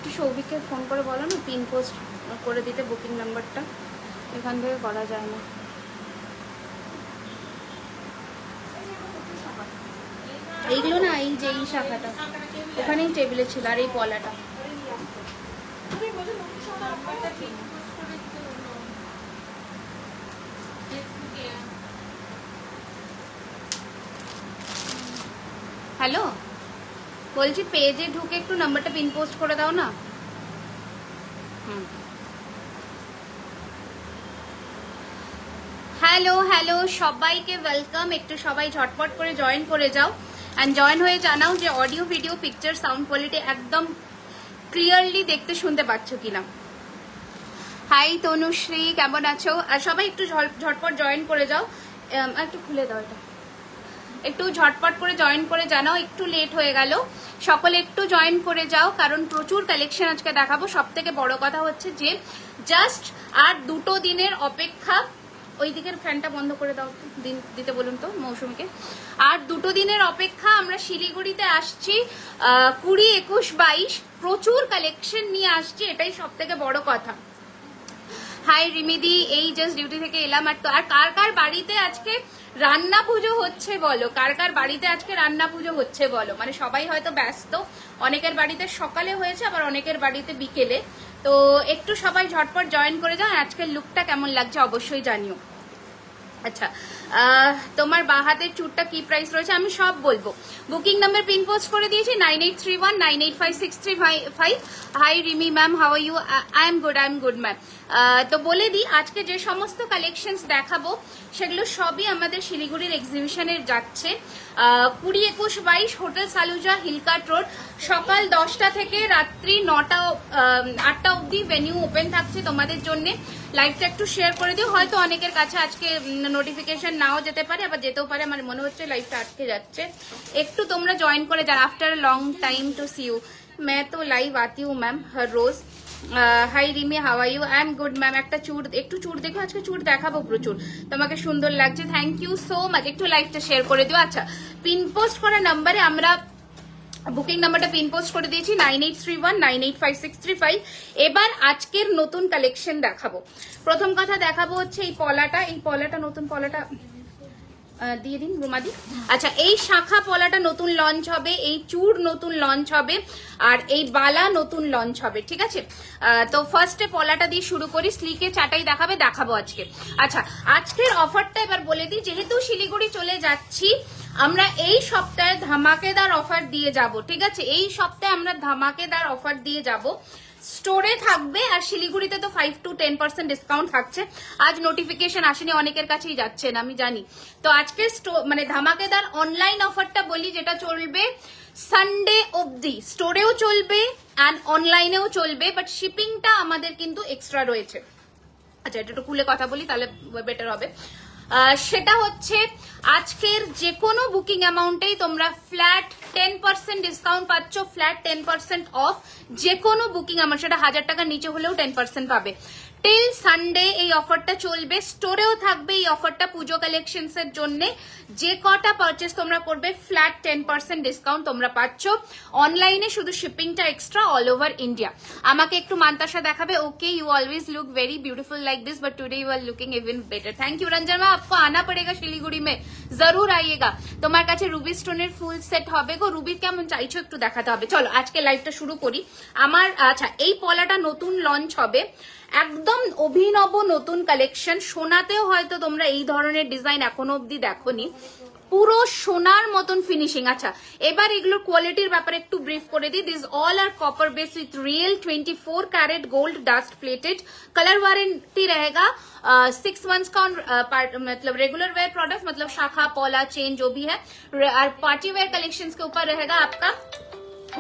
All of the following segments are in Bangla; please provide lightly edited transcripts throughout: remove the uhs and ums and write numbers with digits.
একটু সৌভিককে ফোন করে বলো না পিন পোস্ট করে দিতে বুকিং নাম্বারটা, এখান থেকে করা যায় না। এইগুলো না, এই যে এই শাখাটা ওখানেই টেবিলে ছিল, আর এই পলাটা। হ্যালো, বলছি পেজে ঢুকে একটু নাম্বারটা পিন পোস্ট করে দাও না। হ্যালো হ্যালো, সবাইকে ওয়েলকাম। একটু সবাই ঝটপট করে জয়েন করে যাও অ্যান্ড জয়েন হয়ে জানাও যে audio video picture sound quality একদম ক্লিয়ারলি দেখতে শুনতে পাচ্ছ কিনা। হাই তনুশ্রী, কেমন আছো? আর সবাই একটু ঝটপট জয়েন করে যাও। একটু খুলে দাও এটা, একটু ঝটপট করে জয়েন করে জানাও। একটু লেট হয়ে গেল, সকলে একটু জয়েন করে যাও, কারণ প্রচুর কালেকশন আজকে দেখাবো। সব থেকে বড় কথা হচ্ছে যে জাস্ট আর 2 দিনের অপেক্ষা। ওই দিকের ফ্যানটা বন্ধ করে দাও, দিতে বলুন তো মৌসুমীকে। আর 2 দিনের অপেক্ষা, আমরা শিলিগুড়িতে আসছি 20, 21, 22 প্রচুর কালেকশন নিয়ে আসছি, এটাই সব থেকে বড় কথা। হাই রিমিদি, এই জাস্ট ডিউটি থেকে এলাম। আর কার কার বাড়িতে আজকে রান্না পুজো হচ্ছে বলো, কার কার বাড়িতে আজকে রান্না পুজো হচ্ছে বলো। মানে সবাই হয়তো ব্যস্ত, অনেকের বাড়িতে সকালে হয়েছে, আবার অনেকের বাড়িতে বিকেলে। তো একটু সবাই ঝটপট জয়েন করে যাও। আজকের লুকটা কেমন লাগছে অবশ্যই জানিও। আচ্ছা, তোমার বাঁ হাতের চুটটা কি প্রাইস রয়েছে আমি সব বলবো। বুকিং নাম্বার পিন পোস্ট করে দিয়েছি 9831985635। Hi Rimi ma'am, how are you? I am good ma'am. তো বলে দিই, আজকে যে সমস্ত কালেকশনস দেখাবো সেগুলো সবই আমাদের শিলিগুড়ির এক্সিবিশনের যাচ্ছে। 20, 21, 22 হোটেল সালুজা, হিলকাট রোড। সকাল 10টা থেকে রাত্রি 8টা অবধি ভেনিউ ওপেন থাকছে তোমাদের জন্য। লাইভটা একটু শেয়ার করে দিও, হয়তো অনেকের কাছে আজকে নোটিফিকেশন নাও যেতে পারে, আবার যেতেও পারে। আমার মনে হচ্ছে লাইভটা আটকে যাচ্ছে। একটু তোমরা জয়েন করে যান। After long time to see you, मैं तो लाइव आती हूँ मैम हर रोज। Hi Rimi, how are you? I am good ma'am. একটু চুড় দেখো, আজকে চুড় দেখাবো প্রচুর, তোমাকে সুন্দর লাগছে। Thank you so much. একটু লাইভটা শেয়ার করে দিও। আচ্ছা, পিন পোস্ট করা নাম্বারে আমরা বুকিং নাম্বারটা পিন পোস্ট করে দিয়েছি 9831985635। এবার আজকের নতুন কালেকশন দেখাবো। প্রথম কথা দেখাবো হচ্ছে এই পলাটা। এই পলাটা নতুন, পলাটা দিয়ে দিন রুমাদি। আচ্ছা, এই শাখা পলাটা নতুন লঞ্চ হবে, এই চূড় নতুন লঞ্চ হবে, আর এই বালা নতুন লঞ্চ হবে। ঠিক আছে, তো ফার্স্টে পলাটা দিয়ে শুরু করি। স্লিকে চাটাই দেখাবো আজকে। আচ্ছা, আজকের অফারটা এবার বলে দিই। যেহেতু শিলিগুড়ি চলে যাচ্ছি, আমরা এই সপ্তাহে ধামাকেদার অফার দিয়ে যাব। ঠিক আছে, এই সপ্তাহে আমরা ধামাকেদার অফার দিয়ে যাব। স্টোরে থাকবে, আর শিলিগুড়িতে তো 5 to 10% ডিসকাউন্ট থাকছে। আজ নোটিফিকেশন আসেনি, অনেকের কাছেই যাচ্ছে না আমি জানি। তো আজকে মানে ধামাকেদার অনলাইন অফারটা বলি, যেটা চলবে সানডে অবধি। স্টোরেও চলবে অ্যান্ড অনলাইনেও চলবে, বাট শিপিংটা আমাদের কিন্তু এক্সট্রা রয়েছে। আচ্ছা, এটা একটু খুলে কথা বলি, তাহলে বেটার হবে। সেটা হচ্ছে আজকের যে কোনো বুকিং অ্যামাউন্টেই তোমরা ফ্ল্যাট 10% ডিসকাউন্ট পাচ্ছ, ফ্ল্যাট 10% অফ। যে কোনো বুকিং অ্যামাউন্ট, সেটা 1000 টাকার নিচে হলেও 10% পাবে। টিল সানডে এই অফারটা চলবে। স্টোরেও থাকবে এই অফারটা পুজো কালেকশনস এর জন্য। যে কটা পারচেস তোমরা করবে ফ্ল্যাট 10% ডিসকাউন্ট তোমরা পাচ্ছ। অনলাইনে শুধু শিপিংটা এক্সট্রা অল ওভার ইন্ডিয়া। আমাকে একটু মান্তাসা দেখাবে। Okay, you always look very beautiful like this, but today you are looking even better. Thank you Ranjan ma'am, आपको आना पड़ेगा শিলিগুড়ি में, जरूर आइएगा। তোমার কাছে রুবি স্টোনের ফুল সেট হবে গো। রুবি কেমন চাইছো একটু দেখাতে হবে। চলো আজকে লাইভটা শুরু করি। আমার আচ্ছা, এই পলাটা নতুন লঞ্চ হবে, একদম অভিনব নতুন কালেকশন। সোনাতেও হয়তো তোমরা এই ধরনের ডিজাইন এখনো অব্দি দেখোনি, পুরো সোনার মতন ফিনিশিং। আচ্ছা, এবার এগুলোর কোয়ালিটির ব্যাপারে একটু ব্রিফ করে দিই। This all are copper base with real 24 carat gold dust plated. Colour warranty रहेगा 6 months का। मतलब रेगुलर वेयर प्रोडक्ट, मतलब शाखा पौला चेन जो भी है, और पार्टी वेयर कलेक्शन के ऊपर रहेगा आपका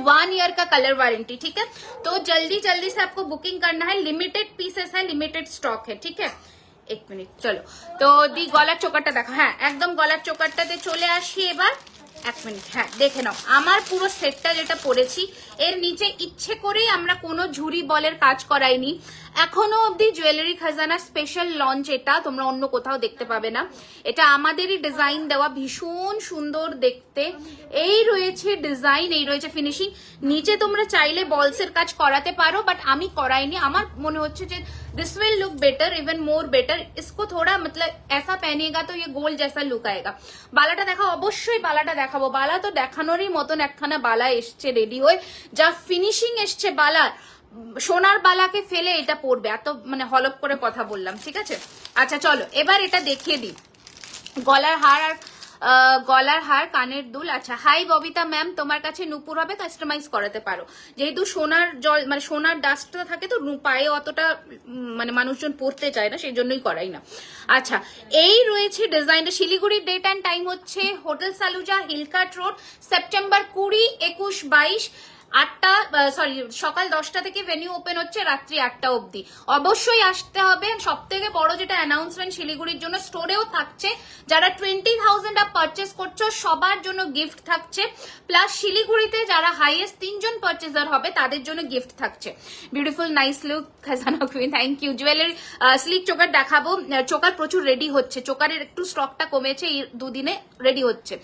1 year का कलर वारंटी। ठीक है, तो जल्दी जल्दी से आपको बुकिंग करना है। लिमिटेड पीसेस है, लिमिटेड स्टॉक है। ठीक है, 1 मिनट। चलो, तो दी गलार चोकारটা দেখা। হ্যাঁ, একদম গলার চোকারটাতে চলে আসি এবার। 1 মিনিট। হ্যাঁ, দেখে নাও আমার পুরো সেটটা যেটা পরেছি, এর নিচে ইচ্ছে করেই আমরা কোনো ঝুরি বলের কাজ করাইনি। এখনো অবধি জুয়েলারি খাজানা স্পেশাল লঞ্চ, এটা তোমরা অন্য কোথাও দেখতে পাবে না। এটা আমাদেরই ডিজাইন দেওয়া, ভীষণ সুন্দর দেখতে। এই রয়েছে ডিজাইন, এই রয়েছে ফিনিশিং। নিচে তোমরা চাইলে বলসের কাজ করাতে পারো, বাট আমি করাইনি। আমার মনে হচ্ছে যে this will look better, even more better. इसको थोड़ा मतलब ऐसा पहनिएगा तो ये गोल्ड जैसा लुक आएगा। बालाटा देखा, अवश्य बालाटा देखाबो। बाला तो देखानोरই মতন একখানা বালা এসছে রেডি হয়ে, যা ফিনিশিং এসছে বালার, সোনার বালাকে ফেলে এটা পরবে, এত মানে হলপ করে কথা বললাম, ঠিক আছে। আচ্ছা চলো এবার এটা দেখিয়ে দিই। গলার হার কানের দুল। আচ্ছা, হাই ববিতা ম্যাম, তোমার কাছে নুপুর হবে, কাস্টমাইজ করাতে পারো। যেহেতু সোনার জল মানে সোনার ডাস্টটা থাকে তো পায়ে অতটা মানে মানুষজন পড়তে চায় না, সেই জন্যই করাই না। আচ্ছা, এই রয়েছে ডিজাইনটা। শিলিগুড়ির ডেট অ্যান্ড টাইম হচ্ছে hotel Saluja, Hill Cart road, September 20, 21, 22, সকাল 10টা থেকে ভেনিউ ওপেন হচ্ছে রাত্রি 8টা অবধি। অবশ্যই আসতে হবে। সব থেকে বড় যেটা অ্যানাউন্সমেন্ট শিলিগুড়ির জন্য, স্টোরেও থাকছে, যারা 20,000 আপ পারচেস করছো সবার জন্য গিফট থাকছে, প্লাস শিলিগুড়িতে যারা হাইয়েস্ট 3 জন পারচেজার হবে তাদের জন্য গিফট থাকছে। Beautiful nice look Khazana queen, thank you. Jewellery slick choker দেখাবো। চোকার প্রচুর রেডি হচ্ছে, চোকারের একটু স্টকটা কমেছে, এই দুদিনে রেডি হচ্ছে।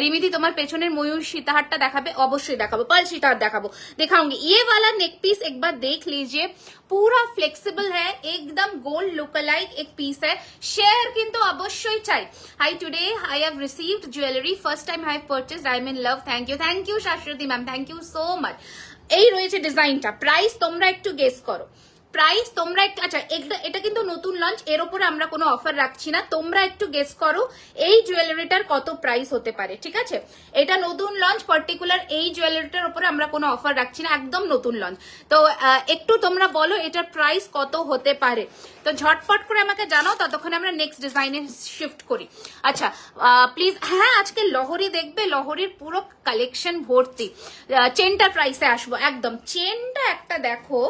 রিমিদি তোমার পেছনের ময়ূর সীতাহারটা দেখাবে? অবশ্যই দেখাবো, পার্ল সীতাহার দেখাবো, दिखाऊंगी। ये वाला नेक पीस एक बार देख लीजिए, पूरा फ्लेक्सिबल है, एकदम गोल्ड लुक अलाइक एक पीस है। शेयर किंतु अवश्य चाहिए। Hi today I have received jewellery, first time I have purchased, I am in love. Thank you Shashwati ma'am, thank you so much. এই রয়েছে ডিজাইনটা। প্রাইস তোমরা একটু গেস করো, প্রাইস তোমরা একটু। আচ্ছা, এটা কিন্তু নতুন লঞ্চ, এর উপরে আমরা কোনো অফার রাখছি না। তোমরা একটু গেস করো এই জুয়েলারিটার কত প্রাইস হতে পারে, ঠিক আছে। এটা নতুন লঞ্চ, পার্টিকুলার এই জুয়েলারিটার উপরে আমরা কোনো অফার রাখছি না, একদম নতুন লঞ্চ। তো একটু তোমরা বলো এটার প্রাইস কত হতে পারে, তো ঝটপট করে আমাকে জানাও, ততক্ষণ আমরা নেক্সট ডিজাইনে শিফট করি। আচ্ছা প্লিজ, হ্যাঁ আজকে লহরি দেখবে, লহরির পুরো কালেকশন ভর্তি। চেনটার প্রাইসে আসবো একদম। চেনটা একটা দেখো,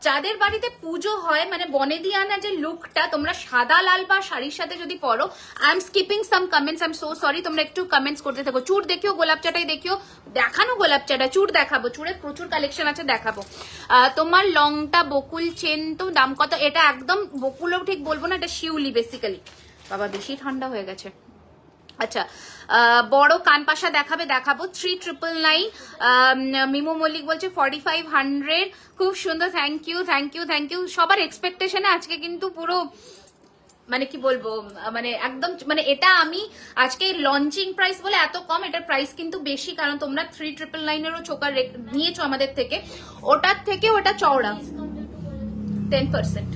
যাদের বাড়িতে পুজো হয় মানে বনেদিয়ানা যে লুকটা, তোমরা সাদা লাল বা শাড়ির সাথে যদি পরো। I am skipping some comments, I am so sorry, তোমরা একটু কমেন্টস করতে থাকো। চুড় দেখিও, গোলাপ চাটাই দেখিও, দেখানো গোলাপ চাটা, চুড় দেখাবো, চুড়ের প্রচুর কালেকশন আছে, দেখাবো। তোমার লংটা বকুল চেন তো দাম কত? এটা একদম বকুলও ঠিক বলবো না, এটা শিউলি বেসিক্যালি। বাবা বেশি ঠান্ডা হয়ে গেছে। আচ্ছা, বড় কানপাশা দেখাবো 3999। মিমো মল্লিক বলছে 4500, খুব সুন্দর, থ্যাংক ইউ। সবার এক্সপেকটেশনে আজকে কিন্তু পুরো মানে কি বলবো, মানে একদম মানে এটা আমি আজকে লঞ্চিং প্রাইস বলে এত কম, এটার প্রাইস কিন্তু বেশি, কারণ তোমরা 3999-এরও চোকার নিয়েছো আমাদের থেকে, ওটার থেকে ওটা চওড়া 10%।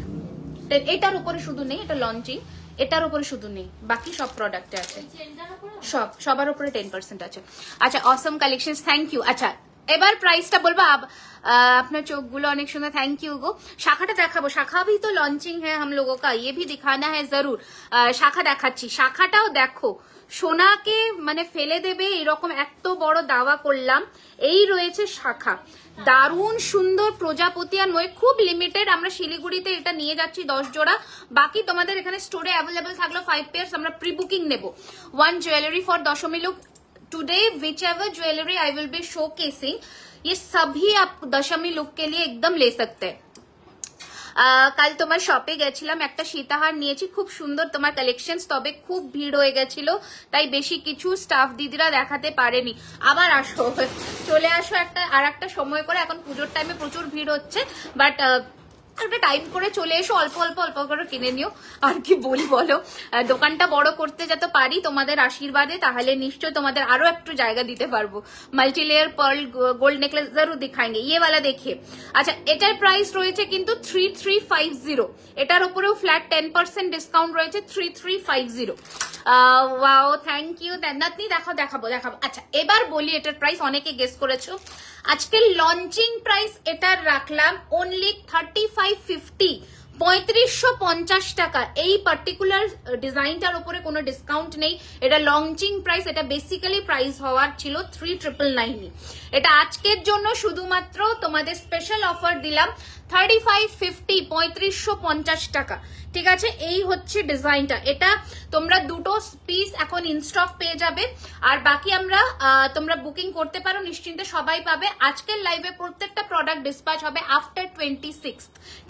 এটার উপরে শুধু নেই, এটা লঞ্চিং, এটার উপরে শুধু নেই, বাকি সব প্রোডাক্টে আছে, সবার উপরে 10% আছে। আচ্ছা, অসম কালেকশন, থ্যাংক ইউ। আচ্ছা এবার প্রাইসটা বলবো। আপনার চোখগুলো অনেক সুন্দর, থ্যাংক ইউ গো। শাখাটা দেখাবো, শাখা ভি তো লঞ্চিং হ্যাঁ হাম লোগোं का, ये भी दिखाना है जरूर। শাখা দেখাচ্ছি, শাখাটাও দেখো, সোনাকে মানে ফেলে দেবে এরকম এত বড় দাওয়া করলাম। এই রয়েছে শাখা, দারুণ সুন্দর প্রজাপতি আর ময়ূর, খুব লিমিটেড। আমরা শিলিগুড়িতে এটা নিয়ে যাচ্ছি 10 জোড়া, বাকি তোমাদের এখানে স্টোরে অ্যাভেলেবল থাকলো 5 পেয়ার্স, আমরা প্রি বুকিং নেব। One jewellery for Dashami look today, whichever jewellery I will be showcasing, ये सभी आप दशमी लुक के लिए एकदम ले सकते हैं। কাল তোমার শপে গেছিলাম, একটা সীতাহার নিয়েছি, খুব সুন্দর তোমার কালেকশন, তবে খুব ভিড় হয়ে গেছিল, তাই বেশি কিছু স্টাফ দিদিরা দেখাতে পারেনি। আবার আসো, চলে আসো আর একটা সময় করে, এখন পুজোর টাইমে প্রচুর ভিড় হচ্ছে, বাট একটা টাইম করে চলে এসো, অল্প করে কিনে নিও। আর কি বলি বলো, দোকানটা বড় করতে যাতে পারি তোমাদের আশীর্বাদে, তাহলে নিশ্চয় তোমাদের আরো একটু জায়গা দিতে পারবো। Multi layer pearl gold necklace জরুর দেখাएंगे, ये वाला देखिए। আচ্ছা, এটার প্রাইস রয়েছে কিন্তু 3350, এটার উপরেও ফ্ল্যাট 10% ডিসকাউন্ট রয়েছে, 3350। Wow, thank you. নাতনি দেখাবো। আচ্ছা এবার বলি এটার প্রাইস, অনেকে গেস করেছো। আজকে লঞ্চিং প্রাইস এটার রাখলাম অনলি 3550, 3550 টাকা। এই পার্টিকুলার ডিজাইনটার উপরে কোনো ডিসকাউন্ট নেই, এটা লঞ্চিং প্রাইস, এটা বেসিক্যালি প্রাইস হওয়ার ছিল 3999। এটা আজকের জন্য শুধুমাত্র তোমাদের স্পেশাল অফার দিলাম 3550, 3550 টাকা। ঠিক আছে, এই হচ্ছে ডিজাইনটা। এটা তোমরা দুটো পিস এখন ইন স্টক পেয়ে যাবে, আর বাকি আমরা তোমরা বুকিং করতে পারো নিশ্চিন্তে, সবাই পাবে। আজকের লাইভে প্রত্যেকটা প্রোডাক্ট ডিসপ্যাচ হবে আফটার 26,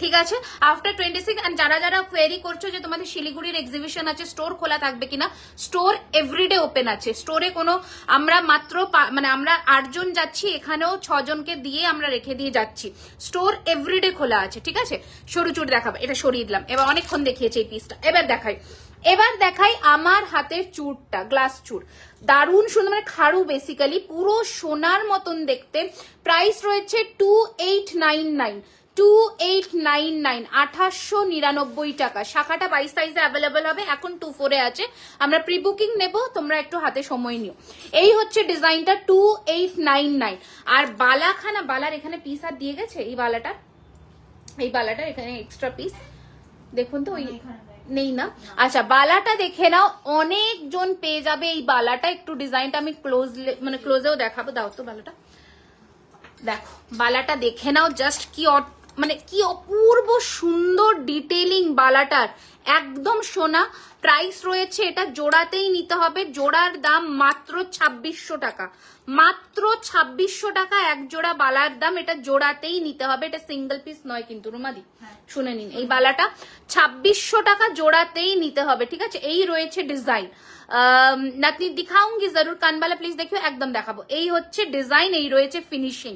ঠিক আছে, আফটার 26। এন্ড যারা যারা কোয়েরি করছো যে তোমাদের শিলিগুড়ির এক্সিবিশন আছে, স্টোর খোলা থাকবে কিনা, স্টোর এভরিডে ওপেন আছে। স্টোরে কোনো আমরা মাত্র মানে আমরা 8 জন যাচ্ছি, এখানেও 6 জনকে দিয়ে আমরা রেখে দিয়ে যাচ্ছি। স্টোর এভরিডে খোলা আছে, ঠিক আছে। সরু চুড় দেখাবো, এটা সরিয়ে দিলাম, এবার অনেকক্ষণ দেখিয়েছে এই পিসটা। এবার দেখাই আমার হাতের চুড়টা, গ্লাস চুড়, দারুণ সুন্দর, মানে খাড়ু বেসিক্যালি, পুরো সোনার মতন দেখতে। প্রাইস রয়েছে 2899, 2899, 2899 টাকা। শাখাটা 22 সাইজে অ্যাভেলেবল হবে, এখন 24-এ আছে। আমরা প্রি বুকিং নেব, তোমরা একটু হাতে সময় নিও। এই হচ্ছে ডিজাইনটা 2899। আর বালাখানা, বালার এখানে পিস আর দিয়ে গেছে, এই বালাটা এখানে এক্সট্রা পিস দেখুন তো, ওই নেই না? আচ্ছা, বালাটা দেখে নাও, অনেকজন পেয়ে যাবে এই বালাটা। একটু ডিজাইনটা আমি ক্লোজেও দেখাবো, দাও তো বালাটা। দেখো বালাটা দেখে নাও, জাস্ট কি অপূর্ব সুন্দর ডিটেইলিং বালাটার, একদম সোনা। প্রাইস রয়েছে, এটা জোড়াতেই নিতে হবে, জোড়ার দাম মাত্র 2600 টাকা, মাত্র 2600 টাকা এক জোড়া বালার দাম। এটা জোড়াতেই নিতে হবে, এটা সিঙ্গেল পিস নয় কিন্তু রুমাদি, শুনে নিন। এই বালাটা 2600 টাকা জোড়াতেই নিতে হবে, ঠিক আছে। এই রয়েছে ডিজাইন, নাতনি দিখাউঙ্গি জরুর, কানবালা প্লিজ দেখিও, একদম দেখাবো। এই হচ্ছে ডিজাইন, এই রয়েছে finishing.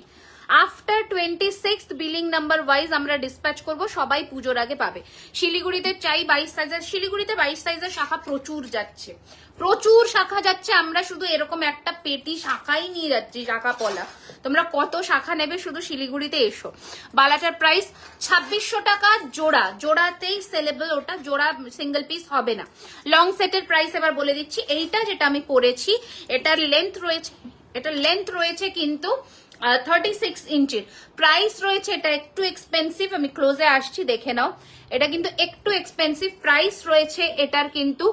After 26 billing number wise আমরা ডিসপ্যাচ করব, সবাই পুজোর আগে পাবে। শিলিগুড়িতে চাই 22 সাইজের, শিলিগুড়িতে 22 সাইজের শাখা প্রচুর যাচ্ছে, প্রচুর শাখা যাচ্ছে। আমরা শুধু এরকম একটা পেটি শাখাই নিয়ে যাচ্ছি, শাখা পলা। তোমরা কত শাখা নেবে, শুধু শিলিগুড়িতে এসো। বালাটার প্রাইস 2600 টাকা জোড়া, জোড়াতেই সেলেবল, ওটা জোড়া সিঙ্গেল পিস হবে না। লং সেটের প্রাইস এবার বলে দিচ্ছি। এইটা যেটা আমি পরেছি, এটার লেন্থ রয়েছে কিন্তু 36 ইঞ্চির। প্রাইস রয়েছে, এটা একটু এক্সপেন্সিভ, আমি ক্লোজে আসছি দেখে নাও, এটা কিন্তু একটু এক্সপেন্সিভ। প্রাইস রয়েছে এটার কিন্তু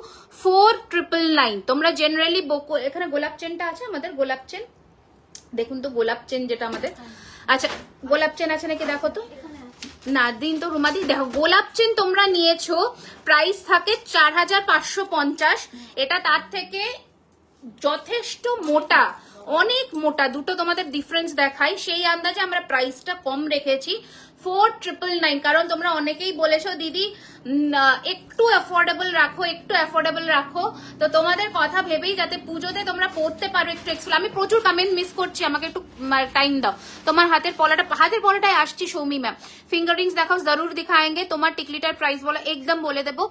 4999। তোমরা জেনারেলি এখানে গোলাপ চেনটা আছে, আমাদের গোলাপ চেন দেখুন তো, গোলাপ চেন যেটা আমাদের, আচ্ছা গোলাপ চেন আছে নাকি দেখো তো, না দিন তো রুমাদি। দেখো গোলাপ চেন তোমরা নিয়েছো, প্রাইস থাকে 4550। এটা তার থেকে যথেষ্ট মোটা, অনেক মোটা, দুটো তোমাদের ডিফারেন্স দেখাই, সেই আন্দাজে আমরা প্রাইসটা কম রেখেছি 4999। কারণ তোমরা অনেকেই বলেছো দিদি একটু অ্যাফোর্ডেবল রাখো, একটু অ্যাফোর্ডেবল রাখো, তো তোমাদের কথা ভেবেই যাতে পুজোতে তোমরা পড়তে পারো একটু এক্সক্লুসিভ। আমি প্রচুর কমেন্ট মিস করছি, আমাকে একটু টাইম দাও। তোমার হাতের পলাটায় আসছি সৌমি ম্যাম। ফিঙ্গার রিংস দেখাও, জরুর দিখাएंगे। তোমার টিকলিটার প্রাইস বলো, একদম বলে দেবো।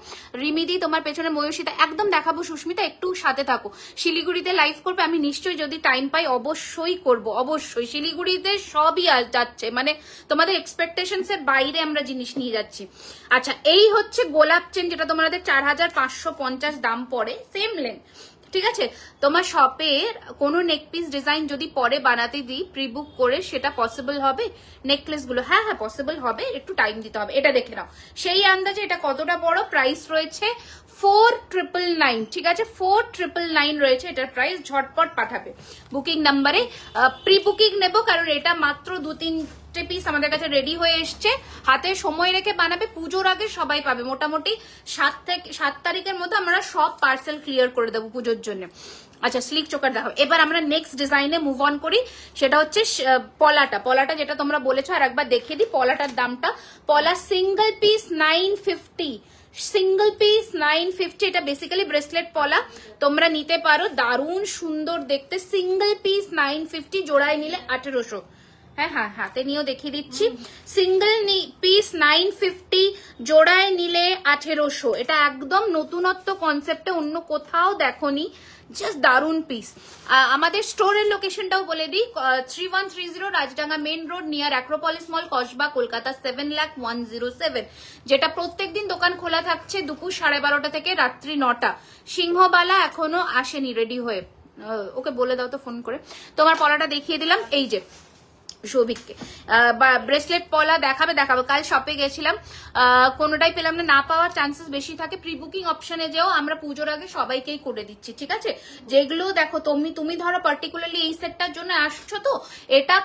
রিমিদি তোমার পেছনে ময়ূষিতা, একদম দেখাবো। সুস্মিতা একটু সাথে থাকো, শিলিগুড়িতে লাইভ করবে, আমি নিশ্চয়ই যদি টাইম পাই অবশ্যই করব, অবশ্যই। শিলিগুড়িতে সবই যাচ্ছে, মানে তোমাদের এক্সপেকটেশনস এর বাইরে আমরা জিনিস নিয়ে যাচ্ছি। আচ্ছা, এই হচ্ছে গোলাপ চেন, যেটা তোমাদের 4550 দাম পড়ে, সেম লেন্থ, ঠিক আছে। তোমার শপের কোনো নেক পিস ডিজাইন যদি পরে বানাতে দিই প্রি বুক করে, সেটা পসিবল হবে? নেকলেস গুলো, হ্যাঁ পসিবল হবে, একটু টাইম দিতে হবে। এটা দেখে নাও, সেই আন্দাজে এটা কতটা বড়। প্রাইস রয়েছে 4999, ঠিক আছে, 4999 রয়েছে এটার প্রাইস। ঝটপট পাঠাবে বুকিং নাম্বারে, প্রি বুকিং নেব, কারণ এটা মাত্র 2-3 পিস আমাদের কাছে রেডি হয়ে এসছে। হাতে সময় রেখে বানাবে, পুজোর আগে সবাই পাবে। মোটামুটি 7 তারিখের মধ্যে আমরা সব পার্সেল ক্লিয়ার করে দেবো পুজোর জন্য। আচ্ছা, স্লিক চোকার দেখো। এবার আমরা নেক্সট ডিজাইনে মুভ অন করি, সেটা হচ্ছে পলাটা যেটা তোমরা বলেছো। আর একবার দেখিয়ে দিই পলাটার দামটা। পলা সিঙ্গেল পিস 950, সিঙ্গেল পিস 950। এটা বেসিক্যালি ব্রেসলেট পলা, তোমরা নিতে পারো, দারুণ সুন্দর দেখতে। সিঙ্গেল পিস 950, জোড়ায় নিলে 1800। হ্যাঁ, হাতে নিয়েও দেখিয়ে দিচ্ছি। সিঙ্গেল পিস 950, জোড়ায় নিলে 1800। এটা একদম নতুনত্ব কনসেপ্টে, অন্য কোথাও দেখোনি, জাস্ট দারুন পিস। আমাদের স্টোরের লোকেশনটাও বলে দিই, 3130 Rajdanga main road, near Acropolis mall, Kasba, Kolkata 7,01,07। যেটা প্রত্যেকদিন দোকান খোলা থাকছে দুপুর 12:30 থেকে রাত্রি 9টা। সিংহবালা এখনো আসেনি রেডি হয়ে, ওকে বলে দাও তো ফোন করে। তোমার পলাটা দেখিয়ে দিলাম, এই যে সৌভিককে ব্রেসলেট পলা দেখাবে। কাল শপে গেছিলাম, কোনোটাই পেলাম না, পাওয়ার চান্সেস বেশি থাকে। প্রি বুকিং অপশনে যেও, আমরা পুজোর আগে সবাইকেই করে দিচ্ছি, ঠিক আছে। যেগুলো দেখো তুমি ধরো পার্টিকুলারলি এই সেটটার জন্য আসছো, তো এটা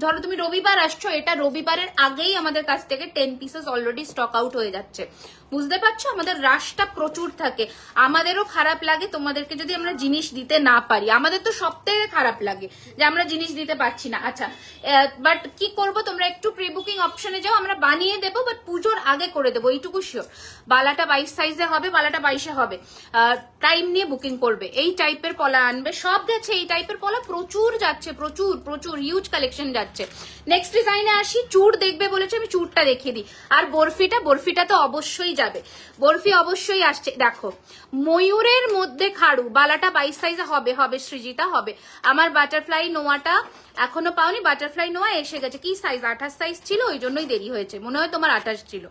ধরো তুমি রবিবার আসছো, এটা রবিবারের আগেই আমাদের কাছ থেকে 10 পিসেস অলরেডি স্টক আউট হয়ে যাচ্ছে। বুঝতে পারছো? আমাদের রাশটা প্রচুর থাকে, আমাদেরও খারাপ লাগে তোমাদেরকে যদি আমরা জিনিস দিতে না পারি, আমাদের তো সবথেকে খারাপ লাগে যে আমরা জিনিস দিতে পারছি না। আচ্ছা বাট কি করব, তোমরা একটু প্রি বুকিং অপশনে যাও, আমরা বানিয়ে দেবো, বাট পুজোর আগে করে দেবো, এইটুকু শিওর। বালাটা 22 সাইজে হবে, বালাটা 22-এ হবে, টাইম নিয়ে বুকিং করবে। এই টাইপের পলা আনবে, সব গেছে, এই টাইপের পলা প্রচুর যাচ্ছে, প্রচুর প্রচুর হিউজ কালেকশন যাচ্ছে। নেক্সট ডিজাইনে আসি, চূড় দেখবে বলেছে, আমি চূড়টা দেখিয়ে দিই। আর বরফিটা তো অবশ্যই যাবে, বরফি অবশ্যই আসছে। দেখো ময়ূরের মধ্যে খাড়ু, বালাটা 22 সাইজে হবে, হবে সৃজিতা হবে। আমার বাটারফ্লাই নোয়াটা এখনো পাওনি, বাটারফ্লাই নোয়া এসে গেছে। কি সাইজ? 28 সাইজ ছিল, ওই জন্যই দেরি হয়েছে, মনে হয় তোমার 28 ছিল।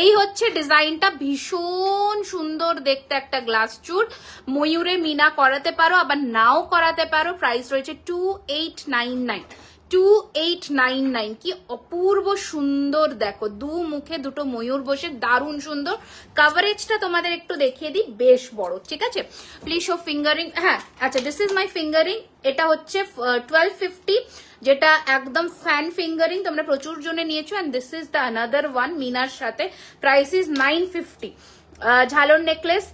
এই হচ্ছে ডিজাইনটা, ভীষণ সুন্দর দেখতে একটা গ্লাস চূড়। ময়ূরে মিনা করাতে পারো, আবার নাও করাতে পারো। প্রাইস রয়েছে 2899, 2899। কি অপূর্ব সুন্দর দেখো, দু মুখে দুটো ময়ূর বসে, দারুণ সুন্দর। কাভারেজটা তোমাদের একটু দেখিয়ে দিই, বেশ বড়, ঠিক আছে। Please show fingering. হ্যাঁ আচ্ছা, দিস ইজ মাই ফিঙ্গারিং। এটা হচ্ছে 1250, যেটা একদম ফ্যান ফিঙ্গারিং, তোমরা প্রচুর জনে নিয়েছো। And this is the another one মিনার সাথে, প্রাইস ইজ 950। ঝালর নেকলেস,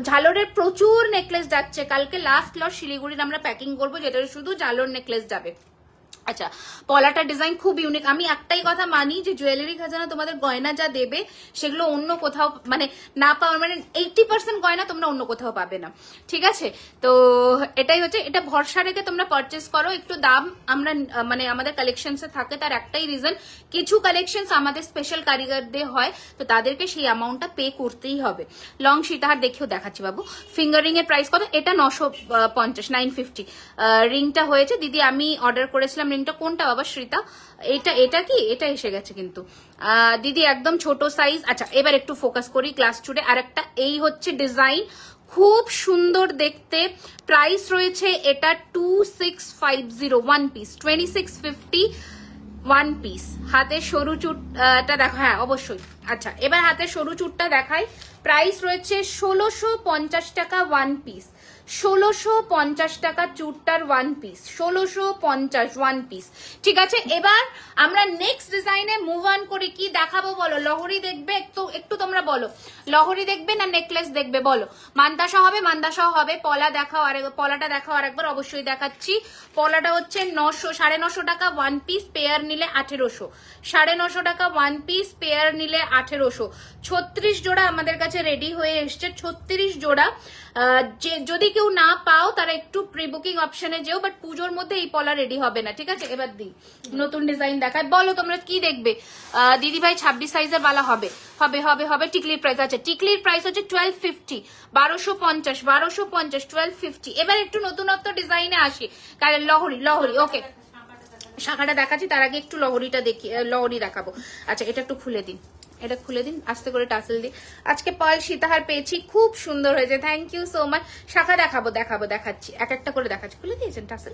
ঝালরের প্রচুর নেকলেস যাচ্ছে, কালকে লাস্ট লট শিলিগুড়ির আমরা প্যাকিং করবো, যেটা শুধু ঝালর নেকলেস যাবে। আচ্ছা পলাটা ডিজাইন খুব ইউনিক। আমি একটাই কথা মানি যে জুয়েলারি খাজানা তোমাদের গয়না যা দেবে সেগুলো অন্য কোথাও মানে না পাওয়ার, মানে 80% গয়না তোমরা অন্য কোথাও পাবে না, ঠিক আছে। তো এটাই হচ্ছে, এটা ভরসা রেখে তোমরা পারচেস করো। একটু দাম আমরা মানে আমাদের কালেকশনসে থাকে, তার একটাই রিজন, কিছু কালেকশনস আমাদের স্পেশাল কারিগরদের হয়, তো তাদেরকে সেই অ্যামাউন্টটা পে করতেই হবে। লং সীতাহার দেখেও দেখাচ্ছি বাবু। ফিঙ্গারিং এর প্রাইস কত? এটা 950, 950। রিংটা হয়েছে দিদি, আমি অর্ডার করেছিলাম। রিংটা কোনটা বাবা শ্রিতা? এটা কি? এটা এসে গেছে কিন্তু দিদি, একদম ছোট সাইজ। আচ্ছা এবার একটু ফোকাস করি গ্লাস চুড়ে। আর একটা এই হচ্ছে ডিজাইন, খুব সুন্দর দেখতে। প্রাইস রয়েছে এটা 2650, 1 পিস 2650, 1 পিস। হাতের সরু চুটটা দেখো, হ্যাঁ অবশ্যই। আচ্ছা এবার হাতের সরু চুটটা দেখাই। প্রাইস রয়েছে 1650 টাকা 1 পিস, 1650 টাকা চুটটার 1 পিস, 1650 1 পিস, ঠিক আছে। এবার আমরা নেক্সট ডিজাইনে মুভ অন করি। কি দেখাবো বলো? লহরি দেখবে? একটু তোমরা বলো, লহরি দেখবে না নেকলেস দেখবে বলো? মান্দাসা হবে, মান্দাসা হবে। পলা দেখাও, আর পলাটা দেখাও আরেকবার, অবশ্যই দেখাচ্ছি। পলাটা হচ্ছে 900 টাকা 1 পিস, পেয়ার নিলে 1800, 950 টাকা 1 পিস, পেয়ার নিলে 1800। 36 জোড়া আমাদের কাছে রেডি হয়ে এসছে, 36 জোড়া। যদি কেউ না পাও তারা একটু প্রি বুকিং অপশনে যেও, বাট পুজোর মধ্যে এই পলা রেডি হবে না, ঠিক আছে। এবার দিই নতুন ডিজাইন দেখায়, বলো তোমরা কি দেখবে? দিদি ভাই 26 সাইজের বালা হবে, হবে হবে হবে। টিকলির প্রাইস আছে, টিকলির প্রাইস হচ্ছে 1250, 1250, 1250, 1250। এবার একটু নতুনত্ব ডিজাইনে আসি, কারণ লহরি, লহরি ওকে শাখাটা দেখাচ্ছি, তার আগে একটু লহরিটা দেখি, লহরি দেখাবো। আচ্ছা এটা একটু খুলে দিন, এটা খুলে দিন আস্তে করে, টাসেল দিই। আজকে পার্ল সীতাহার পেয়েছি, খুব সুন্দর হয়েছে, থ্যাংক ইউ সো মাচ। শাখা দেখাবো, দেখাচ্ছি, এক একটা করে দেখাচ্ছি। খুলে দিয়েছেন টাসেল?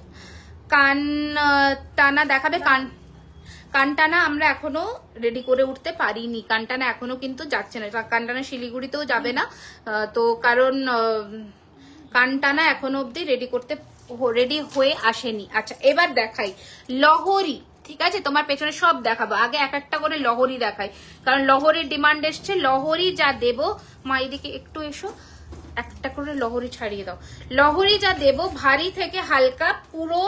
কান টানা দেখাবে? কান টানা আমরা এখনো রেডি করে উঠতে পারিনি, কান টানা এখনো কিন্তু যাচ্ছে না, কান টানা শিলিগুড়িতেও যাবে না, তো কারণ কান টানা এখনো অব্দি রেডি হয়ে আসেনি। আচ্ছা এবার দেখাই লহরি, ঠিক আছে। তোমার পেছনে সব দেখাবো, আগে এক একটা করে লহরি দেখাই, কারণ লহরির ডিমান্ড এসছে। লহরি যা দেব, মা এদিকে একটু এসো, একটা করে লহরি ছাড়িয়ে দাও। লহরি যা দেব ভারী থেকে হালকা, পুরো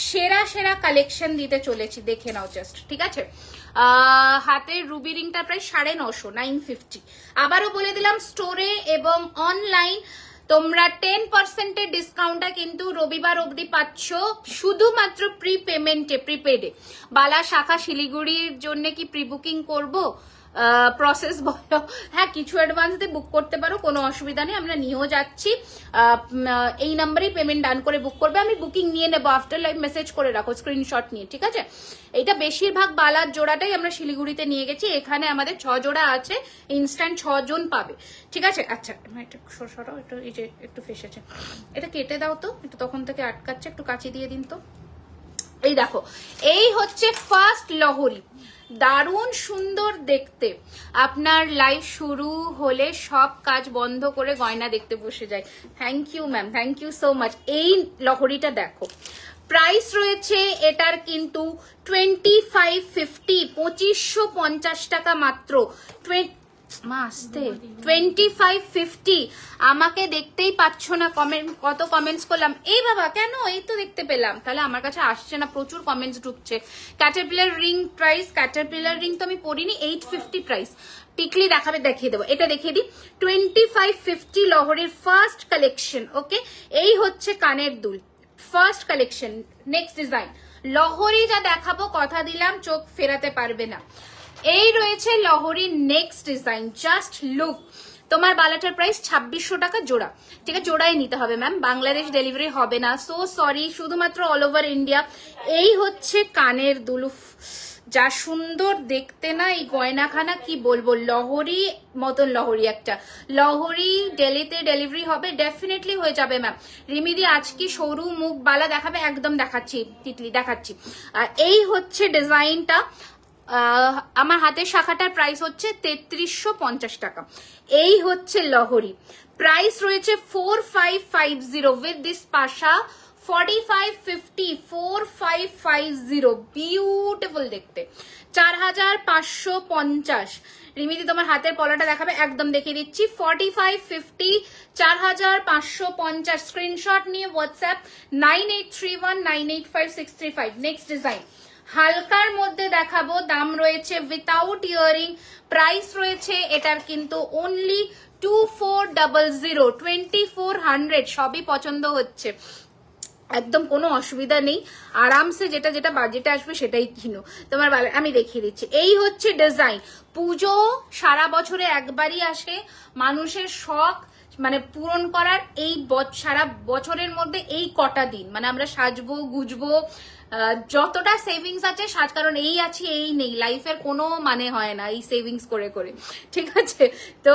সেরা সেরা কালেকশন দিতে চলেছি, দেখে নাও জাস্ট, ঠিক আছে। হাতের রুবি রিংটা প্রায় 950, 950। আবারও বলে দিলাম, স্টোরে এবং অনলাইন তোমরা 10% ডিসকাউন্টটা কিন্তু রবিবার অবধি পাচ্ছ, শুধুমাত্র প্রিপেডে। বালা শাখা শিলিগুড়ির জন্য কি প্রি বুকিং করবো? প্রসেস বলো। হ্যাঁ কিছু অ্যাডভান্স দিয়ে বুক করতে পারো, কোনো অসুবিধা নেই, আমরা নিয়েও যাচ্ছি। এই নাম্বারেই পেমেন্ট ডান করে বুক করবে, আমি বুকিং নিয়ে নেবো। আফটার লাইভ মেসেজ করে রাখো স্ক্রিনশট নিয়ে, ঠিক আছে। এটা বেশিরভাগ বালার জোড়াটাই আমরা শিলিগুড়িতে নিয়ে গেছি, এখানে আমাদের 6 জোড়া আছে, ইনস্ট্যান্ট 6 জন পাবে, ঠিক আছে। আচ্ছা একটু সরাও, একটু এই যে একটু ফেসেছে, এটা কেটে দাও তো, একটু তখন থেকে আটকাচ্ছে, একটু কাঁচি দিয়ে দিন তো। এই দেখো, এই হচ্ছে ফার্স্ট লহরি, দারুণ সুন্দর দেখতে। আপনার লাইভ শুরু হলে সব কাজ বন্ধ করে গয়না দেখতে বসে যায়। Thank you ma'am, thank you so much. এই লহরিটা দেখো, প্রাইস রয়েছে এটার কিন্তু 2550, 2550 টাকা মাত্র। মা আসতে 2550 আমাকে দেখতেই পাচ্ছ না, কমেন্ট কত কমেন্টস করলাম, এই বাবা কেন, এই তো দেখতে পেলাম, তাহলে আমার কাছে আসছে না, প্রচুর কমেন্টস ঢুকছে। Caterpillar ring price, Caterpillar ring তো আমি পরিনি, 850 প্রাইস। টিকলি দেখাবে, দেখিয়ে দেবো, এটা দেখিয়ে দিই, 2550 লহরির ফার্স্ট কালেকশন। ওকে, এই হচ্ছে কানের দুল, ফার্স্ট কালেকশন। নেক্সট ডিজাইন লহরি যা দেখাবো কথা দিলাম চোখ ফেরাতে পারবে না। এই রয়েছে লহরির নেক্সট ডিজাইন, জাস্ট লুক। তোমার বালাটার প্রাইস 2600 টাকা জোড়া, ঠিক আছে, জোড়াই নিতে হবে ম্যাম, বাংলাদেশ ডেলিভারি হবে না, সো সরি, শুধুমাত্র অল ওভার ইন্ডিয়া। এই হচ্ছে কানের দুলুফ, যা সুন্দর দেখতে না এই গয়নাখানা, কি বলবো, লহরি মতন লহরি একটা, লহরি দিল্লিতে ডেলিভারি হবে, ডেফিনেটলি হয়ে যাবে ম্যাম। রিমিদি আজ কি সরু মুখ বালা দেখাবে? একদম দেখাচ্ছি তিতলি, দেখাচ্ছি। এই হচ্ছে ডিজাইনটা, আমার হাতের শাখাটার প্রাইস হচ্ছে 3350 টাকা। এই হচ্ছে লহরি, প্রাইস রয়েছে 4550 উইথ দিস পাশা, 4550, 4550, বিউটিফুল দেখতে, 4550। রিমিদি তোমার হাতের পলাটা দেখাবে, একদম দেখিয়ে দিচ্ছি, 4550, 4550। স্ক্রিনশট নিয়ে হোয়াটসঅ্যাপ 9831985635। নেক্সট ডিজাইন হালকার মধ্যে দেখাবো, দাম রয়েছে উইথাউট ইয়ারিং, প্রাইস রয়েছে এটার কিন্তু অনলি 2400, 2400। সবই পছন্দ হচ্ছে, একদম কোনো অসুবিধা নেই, আরামসে যেটা যেটা বাজেটে আসবে সেটাই কিনো। তোমার আমি দেখিয়ে দিচ্ছি, এই হচ্ছে ডিজাইন। পুজো সারা বছরে একবারই আসে, মানুষের শখ মানে পূরণ করার এই সারা বছরের মধ্যে এই কটা দিন, মানে আমরা সাজবো গুজবো, যতটা সেভিংস আছে সাজ, কারণ এই আছে এই নেই, লাইফের কোনো মানে হয় না এই সেভিংস করে করে, ঠিক আছে। তো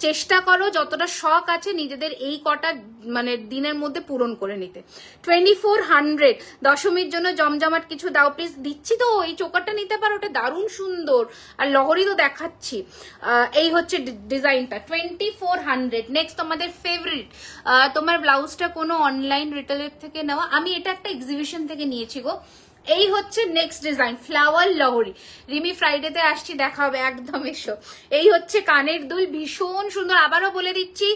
চেষ্টা করো যতটা শখ আছে নিজেদের এই কটা মানে দিনের মধ্যে পূরণ করে নিতে। 2400 দশমীর জন্য জমজমাট কিছু দাও প্লিজ। দিচ্ছি তো, এই চোকারটা নিতে পারো, ওটা দারুণ সুন্দর, আর লহরি তো দেখাচ্ছি। এই হচ্ছে ডিজাইনটা 2400। নেক্সট তোমাদের ফেভারিট, তোমার ব্লাউজটা কোনো অনলাইন রিটেলের থেকে নেওয়া, আমি এটা একটা এক্সিবিশন থেকে নিয়েছি গো। এই হচ্ছে নেক্সট ডিজাইন, ফ্লাওয়ার লহরি। রিমি ফ্রাইডেতে আসছি, দেখা হবে, একদম এসো। এই হচ্ছে কানের দুল, ভীষণ সুন্দর। আবারও বলে দিচ্ছি,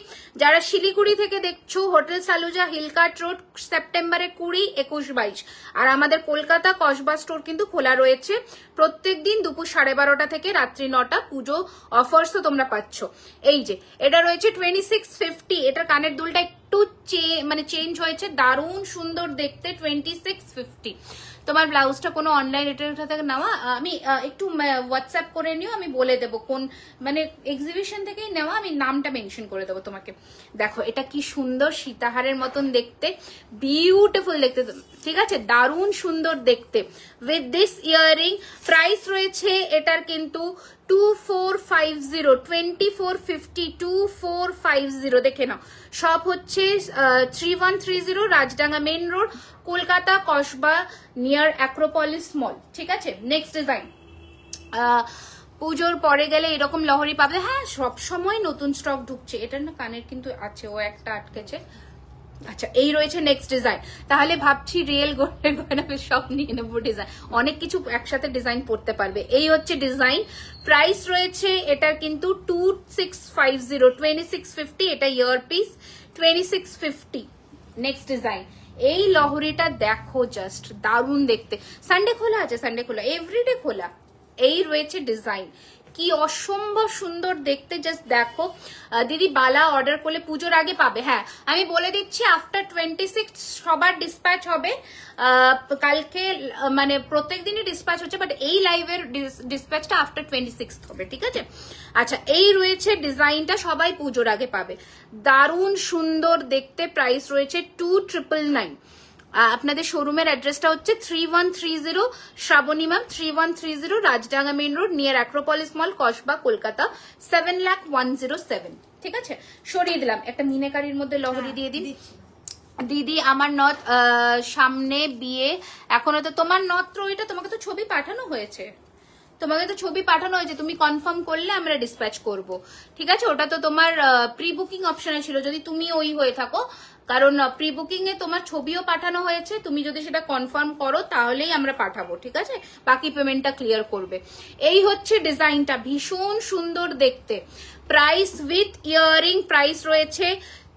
যারা শিলিগুড়ি থেকে দেখছো, হোটেল সালুজা, হিলকাট রোড, সেপ্টেম্বরে 20, 21, 22। আর আমাদের কলকাতা কসবা স্টোর কিন্তু খোলা রয়েছে প্রত্যেকদিন দুপুর 12:30 থেকে রাত্রি 9টা। পুজো অফার্স তো তোমরা পাচ্ছ। এই যে এটা রয়েছে 2650, এটার কানের দুলটা একটু মানে চেঞ্জ হয়েছে, দারুণ সুন্দর দেখতে, 2650। তোমার ব্লাউজটা কোনো অনলাইন রিটেলার থেকে নেওয়া, আমি একটু হোয়াটসঅ্যাপ করে নিও, আমি বলে দেবো কোন মানে এক্সিবিশন থেকেই নেওয়া, আমি নামটা মেনশন করে দেবো তোমাকে। দেখো এটা কি সুন্দর, সীতাহারের মতন দেখতে, বিউটিফুল দেখতে, ঠিক আছে, দারুণ সুন্দর দেখতে উইথ দিস ইয়ারিং। প্রাইস রয়েছে এটার কিন্তু 2450, 2450, 2450। দেখে নাও, সব হচ্ছে 3130 Rajdanga main road, Kolkata Kasba, near Acropolis mall, ঠিক আছে। নেক্সট ডিজাইন, পুজোর পরে গেলে এরকম লহরি পাবে, হ্যাঁ সব সময় নতুন স্টক ঢুকছে। এটার না কানের কিন্তু আছে, ও একটা আটকেছে। আচ্ছা, এই রয়েছে নেক্সট ডিজাইন। তাহলে ভাবছি রিয়েল গোল্ডের গয়না সব নিয়ে নেবো ডিজাইন, অনেক কিছু একসাথে ডিজাইন পড়তে পারবে। এই হচ্ছে ডিজাইন, প্রাইস রয়েছে এটার কিন্তু 2650, 2650। এটা ইয়ার পিস, 2650। নেক্সট ডিজাইন, এই লহরিটা দেখো, জাস্ট দারুণ দেখতে। সানডে খোলা আছে, সানডে খোলা, এভরিডে খোলা। এই রয়েছে ডিজাইন, কি অসম্ভব সুন্দর দেখতে, জাস্ট দেখো। দিদি বালা অর্ডার করলে পুজোর আগে পাবে, হ্যাঁ আমি বলে দিচ্ছি, আফটার 26 সবার ডিসপ্যাচ হবে। কালকে মানে প্রত্যেক দিনই ডিসপ্যাচ হচ্ছে, বাট এই লাইভের ডিসপ্যাচটা আফটার 26 হবে, ঠিক আছে। আচ্ছা, এই রয়েছে ডিজাইনটা, সবাই পুজোর আগে পাবে, দারুণ সুন্দর দেখতে। প্রাইস রয়েছে 2999। আপনাদের শোরুমের অ্যাড্রেসটা হচ্ছে 3130 Shrabani ma'am, 3130 Rajdanga main road, near Acropolis mall, Kasba, Kolkata, 7,01,07। ঠিক আছে, সরিয়ে দিলাম। একটা মিনেকারির মধ্যে লহরি দিয়ে দিন। দিদি আমার নথ সামনে বিয়ে, এখনো তো তোমার নথ ওইটা তোমাকে তো ছবি পাঠানো হয়েছে, তুমি কনফার্ম করলে আমরা ডিসপ্যাচ করব, ঠিক আছে। ওটা তো তোমার প্রি বুকিং অপশনে ছিল, যদি তুমি ওই হয়ে থাকো কারণ প্রি বুকিং এ তোমার ছবিও পাঠানো হয়েছে, তুমি যদি সেটা কনফার্ম করো তাহলেই আমরা পাঠাবো, ঠিক আছে? বাকি পেমেন্টটা ক্লিয়ার করবে। এই হচ্ছে ডিজাইনটা, ভীষণ সুন্দর দেখতে। প্রাইস উইথ ইয়ারিং প্রাইস রয়েছে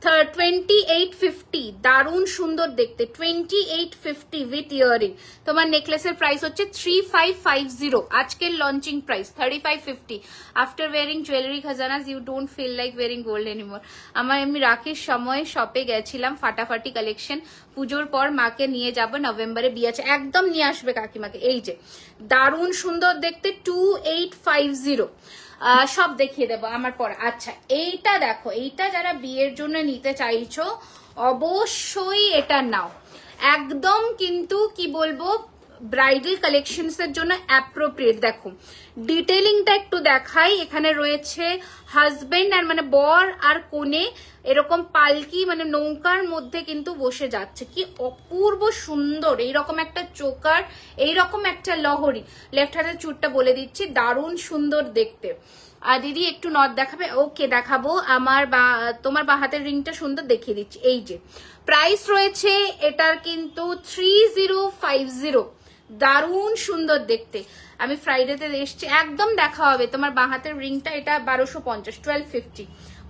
2850, দারুণ সুন্দর দেখতে, 2850 উইথ ইয়ারিং। তোমার নেকলেসের প্রাইস হচ্ছে 3550, আজকের launching price 3550। After wearing jewellery Khazana's you don't feel like wearing gold anymore. আমি রাখির সময় শপে গেছিলাম, ফাটাফাটি কালেকশন, পুজোর পর মাকে নিয়ে যাব, নভেম্বরে বিয়ে আছে, একদম নিয়ে আসবে কাকিমাকে। এই যে দারুণ সুন্দর দেখতে, 2850, সব দেখিয়ে দেবো আমার পর। আচ্ছা এইটা দেখো, এইটা যারা বিয়ের জন্য নিতে চাইছো অবশ্যই এটা নাও, একদম কিন্তু কি বলবো ব্রাইডাল কালেকশনস এর জন্য অ্যাপ্রোপ্রিয়েট। দেখো ডিটেলিংটা একটু দেখাই, এখানে রয়েছে হাজবেন্ড আর মানে বর আর কোণে এরকম পালকি মানে নৌকার মধ্যে কিন্তু বসে যাচ্ছে, কি অপূর্ব সুন্দর। এইরকম একটা চোকার, এইরকম একটা লহরি, লেফট হাতের চুটটা বলে দিচ্ছি, দারুণ সুন্দর দেখতে। আর দিদি একটু নথ দেখাবে? ওকে দেখাবো। তোমার বা হাতের রিংটা সুন্দর দেখিয়ে দিচ্ছি। এই যে প্রাইস রয়েছে এটার কিন্তু 3050, দারুণ সুন্দর দেখতে। আমি ফ্রাইডেতে এসছি, একদম দেখা হবে। তোমার বাঁ হাতের রিংটা এটা 1250, 1250,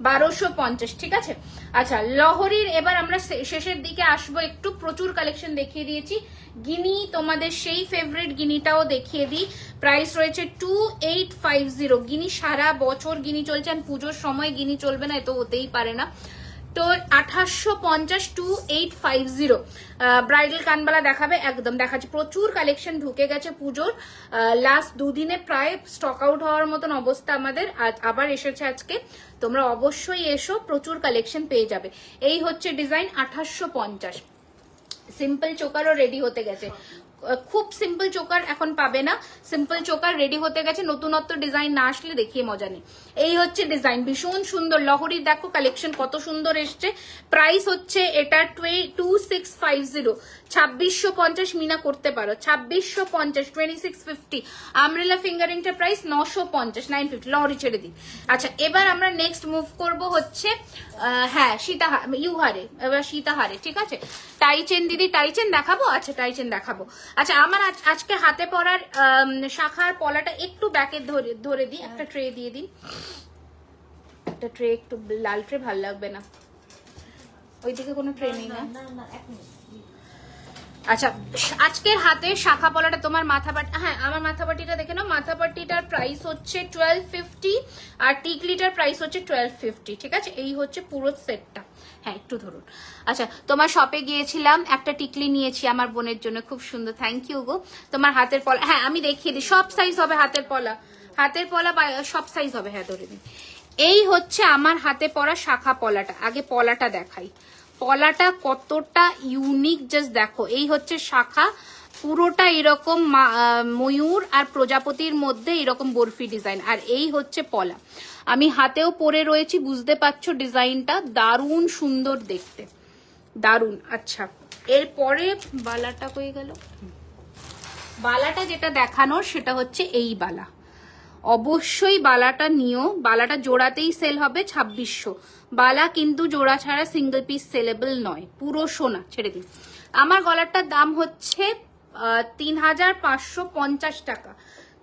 1250, ঠিক আছে? আচ্ছা লহরির এবার আমরা শেষের দিকে আসবো, একটু প্রচুর কালেকশন দেখিয়ে দিয়েছি। গিনি তোমাদের সেই ফেভারিট গিনিটাও দেখিয়ে দিই, প্রাইস রয়েছে 2850। গিনি সারা বছর গিনি চলছে, আর পুজোর সময় গিনি চলবে না, এ তো হতেই পারে না। তো 2850, 2850। ব্রাইডাল কানবালা দেখাবে? একদম দেখাচ্ছে, প্রচুর কালেকশন ঢুকে গেছে পুজোর, লাস্ট দুদিনে প্রায় স্টক আউট হওয়ার মতন অবস্থা আমাদের, আবার এসেছে আজকে। তোমরা অবশ্যই এসো, প্রচুর কালেকশন পেয়ে যাবে। এই হচ্ছে ডিজাইন 2850। সিম্পল চোকারও রেডি হতে গেছে, খুব সিম্পল চোকার এখন পাবে না, সিম্পল চোকার রেডি হতে গেছে, নতুনত্ব ডিজাইন না আসলে দেখিয়ে মজা নেই। এই হচ্ছে ডিজাইন, ভীষণ সুন্দর লহরি, দেখো কালেকশন কত সুন্দর এসছে। প্রাইস হচ্ছে এটা 2650, 2650 মিনা করতে পারো, 2650, 2650। আমরেলা ফিঙ্গারিংটা প্রাইস 950, 950। লহরি ছেড়ে দিই। আচ্ছা এবার আমরা নেক্সট মুভ করব হচ্ছে হ্যাঁ ইউহারে, এবার সীতাহারে, ঠিক আছে? টাইচেন দিদি, টাইচেন দেখাবো? আচ্ছা টাইচেন দেখাবো। আচ্ছা আমার আজকে হাতে পরার শাখার পলাটা একটু ব্যাকে ধরে দিই, একটা ট্রে দিয়ে দিন, একটা ট্রে, একটু লাল ট্রে ভাল লাগবে না, ওইদিকে কোনো ট্রে নেই না? আচ্ছা আজকের হাতে শাখা পলাটা তোমার মাথাপাটি, হ্যাঁ আমার মাথাপাটিটা দেখে নাও, মাথাপাটিটার প্রাইস হচ্ছে 1250 আর টিকলিটার প্রাইস হচ্ছে 1250, ঠিক আছে? এই হচ্ছে পুরো সেটটা। হ্যাঁ একটু ধরুন। আচ্ছা তোমার শপে গিয়েছিলাম, একটা টিকলি নিয়েছি আমার বোনের জন্য, খুব সুন্দর, থ্যাংক ইউ গো। তোমার হাতের পলা, হ্যাঁ আমি দেখিয়ে দিই, সব সাইজ হবে হাতের পলা, হাতের পলা সব সাইজ হবে, হ্যাঁ ধরে দিন। এই হচ্ছে আমার হাতে পরা শাখা পলাটা, আগে পলাটা দেখাই, পলাটা কতটা ইউনিক জাস্ট দেখো। এই হচ্ছে শাখা, পুরোটা এরকম ময়ূর আর প্রজাপতির মধ্যে এরকম বরফি ডিজাইন, আর এই হচ্ছে পলা। আমি হাতেও পরে রয়েছি, বুঝতে পারছো ডিজাইনটা দারুণ সুন্দর দেখতে, দারুণ। আচ্ছা এরপরে বালাটা হয়ে গেল, বালাটা যেটা দেখানোর সেটা হচ্ছে এই বালা, অবশ্যই বালাটা নিও, বালাটা জোড়াতেই সেল হবে 2600, বালা কিন্তু জোড়া ছাড়া সিঙ্গেল পিস সেলেবল নয়, পুরো সোনা। ছেড়ে দিন। আমার গলাটার দাম হচ্ছে 3550 টাকা,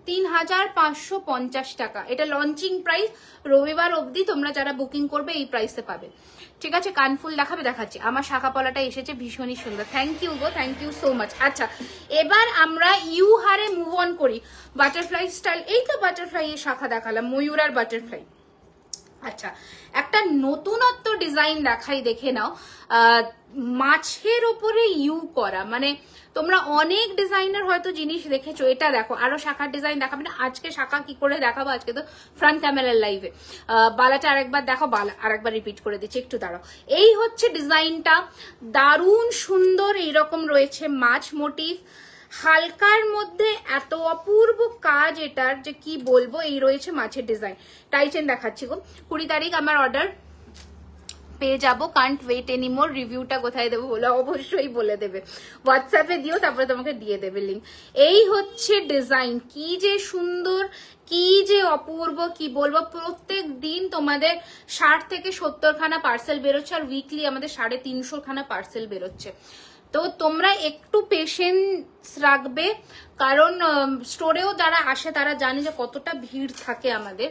3550 টাকা, এটা লঞ্চিং প্রাইস, রবিবার অবধি তোমরা যারা বুকিং করবে এই প্রাইসে পাবে, ঠিক আছে? কানফুল দেখাবে? দেখাচ্ছি। আমার শাখা পলাটা এসেছে, ভীষণই সুন্দর, থ্যাংক ইউ গো, থ্যাংক ইউ সো মাচ। আচ্ছা এবার আমরা ইউহারে মুভ অন করি, বাটারফ্লাই স্টাইল। এই তো বাটারফ্লাই এর শাখা দেখালাম, ময়ূর আর বাটারফ্লাই। আচ্ছা একটা নতুনত্ব ডিজাইন দেখাই, দেখে নাও, মাছের ওপরে ইউ করা, মানে তোমরা অনেক ডিজাইনার হয়তো জিনিস দেখেছো, এটা দেখো আরো শাখার ডিজাইন দেখাবে না, আজকে শাখা কি করে দেখাবো, আজকে তো ফ্রন্ট ক্যামেরার লাইভে। বালাটা আরেকবার দেখো, বালা আরেকবার রিপিট করে দিচ্ছি, একটু দাঁড়াও। এই হচ্ছে ডিজাইনটা, দারুণ সুন্দর, এইরকম রয়েছে মাছ মোটিভ, হালকার মধ্যে এত অপূর্ব কাজ এটার যে কি বলবো। এই রয়েছে মাছের ডিজাইন, টাইচেন দেখাচ্ছি গো। 20 তারিখ আমার অর্ডার, পেয়ে যাবো। Can't wait anymore. রিভিউটা কোথায় দেবো বলে অবশ্যই বলে দেবে, হোয়াটসঅ্যাপে দিও, তারপরে তোমাকে দিয়ে দেবে লিঙ্ক। এই হচ্ছে ডিজাইন, কি যে সুন্দর, কি যে অপূর্ব, কি বলবো। প্রত্যেক দিন তোমাদের 60 থেকে 70 খানা পার্সেল বেরোচ্ছে, আর উইকলি আমাদের 350 খানা পার্সেল বেরোচ্ছে। তো তোমরা একটু পেশেন্স রাখবে, কারণ স্টোরেও যারা আসে তারা জানে যে কতটা ভিড় থাকে আমাদের।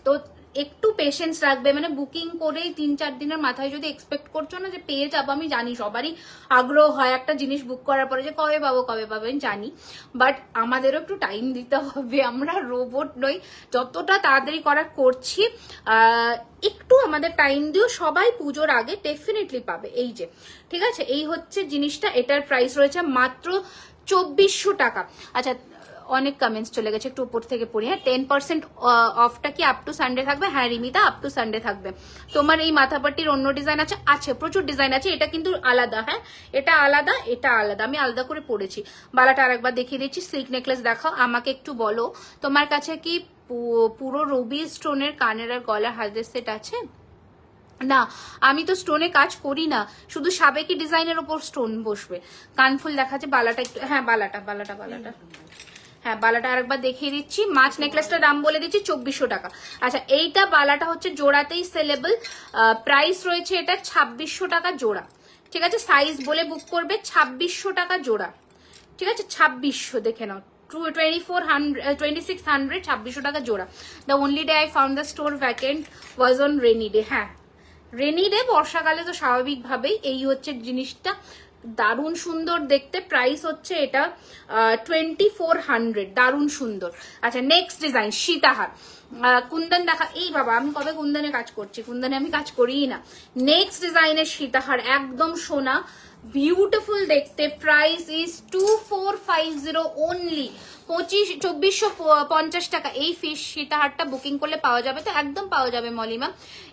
তো একটু পেশেন্স রাখবে, মানে বুকিং করেই 3-4 দিনের মাথায় যদি এক্সপেক্ট করছো না যে পেয়ে যাবো, আমি জানি সবারই আগ্রহ হয় একটা জিনিস বুক করার পরে যে কবে পাবো কবে পাবো, আমি জানি, বাট আমাদেরও একটু টাইম দিতে হবে, আমরা রোবট নই। যতটা তাড়াতাড়ি করার করছি, একটু আমাদের টাইম দিও, সবাই পুজোর আগে ডেফিনেটলি পাবে। এই যে ঠিক আছে, এই হচ্ছে জিনিসটা, এটার প্রাইস রয়েছে মাত্র 2400 টাকা। আচ্ছা, অনেক কমেন্টস চলে গেছে, একটু উপর থেকে পড়ি। হ্যাঁ, 10% অফটা কি আপ টু সানডে থাকবে? হ্যাঁ রিমিতা, আপ টু সানডে থাকবে। তোমার এই মাথাপাটির অন্য ডিজাইন আছে? আছে, প্রচুর ডিজাইন আছে, এটা কিন্তু আলাদা। হ্যাঁ, এটা আলাদা, এটা আলাদা, আমি আলাদা করে পড়েছি। বালাটা আরেকবার দেখিয়ে দিচ্ছি। স্লিক নেকলেস দেখাও, আমাকে একটু বলো তোমার কাছে কি পুরো রুবি স্টোনের কানের আর গলার হাতের সেট আছে? না, আমি তো স্টোনে কাজ করি না, শুধু সাবেকি ডিজাইনের ওপর স্টোন বসবে। কানফুল দেখাচ্ছে, বালাটা একটু, হ্যাঁ বালাটা, হ্যাঁ বালাটা আরেকবার দেখিয়ে দিচ্ছি। মাছ নেকলেসটার দাম বলে দিচ্ছি 2400 টাকা। আচ্ছা, এইটা বালাটা হচ্ছে জোড়াতেই সেলেবল, প্রাইস রয়েছে এটা 2600 টাকা জোড়া। ঠিক আছে, সাইজ বলে বুক করবে, 2600 টাকা জোড়া। ঠিক আছে, 2600 দেখে নাও, 2600 2600 টাকা জোড়া। The only day I found the store vacant was on rainy day. হ্যাঁ, রেনি ডে, বর্ষাকালে তো স্বাভাবিকভাবেই। এই হচ্ছে জিনিসটা, দারুণ সুন্দর দেখতে। প্রাইস হচ্ছে এটা 2400, দারুণ সুন্দর। আচ্ছা, নেক্সট ডিজাইন সীতাহার। কুন্দন দেখা, এই বাবা আমি কবে কুন্দনে কাজ করছি, কুন্দনে আমি কাজ করিই না। নেক্সট ডিজাইনের সীতাহার, একদম সোনা, বিউটিফুল দেখতে। প্রাইস ইজ 2450 অনলি, 2450 টাকা। এই ফিশ সীতাহারটা বুকিং করলে পাওয়া যাবে, তো একদম পাওয়া যাবে মলিমা।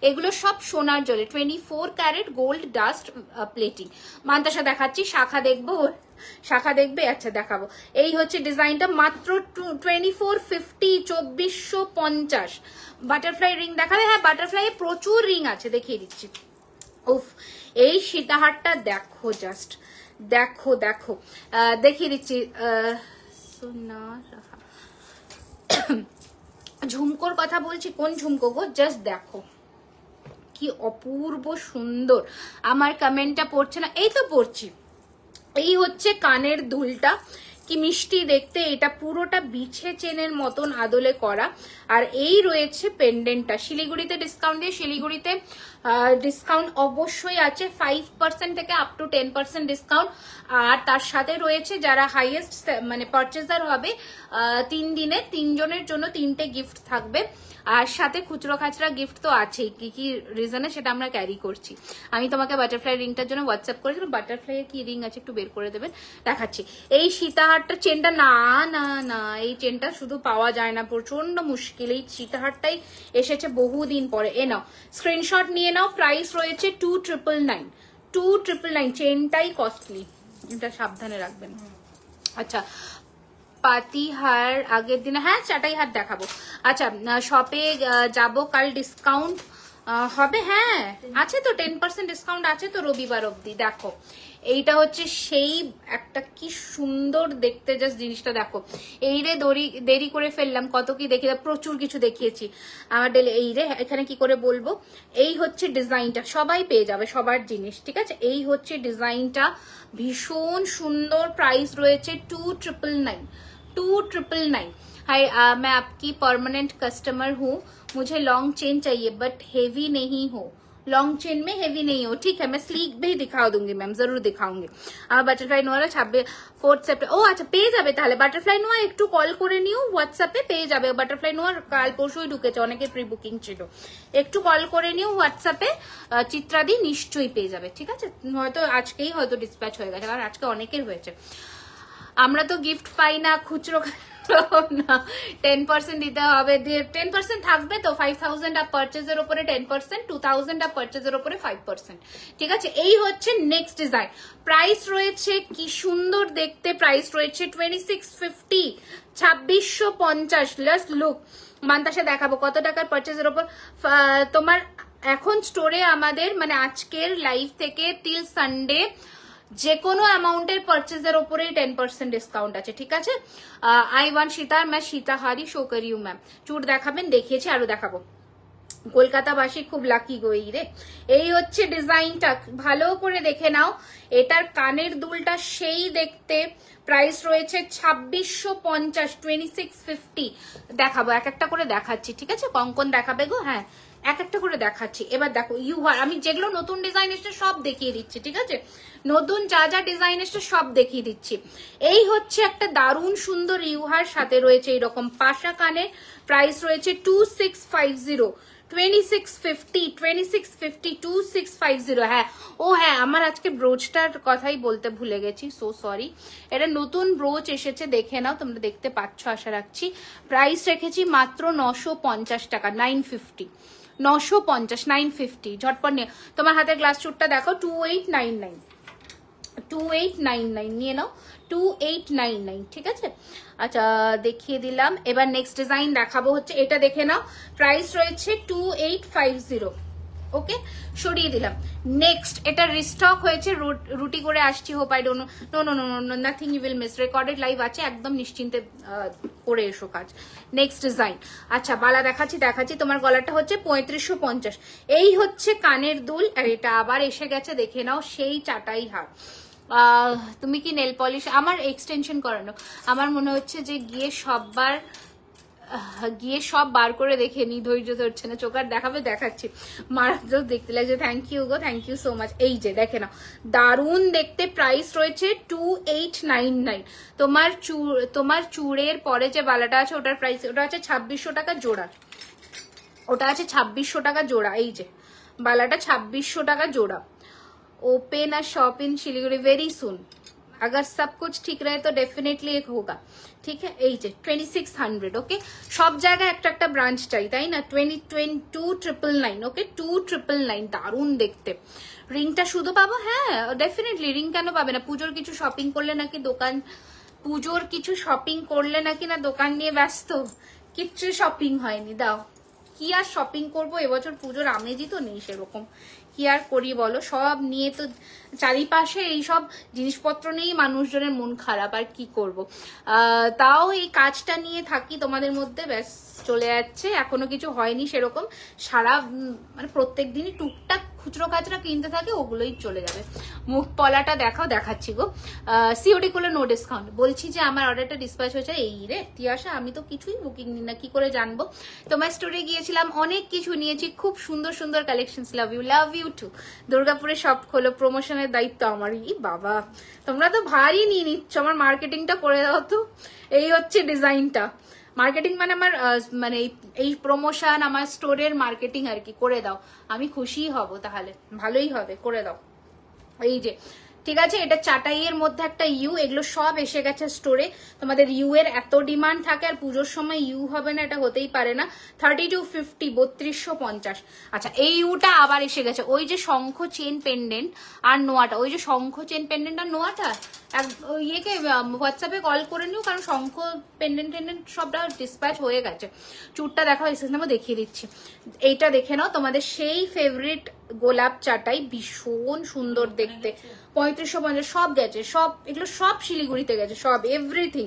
এগুলো সব সোনার জলে, 24 ক্যারেট গোল্ড ডাস্ট প্লেটিং। মান্তাসা দেখাচ্ছি, শাখা দেখবো, শাখা দেখবে? আচ্ছা দেখাবো। এই হচ্ছে ডিজাইনটা, মাত্র 2450, 2450। বাটারফ্লাই রিং দেখাবে? হ্যাঁ, বাটারফ্লাই প্রচুর রিং আছে, দেখিয়ে দিচ্ছি। উফ, এই সীতাহারটা দেখো, জাস্ট দেখো দেখো, দেখিয়ে দিচ্ছি। ঝুমকোর কথা বলছি, কোন ঝুমকো গো? জাস্ট দেখো কি অপূর্ব সুন্দর। আমার কমেন্টটা পড়ছে না? এই তো পড়ছি। এই হচ্ছে কানের দুলটা, কি মিষ্টি দেখতে, এটা পুরোটা বিছে চেনের মতন আদলে করা। আর এই রয়েছে পেন্ডেন্টটা। শিলিগুড়িতে ডিসকাউন্ট দিয়ে, শিলিগুড়িতে ডিসকাউন্ট অবশ্যই আছে, 5% থেকে আপ টু 10% ডিসকাউন্ট। আর তার সাথে রয়েছে যারা হাইয়েস্ট মানে পারচেজার হবে 3 দিনে 3 জনের জন্য 3টে গিফট থাকবে। আর সাথে খুচরো খাচরা গিফট তো আছেই, কি কি রিজনে সেটা আমরা ক্যারি করছি। আমি তোমাকে বাটারফ্লাই রিংটার জন্য হোয়াটসঅ্যাপ করেছিলাম, বাটারফ্লাই এর কি রিং আছে একটু বের করে দেবেন, দেখাচ্ছি। এই সীতাহারটা, চেনটা না না না, এই চেনটা শুধু পাওয়া যায় না, প্রচন্ড মুশকিল। এই সীতাহারটাই এসেছে বহুদিন পরে। এ নাও, স্ক্রিনশট নিয়ে নাও। প্রাইস রয়েছে 2999, 2999। চেনটাই কস্টলি, এটা সাবধানে রাখবেন। আচ্ছা, পাতিহার আগের দিনে, হ্যাঁ চাটাই হাত দেখাবো। আচ্ছা, শপে যাব কাল, ডিসকাউন্ট হবে? হ্যাঁ আছে তো, 10% ডিসকাউন্ট আছে তো রবিবার অবধি। দেখো, এইটা হচ্ছে সেই একটা, কি সুন্দর দেখতে, জাস্ট জিনিসটা দেখো। এই রে দেরি করে ফেললাম, কত কি দেখি, প্রচুর কিছু দেখিয়েছি আমার ডেলি। এই রে, এখানে কি করে বলবো। এই হচ্ছে ডিজাইনটা, সবাই পেয়ে যাবে, সবার জিনিস। ঠিক আছে, এই হচ্ছে ডিজাইনটা, ভীষণ সুন্দর। প্রাইস রয়েছে 2999, 2999। हाय, मैं आपकी परमानेंट कस्टमर हूँ, मुझे लॉन्ग चेन चाहिए बट हेवी नहीं हो। लॉन्ग चेन में हेवी नहीं हो, ठीक है, मैं स्लीक भी दिखा दूंगी मैम, जरूर दिखाऊंगी। Butterfly Nuwara 4 September. ও আচ্ছা, পেয়ে যাবে তাহলে বাটারফ্লাই নোয়া, একটু কল করে নিও, হোয়াটসঅ্যাপে পেয়ে যাবে। বাটারফ্লাই নোয়ার কাল পরশুই ঢুকেছে, অনেকে প্রি বুকিং ছিল, একটু কল করে নিও হোয়াটসঅ্যাপে, চিত্রাদি নিশ্চয়ই পেয়ে যাবে। ঠিক আছে, হয়তো আজকেই হয়তো ডিসপ্যাচ হয়ে গেছে, কারণ আজকে অনেকের হয়েছে। আমরা তো গিফট পাই না, খুচরো না, 10% দিতে হবে। 10% থাকবে তো, 5000 আপ পারচেজের উপরে 10%, 2000 আপ পারচেজের উপরে 5%। ঠিক আছে, এই হচ্ছে নেক্সট ডিজাইন। প্রাইস রয়েছে, কি সুন্দর দেখতে, প্রাইস রয়েছে 2650, 2650। লাস্ট লুক, মান্তাসা দেখাবো কত টাকার পারচেজের উপর তোমার। এখন স্টোরে আমাদের মানে আজকের লাইভ থেকে টিল সানডে যে কোনো অ্যামাউন্টের পারচেজের উপরে 10% ডিসকাউন্ট আছে, ঠিক আছে। আই ওয়ান সীতা, मैं সীতাহারি শো করি हूं ম্যাম। চুট দেখাবেন, দেখিয়েছি, আরো দেখাবো। কলকাতাবাসী খুব লাকি গো এই রে। এই হচ্ছে ডিজাইনটা, ভালো করে দেখে নাও। এটার কানের দুলটা সেই দেখতে, প্রাইস রয়েছে 2650, 2650। দেখাবো, এক একটা করে দেখাচ্ছি, ঠিক আছে। কঙ্কন দেখাবে গো, হ্যাঁ এক একটা করে দেখাচ্ছি। এবার দেখো ইউহার, আমি যেগুলো নতুন ডিজাইন এসছে সব দেখিয়ে দিচ্ছি, ঠিক আছে। নতুন যা যা ডিজাইন এসছে সব দেখিয়ে দিচ্ছি। এই হচ্ছে একটা দারুণ সুন্দর ইউহার, সাথে রয়েছে এইরকম পাশা কানে, প্রাইস রয়েছে 2650, 2650, 2650, 2650। হ্যাঁ ও হ্যাঁ, আমার আজকে ব্রোচটার কথাই বলতে ভুলে গেছি, সো সরি। এটা নতুন ব্রোচ এসেছে, দেখে নাও, তোমরা দেখতে পাচ্ছ আশা রাখছি। প্রাইস রেখেছি মাত্র 950 টাকা, 950, 950, 950। ঝটপট নিয়ে তোমার হাতে গ্লাস চুটটা দেখো, 2899, 2899 নিয়ে নাও, 2899, ঠিক আছে। আচ্ছা দেখিয়ে দিলাম। এবার নেক্সট ডিজাইন দেখাবো হচ্ছে এটা, দেখে নাও, প্রাইস রয়েছে 2850, ওকে সরিয়ে দিলাম। নেক্সট এটা রিস্টক হয়েছে, রুটি করে আসছি, hope I don't know, no no no no, nothing you will miss, recorded live আছে, একদম নিশ্চিন্তে করে এসো কাজ। নেক্সট ডিজাইন, আচ্ছা বালা দেখাচ্ছি, তোমার গলাটা হচ্ছে 3550। এই হচ্ছে কানের দুল, আর এটা আবার এসে গেছে, দেখে নাও, সেই চাটাই হার। তুমি কি নেল পলিশ, আমার এক্সটেনশন করানো, আমার মনে হচ্ছে যে গিয়ে সব বার করে দেখে নি, ধৈর্য ধরছে না, চোখার দেখাবে, দেখাচ্ছি, মারাত্মক দেখতে লাগছে। থ্যাংক ইউ গো, থ্যাংক ইউ সো মাচ। এই যে দেখে নাও, দারুণ দেখতে, প্রাইস রয়েছে 2899। তোমার চুড়ের পরে যে বালাটা আছে ওটার প্রাইস, ওটা আছে 2600 টাকা জোড়া, ওটা আছে 2600 টাকা জোড়া। এই যে বালাটা 2600 টাকা জোড়া। Open a shop in Siliguri very soon, अगर सब कुछ ठीक रहे तो डेफिनेटली एक होगा, ঠিক है। এই যে 2600, ওকে। সব জায়গায় একটা একটা ব্রাঞ্চ চাই, তাই না। 2299, ওকে, 2999, দারুণ দেখতে। রিংটা শুধু পাবো, হ্যাঁ ডেফিনেটলি, রিং কেন পাবে না। পুজোর কিছু শপিং করলে নাকি দোকান নিয়ে ব্যস্ত, কিচ্ছু শপিং হয়নি, দাও কি আর শপিং করবো, এবছর পুজোর আমেজই তো নেই সেরকম, কি আর করি বলো। সব নিয়ে তো চারিপাশে এইসব জিনিসপত্র নিয়েই মানুষজনের মন খারাপ, আর কি করব। তাও এই কাজটা নিয়ে থাকি তোমাদের মধ্যে, ব্যাস চলে যাচ্ছে, এখনো কিছু হয়নি সেরকম। সারা মানে প্রত্যেক দিনই টুকটাক খুচরো কাজরা কিনতে থাকে, ওগুলোই চলে যাবে। মুখ পলাটা দেখাও, দেখাচ্ছি গো। সিওডি করলে নো ডিসকাউন্ট, বলছি যে আমার অর্ডারটা ডিসপ্যাচ হয়েছে। এই রে তিয়াশা, আমি তো কিছুই বুকিং নিই না, কি করে জানবো। তোমার স্টোরে গিয়েছিলাম, অনেক কিছু নিয়েছি, খুব সুন্দর সুন্দর কালেকশনস, লাভ ইউ টু। দুর্গাপুরে সব খোলো, প্রমোশনের দায়িত্ব আমার। ই বাবা, তোমরা তো ভারী নিয়ে নিচ্ছ, আমার মার্কেটিংটা করে দাও তো। এই হচ্ছে ডিজাইনটা, মার্কেটিং মানে আমার মানে এই প্রমোশন, আমার স্টোরের মার্কেটিং আর কি, করে দাও, আমি খুশি হব, তাহলে ভালোই হবে, করে দাও। এই যে ঠিক আছে, এটা চাটাইয়ের মধ্যে একটা ইউ, এগুলো সব এসে গেছে স্টোরে। তোমাদের ইউ এর এত ডিমান্ড থাকে, আর পুজোর সময় ইউ হবে না, এটা হতেই পারে না। 3250, 3250। আচ্ছা এই ইউটা আবার এসে গেছে, ওই যে শঙ্খ চেন পেন্ডেন্ট আর নোয়াটা, ওই যে শঙ্খ চেন পেন্ডেন্ট আর নোয়াটা ইয়েকে হোয়াটসঅ্যাপে কল করে নিও, কারণ শঙ্খ পেন্ডেন্ট সবটা ডিসপ্যাচ হয়ে গেছে। চুরটা দেখো, এসে দেখিয়ে দিচ্ছি, এইটা দেখে নাও, তোমাদের সেই ফেভারিট গোলাপ চাটাই, ভীষণ সুন্দর দেখতে। 3550 সব গেছে, সব এগুলো সব শিলিগুড়িতে গেছে, সব এভরিথিং।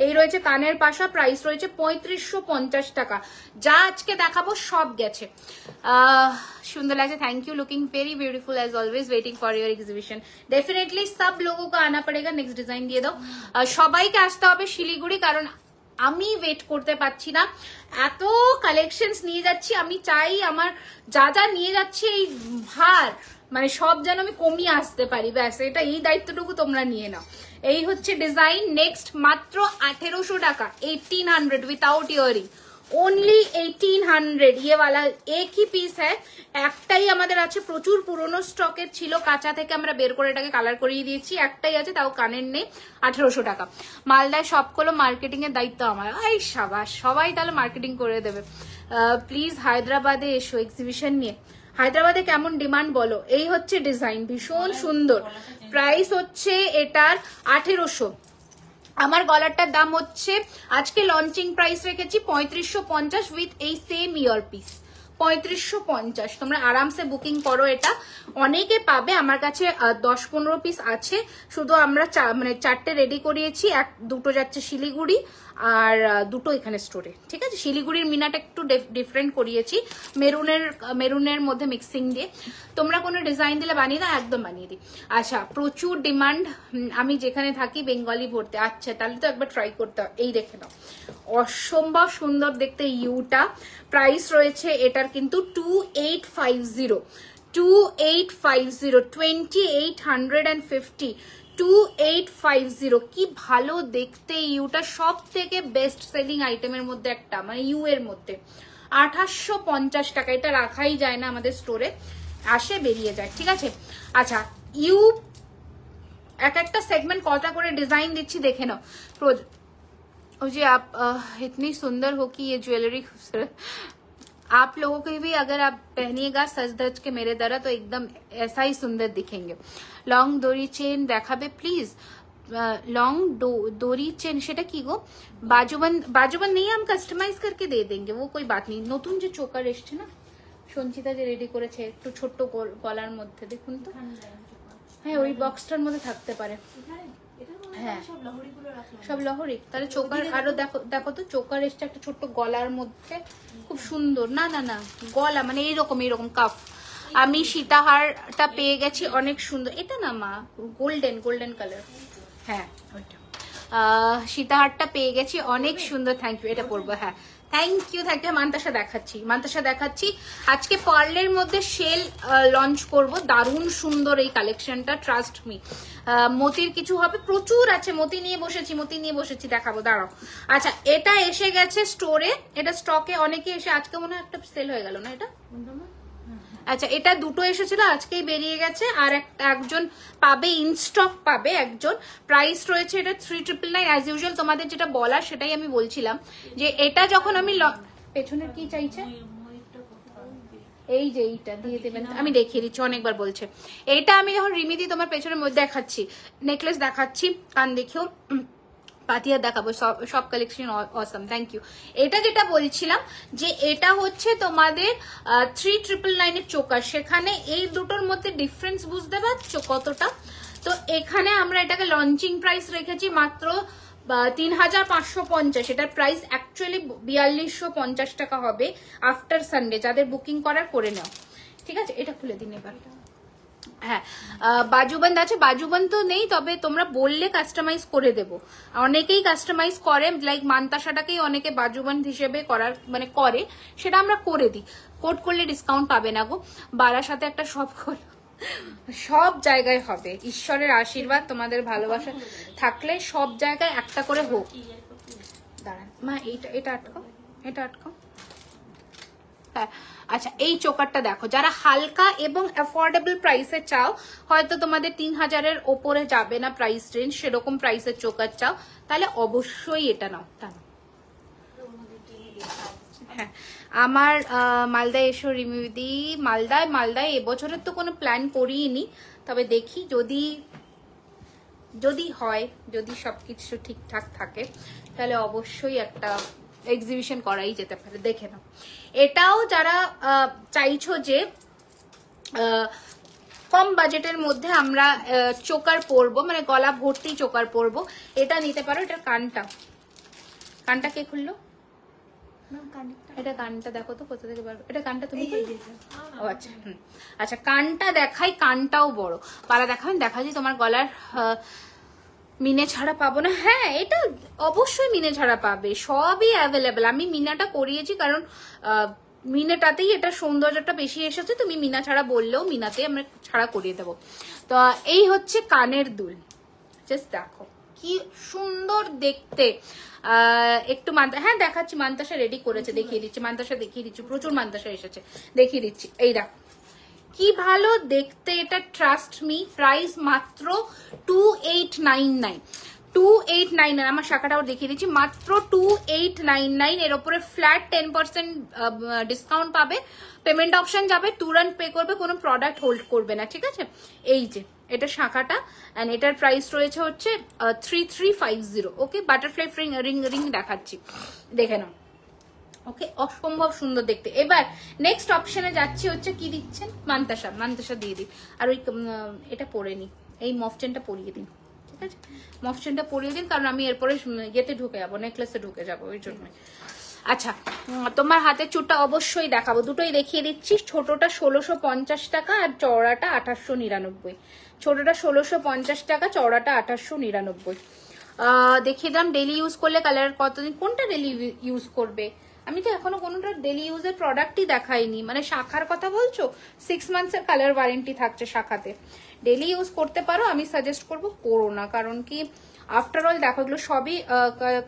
এই রয়েছে কানের পাশা, প্রাইস রয়েছে 3550 টাকা। যা আজকে দেখাবো সব গেছে। সুন্দর লাগছে, thank you, looking very beautiful as always, waiting for your exhibition. Definitely सब लोगों को आना पड़ेगा। नेक्स्ट डिजाइन দিয়ে দাও, সবাইকে আসতে হবে শিলিগুড়ি, কারণ আমি ওয়েট করতে পারছি না, এত কালেকশনস নিয়ে যাচ্ছি। আমি চাই আমার যা যা নিয়ে যাচ্ছি এই ভার মানে সব যেন আমি কমিয়ে আসতে পারি, ব্যাস এটা, এই দায়িত্বটুকু তোমরা নিয়ে নাও। এই হচ্ছে ডিজাইন। নেক্সট মাত্র 1800 টাকা, 1800 উইথাউট ইয়ারিং, ओनली 1800। ये वाला एक ही পিস হ্যাঁ, একটাই আমাদের আছে, প্রচুর পুরনো স্টকের ছিল, কাঁচা থেকে আমরা বের করে এটাকে কালার করিয়ে দিয়েছি, একটাই আছে, তাও কানের নেই। 1800 টাকা। মালদায় সবগুলো মার্কেটিং এর দায়িত্ব আমার। এই সাবাস, সবাই তাহলে মার্কেটিং করে দেবে। প্লিজ হায়দ্রাবাদে এসো এক্সিবিশন নিয়ে। হায়দ্রাবাদে কেমন ডিমান্ড বলো। এই হচ্ছে ডিজাইন, ভীষণ সুন্দর। প্রাইস হচ্ছে এটার 1800। আমার গলারটার দাম হচ্ছে আজকে লঞ্চিং প্রাইস রেখেছি 3550 উইথ এই সেম ইয়ার পিস। 3550। তোমরা আরামসে বুকিং করো, এটা অনেকে পাবে। আমার কাছে 10-15 পিস আছে, শুধু আমরা মানে 4টে রেডি করিয়েছি, দুটো যাচ্ছে শিলিগুড়ি আর দুটো এখানে স্টোরে, ঠিক আছে। শিলিগুড়ির মিনাটা একটু ডিফারেন্ট করিয়েছি, মেরুনের মধ্যে মিক্সিং দিয়ে। তোমরা কোনো ডিজাইন দিলে বানিয়ে দাও, একদম বানিয়ে দিই। আচ্ছা, প্রচুর ডিমান্ড, আমি যেখানে থাকি বেঙ্গলি পড়তে। আচ্ছা, তাহলে তো একবার ট্রাই করতে হবে। এই দেখে নাও, অসম্ভব সুন্দর দেখতে ইউটা। প্রাইস রয়েছে এটার কিন্তু 2850, 2850, 2850। কি ভালো দেখতে ইউটা, সব থেকে বেস্ট সেলিং আইটেমের মধ্যে একটা, মানে ইউ এর মধ্যে। 2850 টাকা, এটা রাখাই যায় না আমাদের স্টোরে, আসে বেরিয়ে যায়, ঠিক আছে। আচ্ছা, ইউ এক একটা সেগমেন্ট কটা করে ডিজাইন দিচ্ছি, দেখে নাও। जी आप इतनी सुंदर हो कि ये ज्वेलरी खूबसूरत, आप लोगों को भी अगर आप पहनिएगा सज धज के मेरे द्वारा तो एकदम ऐसा ही सुंदर दिखेंगे। लॉन्ग डोरी चेन দেখাবে प्लीज। लॉन्ग डोरी चेन সেটা কি গো? बाजूबंद नहीं, हम कस्टमाइज करके दे देंगे, वो कोई बात नहीं। নতুন যে চোকার এসছে না, সঞ্চিতা যে রেডি করেছে, একটু ছোট্ট গলার মধ্যে, দেখুন তো। হ্যাঁ, ওই বক্সটার মধ্যে থাকতে পারে। হ্যাঁ, সব লহরি। তাহলে চোকার আরো দেখো, দেখো তো চোকার এসছে একটা ছোট্ট গলার মধ্যে, খুব সুন্দর। না না না, গলা মানে এইরকম কাফ। আমি সীতাহারটা পেয়ে গেছি, অনেক সুন্দর। এটা না মা, গোল্ডেন কালার। হ্যাঁ, ওইটা সীতাহারটা পেয়ে গেছি, অনেক সুন্দর। থ্যাংক ইউ, এটা পরবো। হ্যাঁ, থ্যাংক ইউ। মান্তাসা দেখাচ্ছি। আজকে পার্লের মধ্যে সেল লঞ্চ করব, দারুণ সুন্দর এই কালেকশনটা, ট্রাস্ট মি। মতির কিছু হবে, প্রচুর আছে। মতি নিয়ে বসেছি, দেখাবো, দাঁড়াও। আচ্ছা, এটা এসে গেছে স্টোরে, এটা স্টকে অনেকে এসে, আজকে মনে হয় একটা সেল হয়ে গেল না এটা। আচ্ছা, এটা দুটো এসেছিল, আজকেই বেরিয়ে গেছে। আর একজন পাবে, ইনস্টক পাবে একজন। প্রাইস রয়েছে এটা 3999 অ্যাজ ইউজুয়াল। তোমাদের যেটা বলার সেটাই আমি বলছিলাম, যে এটা যখন আমি পেছনের কি চাইছে, এই যে এইটা দিয়ে দেবেন, আমি দেখিয়ে দিচ্ছি, অনেকবার বলছে। এইটা আমি যখন রিমিদি তোমার পেছনের মধ্যে দেখাচ্ছি, নেকলেস দেখাচ্ছি, কান দেখিও, পাতিয়া দেখাবো, সব কালেকশন অসম। Thank you. এটা যেটা বলছিলাম, যে এটা হচ্ছে তোমাদের 3999 এর চোকার, সেখানে এই দুটোর মধ্যে ডিফারেন্স বুঝতে পারছো কতটা। তো এখানে আমরা এটাকে লঞ্চিং প্রাইস রেখেছি মাত্র 3550। এটার প্রাইস অ্যাকচুয়ালি 4250 টাকা হবে আফটার সানডে। যাদের বুকিং করার করে নাও, ঠিক আছে। এটা খুলে দিন এবার। হ্যাঁ, বাজুবন্ধ আছে, বাজুবন্ধ তো নেই, তবে তোমরা বললে কাস্টমাইজ করে দেব। অনেকেই কাস্টমাইজ করে, লাইক মান্তাসাটাকেই অনেকে বাজুবন্ধ হিসেবে করার মানে করে, সেটা আমরা করে দিই। কোড করলে ডিসকাউন্ট পাবে না গো। বারার সাথে একটা সব জায়গায় হবে, ঈশ্বরের আশীর্বাদ, তোমাদের ভালোবাসা থাকলে সব জায়গায় একটা করে হোক। দাঁড়ান মা, এটা আটকাও। হ্যাঁ, আচ্ছা, এই চোকারটা দেখো, যারা হালকা এবং অ্যাফোর্ডেবল প্রাইসে চাও, হয়তো তোমাদের 3000-এর ওপরে যাবে না প্রাইস রেঞ্জ, সেরকম প্রাইসের চোকার চাও, তাহলে অবশ্যই এটা নাও। হ্যাঁ, আমার মালদায় এসো রিমিদি। মালদায় এবছরের তো কোনো প্ল্যান করিনি, তবে দেখি যদি হয়, যদি সবকিছু ঠিকঠাক থাকে, তাহলে অবশ্যই একটা এক্সিবিশন করাই যেতে পারে, দেখে নাও। এটাও যারা চাইছো যে কম বাজেটের মধ্যে আমরা চোকার পরবো, মানে গলা ভর্তি চোকার পরবো, এটা নিতে পারো। এটার কানটা কে খুললো? এটা কানটা দেখো তো, কোথা থেকে বার, এটা কানটা তুমি? ও আচ্ছা, আচ্ছা, কানটা দেখাই, কানটাও বড়। পারা দেখাচ্ছি। তোমার গলার মিনে ছাড়া পাবো না? হ্যাঁ, এটা অবশ্যই মিনে ছাড়া পাবে, সবই অ্যাভেলেবেল। আমি মিনাটা করিয়েছি কারণ মিনাটাতেই এটা সৌন্দর্যটা বেশি এসেছে। তুমি মিনা ছাড়া বললেও মিনাতে আমরা ছাড়া করিয়ে দেবো। তো এই হচ্ছে কানের দুল, জাস্ট দেখো কি সুন্দর দেখতে। একটু হ্যাঁ দেখাচ্ছি, মান্তাসা রেডি করেছে, দেখিয়ে দিচ্ছি। প্রচুর মান্তাসা এসেছে, দেখিয়ে দিচ্ছি। এই দেখো কি ভালো দেখতে এটা, ট্রাস্ট মি। প্রাইস মাত্র 2899। 2899, আমার শাখাটাও দেখিয়ে দিচ্ছি, মাত্র 2899। এর উপরে ফ্ল্যাট 10% ডিসকাউন্ট পাবে। পেমেন্ট অপশন যাবে, তুরন্ত পে করবে, কোনো প্রোডাক্ট হোল্ড করবে না, ঠিক আছে। এই যে এটা শাখাটা, এন্ড এটার প্রাইস রয়েছে হচ্ছে 3350। ওকে, বাটারফ্লাই রিং দেখাচ্ছি, দেখে নাও। ওকে, অসম্ভব সুন্দর দেখতে। এবার নেক্সট অপশনে যাচ্ছি, হচ্ছে কি দিচ্ছেন, মান্তাসা। মান্তাসা দিয়ে দিই। আর ওই এটা পরে নি, এই মফচেনটা পরিয়ে দিন, ঠিক আছে? মফচেনটা পরিয়ে দিন, কারণ আমি এরপরে ইয়েতে ঢুকে যাবো, নেকলেসে ঢুকে যাবো, ওই জন্যই। আচ্ছা, তোমার হাতের চুড়টা অবশ্যই দেখাবো, দুটোই দেখিয়ে দিচ্ছি। ছোটটা 1650 টাকা আর চওড়াটা 2899। ছোটটা 1650 টাকা, চওড়াটা 2899। দেখিয়ে দাম। ডেলি ইউজ করলে কালার কতদিন, কোনটা ডেলি ইউজ করবে? আমি তো এখনো কোনোটা ডেলি ইউজের প্রোডাক্টই দেখাইনি। মানে শাখার কথা বলছো, 6 মান্থসের কালার ওয়ারেন্টি থাকছে শাখাতে। ডেলি ইউজ করতে পারো, আমি সাজেস্ট করবো করো না, কারণ কি আফটার অল দেখো এগুলো সবই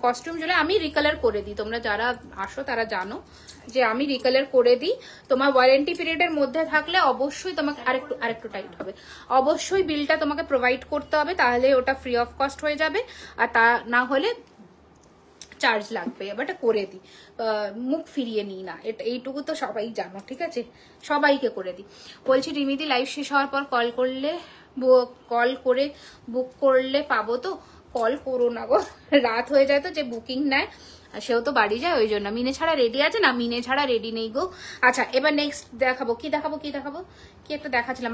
কস্টিউম জুয়েলারি। আমি রিকালার করে দিই, তোমরা যারা আসো তারা জানো যে আমি রিকালার করে দিই। তোমার ওয়ারেন্টি পিরিয়ডের মধ্যে থাকলে অবশ্যই তোমাকে আরেকটু টাইট হবে, অবশ্যই বিলটা তোমাকে প্রোভাইড করতে হবে, তাহলে ওটা ফ্রি অফ কস্ট হয়ে যাবে। আর তা না হলে চার্জ লাগবে। এবার এটা করে দিই, মুখ ফিরিয়ে নিই না, এটা এইটুকু তো সবাই জানো, ঠিক আছে? সবাইকে করে দিই। বলছি রিমিদি, লাইভ শেষ হওয়ার পর কল করে বুক করলে পাবো তো? কল করো না গো, রাত হয়ে যায় তো, যে বুকিং নেয় সেও তো বাড়ি যায়, ওই জন্য। মিনে ছাড়া রেডি আছে না? মিনে ছাড়া রেডি নেই গো। আচ্ছা, এবার নেক্সট দেখাবো, কি একটা দেখাচ্ছিলাম,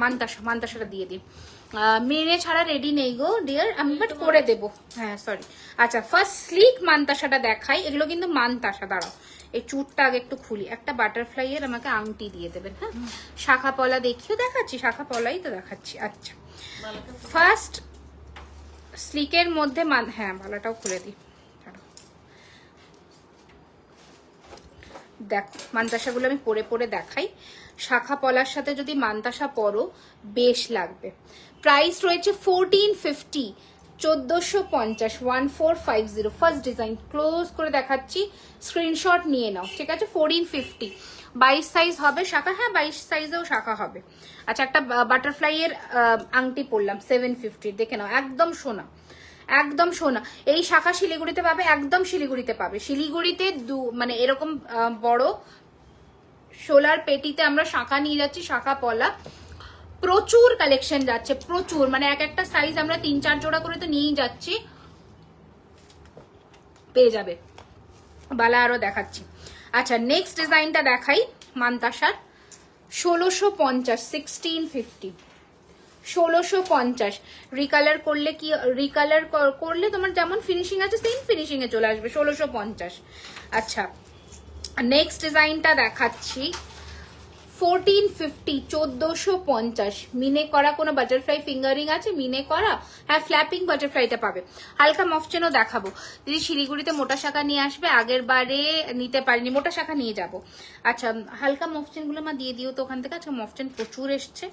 মান্তাসাটা দিয়ে দিই। মিনে ছাড়া রেডি নেই গো ডিয়ার, আমি বাট করে দেবো। হ্যাঁ সরি। আচ্ছা, ফার্স্ট স্লিক মান্তাসাটা দেখাই। এগুলো কিন্তু মান্তাসা। দাঁড়াও, এই চুটটা আগে একটু খুলি। একটা বাটারফ্লাই এর আমাকে আংটি দিয়ে দেবেন। হ্যাঁ, শাখা পলা দেখিও দেখাচ্ছি, শাখা পলাই তো দেখাচ্ছি। আচ্ছা, ফার্স্ট স্লিকের মধ্যে হ্যাঁ, মালাটাও খুলে দিই। দেখ, মান্তাসাগুলো আমি পরে দেখাই। শাখা পলার সাথে যদি মান্তাসা পরো বেশ লাগবে। প্রাইস রয়েছে 1450, 1450, 1450। ফার্স্ট ডিজাইন ক্লোজ করে দেখাচ্ছি, স্ক্রিনশট নিয়ে নাও, ঠিক আছে? 1450, 22 সাইজ হবে শাখা। হ্যাঁ, 22 সাইজেও শাখা হবে। আচ্ছা, একটা বাটারফ্লাই এর আংটি পরলাম 750, দেখে নাও, একদম সোনা, একদম সোনা। এই শাখা শিলিগুড়িতে পাবে, একদম শিলিগুড়িতে পাবে। শিলিগুড়িতে মানে এরকম বড় সোলার পেটিতে আমরা শাখা নিয়ে যাচ্ছি, শাখা পলা। প্রচুর কালেকশন যাচ্ছে, প্রচুর, মানে এক একটা সাইজ আমরা 3-4 জোড়া করে তো নিয়েই যাচ্ছি, পেয়ে যাবে। বালা আরো দেখাচ্ছি। আচ্ছা, নেক্সট ডিজাইনটা দেখাই মান্তাসার। 1650, 1650, 1650। রিকালার করলে কি, রিকালার করলে তোমার যেমন ফিনিশিং আছে সেম ফিনিশিং এ চলে আসবে। 1650। আচ্ছা, নেক্সট ডিজাইনটা দেখাচ্ছি 1450, 1450। মিনে করা কোনো বাটারফ্লাই ফিঙ্গারিং আছে, মিনে করা। হ্যাঁ, ফ্ল্যাপিং বাটারফ্লাইটা পাবে। হালকা মফচেনও দেখাবো। দিদি শিলিগুড়িতে মোটা শাখা নিয়ে আসবে, আগের বারে নিতে পারিনি, মোটা শাখা নিয়ে যাব। আচ্ছা, হালকা মফচেন গুলো মা দিয়ে দিও তো ওখান থেকে। আচ্ছা, মফচেন প্রচুর এসছে,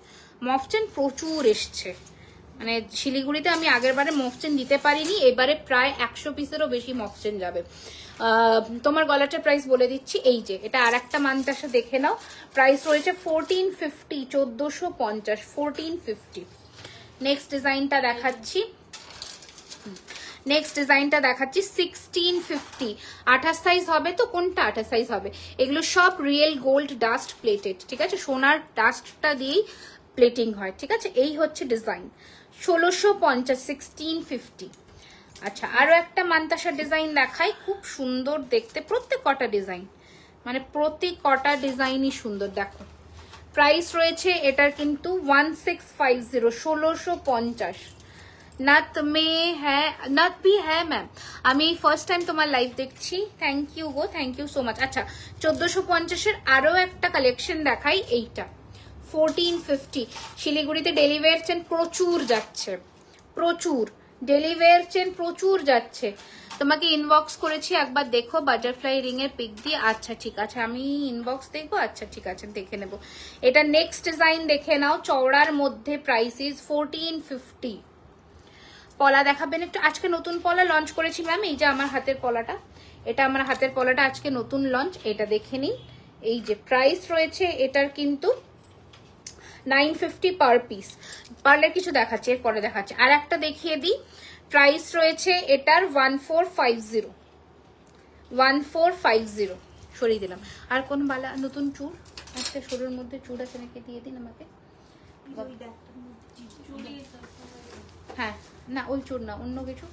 মফচেন প্রচুর এসছে। মানে শিলিগুড়িতে আমি আগের বারে মফচেন দিতে পারিনি, এবারে প্রায় 100 পিসেরও বেশি মফচেন যাবে। তোমার গলাটার প্রাইস বলে দিচ্ছি, এই যে এটা আর একটা মান্তাসা, দেখে নাও। প্রাইস রয়েছে 1450, 1450, 1450। নেক্সট ডিজাইনটা দেখাচ্ছি, 1650। 28 সাইজ হবে তো? কোনটা 28 সাইজ হবে? এগুলো সব রিয়েল গোল্ড ডাস্ট প্লেটেড, ঠিক আছে? সোনার ডাস্টটা দিয়েই প্লেটিং হয়, ঠিক আছে? এই হচ্ছে ডিজাইন 1650, 1650। আচ্ছা, আরো একটা মান্তাসা ডিজাইন দেখাই, খুব সুন্দর দেখতে। প্রত্যেক কটা ডিজাইন, মানে প্রতি কটা ডিজাইনই সুন্দর। দেখো, প্রাইস রয়েছে এটার কিন্তু 1650, 1650। नथ में है, नथ भी है मैम। আমি ফার্স্ট টাইম তোমার লাইভ দেখছি, থ্যাংক ইউ গো, থ্যাংক ইউ সো মাচ। আচ্ছা, 1450 এর আরো একটা কালেকশন দেখাই, এইটা 1450। শিলিগুড়িতে ডেলিভারি চেন প্রচুর যাচ্ছে, প্রচুর ডেলিভারি চেন প্রচুর যাচ্ছে। তোমাকে ইনবক্স করেছি, একবার দেখো বাটারফ্লাই রিং এর পিক দিয়ে। আচ্ছা ঠিক আছে, আমি ইনবক্স দেখবো। আচ্ছা ঠিক আছে, দেখে নেবো। এটা নেক্সট ডিজাইন দেখে নাও, চওড়ার মধ্যে। Price is 1450। পলা দেখাবেন একটু? আজকে নতুন পলা লঞ্চ করেছি ম্যাম, এই যে আমার হাতের পলাটা, এটা আমার হাতের পলাটা আজকে নতুন লঞ্চ, এটা দেখে নিন। এই যে প্রাইস রয়েছে এটার কিন্তু 950 পার পিস। পার্লার কিছু দেখাচ্ছে, এরপরে দেখাচ্ছে। আর একটা দেখিয়ে দিই, প্রাইস রয়েছে এটার 1450, 1450। সরিয়ে দিলাম। আর কোন বালা নতুন চুড়, একটা সরুর মধ্যে চুড় আছে নাকি, দিয়ে দিন আমাকে। হ্যাঁ, না ওই চুড় না, অন্য কিছু।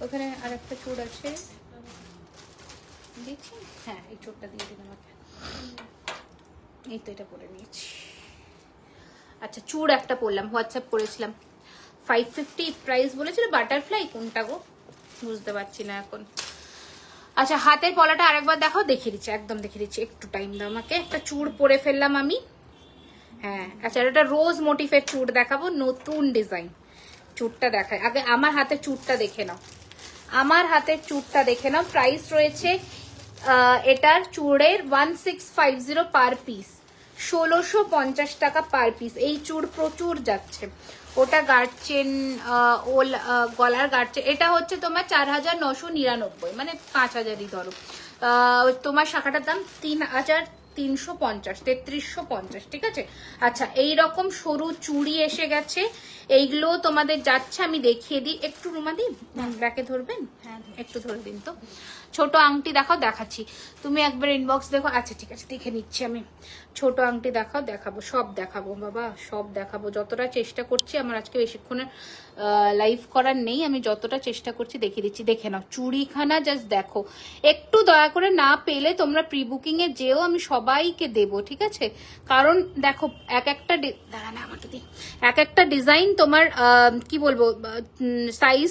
ওখানে আর একটা চুড় আছে, দিচ্ছি, হ্যাঁ এই চোরটা দিয়ে দিন আমাকে। এই তো এটা পরে নিয়েছি। আচ্ছা চূড় একটা পরলাম, হোয়াটসঅ্যাপ করেছিলাম 550 প্রাইস বলেছিল, বাটারফ্লাই কোনটা গো বুঝতে পারছি না এখন। আচ্ছা হাতের পলাটা আরেকবার দেখাও, দেখিয়ে দিচ্ছি একদম দেখিয়ে দিচ্ছি, একটু টাইম দাও আমাকে। একটা চূড় পরে ফেললাম আমি, হ্যাঁ। আচ্ছা এটা রোজ মোটিফের চূড় দেখাবো, নতুন ডিজাইন। চূড়টা দেখায় আগে, আমার হাতের চূড়টা দেখে নাও, আমার হাতের চূড়টা দেখে নাও। প্রাইস রয়েছে এটার চূড়ের 1650 পার পিস, 1650 টাকা পার পিস। এই চূড় প্রচুর যাচ্ছে। ওটা গার্ডচেন, ওল গলার গার্ডচেন, এটা হচ্ছে তোমার 4999, মানে 5000ই ধরো। তোমার শাখাটার দাম 3350, 3350, ঠিক আছে। আচ্ছা এইরকম সরু চুড়ি এসে গেছে, এইগুলো তোমাদের যাচ্ছে, আমি দেখিয়ে দিই। একটু রুমা দিন, ব্যাকে ধরবেন, হ্যাঁ একটু ধরে দিন তো। ছোট আংটি দেখাও, দেখাচ্ছি, তুমি একবার ইনবক্স দেখো। আচ্ছা ঠিক আছে দেখে নিচ্ছি আমি। ছোট আংটি দেখাও, দেখাবো, সব দেখাবো বাবা, সব দেখাবো। যতটা চেষ্টা করছি, আমার আজকে বেশিক্ষণের লাইভ করার নেই, আমি যতটা চেষ্টা করছি দেখিয়ে দিচ্ছি। দেখে নাও চুড়িখানা, জাস্ট দেখো। একটু দয়া করে না পেলে তোমরা প্রি বুকিং এ যেও, আমি সবাইকে দেবো, ঠিক আছে। কারণ দেখো এক একটা দাঁড়া না আমাকে দিন, এক একটা ডিজাইন তোমার কি বলবো, সাইজ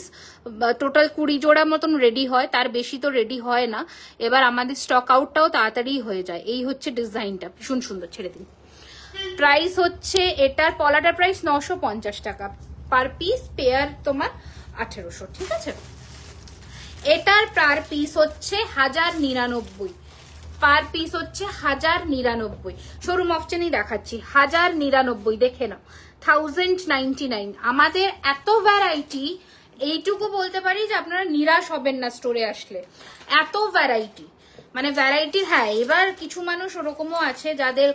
টোটাল 20 জোড়া মতন রেডি হয়, তার বেশি তো রেডি হয় না। এবার আমাদের স্টক আউটটাও তাড়াতাড়ি হয়ে যায়। এই হচ্ছে ডিজাইনটা, ভীষণ সুন্দর, ছেড়ে দিন। প্রাইস হচ্ছে এটার পলাটার প্রাইস 950 টাকা পার পিস, পেয়ার তোমার 1800, ঠিক আছে। এটার পার পিস হচ্ছে 1099, পার পিস হচ্ছে 1099। শোরুম অপশনই দেখাচ্ছি, 1099, দেখে নাও, 1099। আমাদের এত ভ্যারাইটি, এইটুকু বলতে পারি যে আপনারা নিরাশ হবেন না স্টোরে আসলে, এত ভ্যারাইটি, মানে ভ্যারাইটির। হ্যাঁ এবার কিছু মানুষ ওরকমও আছে যাদের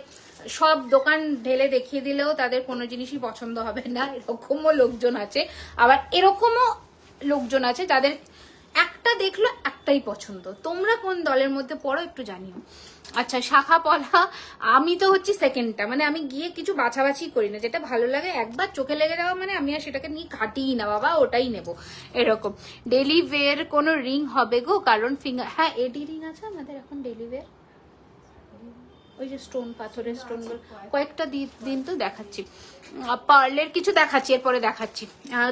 সব দোকান ঢেলে দেখিয়ে দিলেও তাদের কোনো জিনিসই পছন্দ হবে না, এরকমও লোকজন আছে। আবার এরকমও লোকজন আছে যাদের একটা দেখলো একটাই পছন্দ। তোমরা কোন দলের মধ্যে পড়ো একটু জানিও। আচ্ছা শাখা পলা, আমি তো হচ্ছে সেকেন্ডটা, মানে আমি গিয়ে কিছু বাছাবাছি করি না, যেটা ভালো লাগে একবার চোখে লেগে যাওয়া মানে আমি আর সেটাকে নিয়ে ঘাটিই না, বাবা ওটাই নেব এরকম। ডেলি ওয়্যার কোনো রিং হবে গো, কারণ ফিঙ্গার, হ্যাঁ এডি রিং আছে আমাদের এখন ডেলি ওয়্যার, ওই যে স্টোন, পাথরের স্টোন কয়েকটা দিন তো দেখাচ্ছি। পার্লের কিছু দেখাচ্ছি, এরপরে দেখাচ্ছি।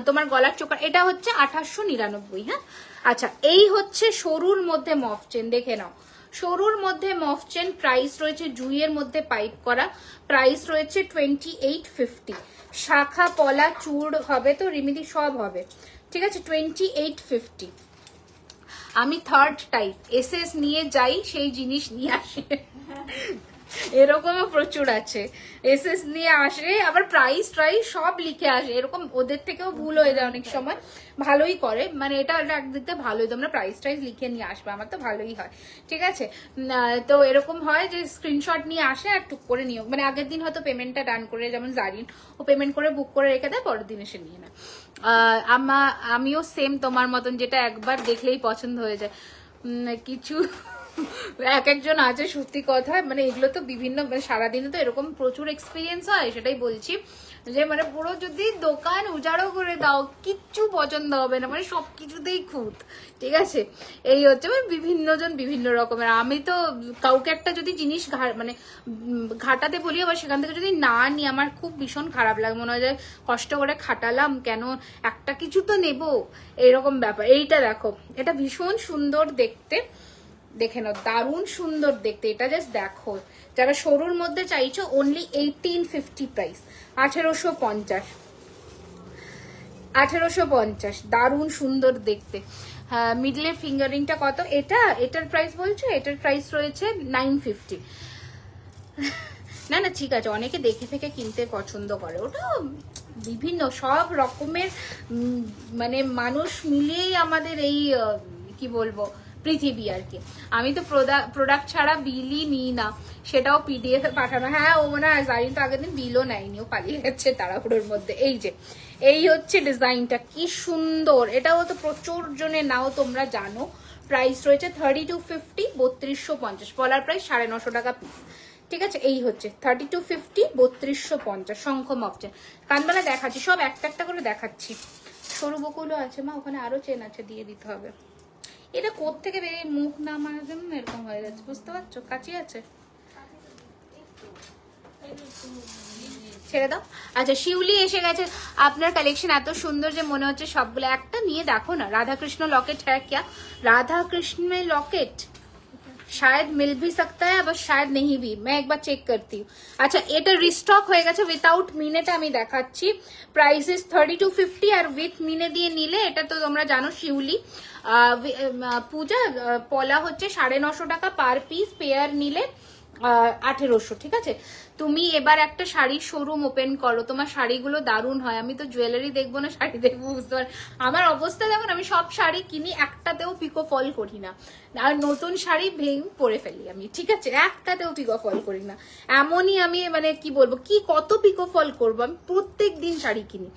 তোমার গলার চোকার এটা হচ্ছে 2899, হ্যাঁ। আচ্ছা এই হচ্ছে সরুর মধ্যে মফ চেন, দেখে নাও, সরুর মধ্যে মফ চেন। প্রাইস রয়েছে জুইয়ের মধ্যে পাইপ করা, প্রাইস রয়েছে 2850। শাখা পলা চূড় হবে তো রিমিদি, সব হবে, ঠিক আছে, 2850। আমি থার্ড টাইপ এসএস নিয়ে যাই, সেই জিনিস নিয়ে আসে, এরকমও প্রচুর আছে। এসএস নিয়ে আসে, আবার প্রাইস ট্রাইস সব লিখে আসে, এরকম ওদের থেকেও ভুল হয়ে যায় অনেক সময়। ভালোই করে, মানে এটা একদিক থেকে ভালোই, তোমরা প্রাইস ট্রাইস লিখে নিয়ে আসবে, আমার তো ভালোই হয়, ঠিক আছে। তো এরকম হয় যে স্ক্রিনশট নিয়ে আসে আর টুক করে নিও, মানে আগের দিন হয়তো পেমেন্টটা ডান করে, যেমন জারিন ও পেমেন্ট করে বুক করে রেখে দেয়, পরের দিন এসে নিয়ে নেয়। আমিও সেম তোমার মতন, যেটা একবার দেখলেই পছন্দ হয়ে যায়। কিছু এক একজন আছে, সত্যি কথা, মানে এগুলো তো বিভিন্ন, মানে সারাদিনে তো এরকম প্রচুর এক্সপিরিয়েন্স হয়, সেটাই বলছি যে মানে পুরো যদি দোকান উজাড়ও করে দাও কিচ্ছু পছন্দ হবে না, মানে সবকিছুতেই খুঁত, ঠিক আছে। এই হচ্ছে মানে বিভিন্ন জন বিভিন্ন রকমের। আমি তো কাউকে একটা যদি জিনিস মানে ঘাটাতে বলি, আবার সেখান থেকে যদি না নিই আমার খুব ভীষণ খারাপ লাগে, মনে হয় যে কষ্ট করে খাটালাম কেন, একটা কিছু তো নেবো, এইরকম ব্যাপার। এইটা দেখো, এটা ভীষণ সুন্দর দেখতে, দেখে নাও, দারুণ সুন্দর দেখতে, এটা জাস্ট দেখো। যারা সরুর মধ্যে চাইছো অনলি 1850 প্রাইস, 1850, দারুণ সুন্দর দেখতে। হ্যাঁ মিডলের ফিঙ্গারিংটা কত, এটার প্রাইস বলছো, এটার প্রাইস রয়েছে 950। না না ঠিক আছে, অনেকে দেখে থেকে কিনতে পছন্দ করে, ওটা বিভিন্ন সব রকমের মানে মানুষ মিলিয়েই আমাদের এই কি বলবো পৃথিবী আর কি। আমি তো প্রোডাক্ট ছাড়া বিলই নিই না, সেটাও পিডিএফ এ পাঠানো। হ্যাঁ ও না জারিন তো আগের দিন বিলও নেয়নি, ও পালিয়ে গেছে তাড়াহুড়োর মধ্যে। এই যে এই হচ্ছে ডিজাইনটা, কি সুন্দর, এটাও তো প্রচুর জনে নাও তোমরা জানো। প্রাইস রয়েছে 3250, 3250, পলার প্রাইস 950 টাকা পিস, ঠিক আছে। এই হচ্ছে 3250, 3250 শঙ্খ মফচে। কানবালা দেখাচ্ছি, সব একটা একটা করে দেখাচ্ছি। সরু বকুলও আছে মা, ওখানে আরো চেন আছে, দিয়ে দিতে হবে। এটা কোত্থেকে বেরিয়ে মুখ না মারার জন্য এরকম হয়ে যাচ্ছে, বুঝতে পারছো? কাচি আছে, ছেড়ে দাও। আচ্ছা, শিউলি এসে গেছে। আপনার কালেকশন এত সুন্দর যে মনে হচ্ছে সবগুলো একটা নিয়ে দেখো না। राधा कृष्ण लॉकेट है क्या? राधा कृष्ण में लॉकेट शायद मिल भी सकता है, बस शायद नहीं भी, मैं एक बार चेक करती हूँ। अच्छा, এটা রিস্টক হয়ে গেছে উইথাউট মিনেটা আমি দেখাচ্ছি। প্রাইস ইজ 3250 আর উইথ মিনে দিয়ে নিলে এটা তো তোমরা জানো শিউলি পূজা পলা হচ্ছে 950 টাকা পার পিস, পেয়ার নিলে 1800। ঠিক আছে, তুমি এবার একটা শাড়ির শোরুম ওপেন করো, তোমার শাড়িগুলো দারুণ হয়। আমি তো জুয়েলারি দেখবো না শাড়ি দেখবো, বুঝতে পার? আমার অবস্থা দেখুন, আমি সব শাড়ি কিনি, একটাতেও পিকো ফল করি না, আর নতুন শাড়ি ভেঙে পরে ফেলি আমি। ঠিক আছে, একটাতেও পিকো ফল করি না, এমনই আমি মানে কি বলবো, কি কত পিকো ফল করবো, আমি প্রত্যেক দিন শাড়ি কিনি।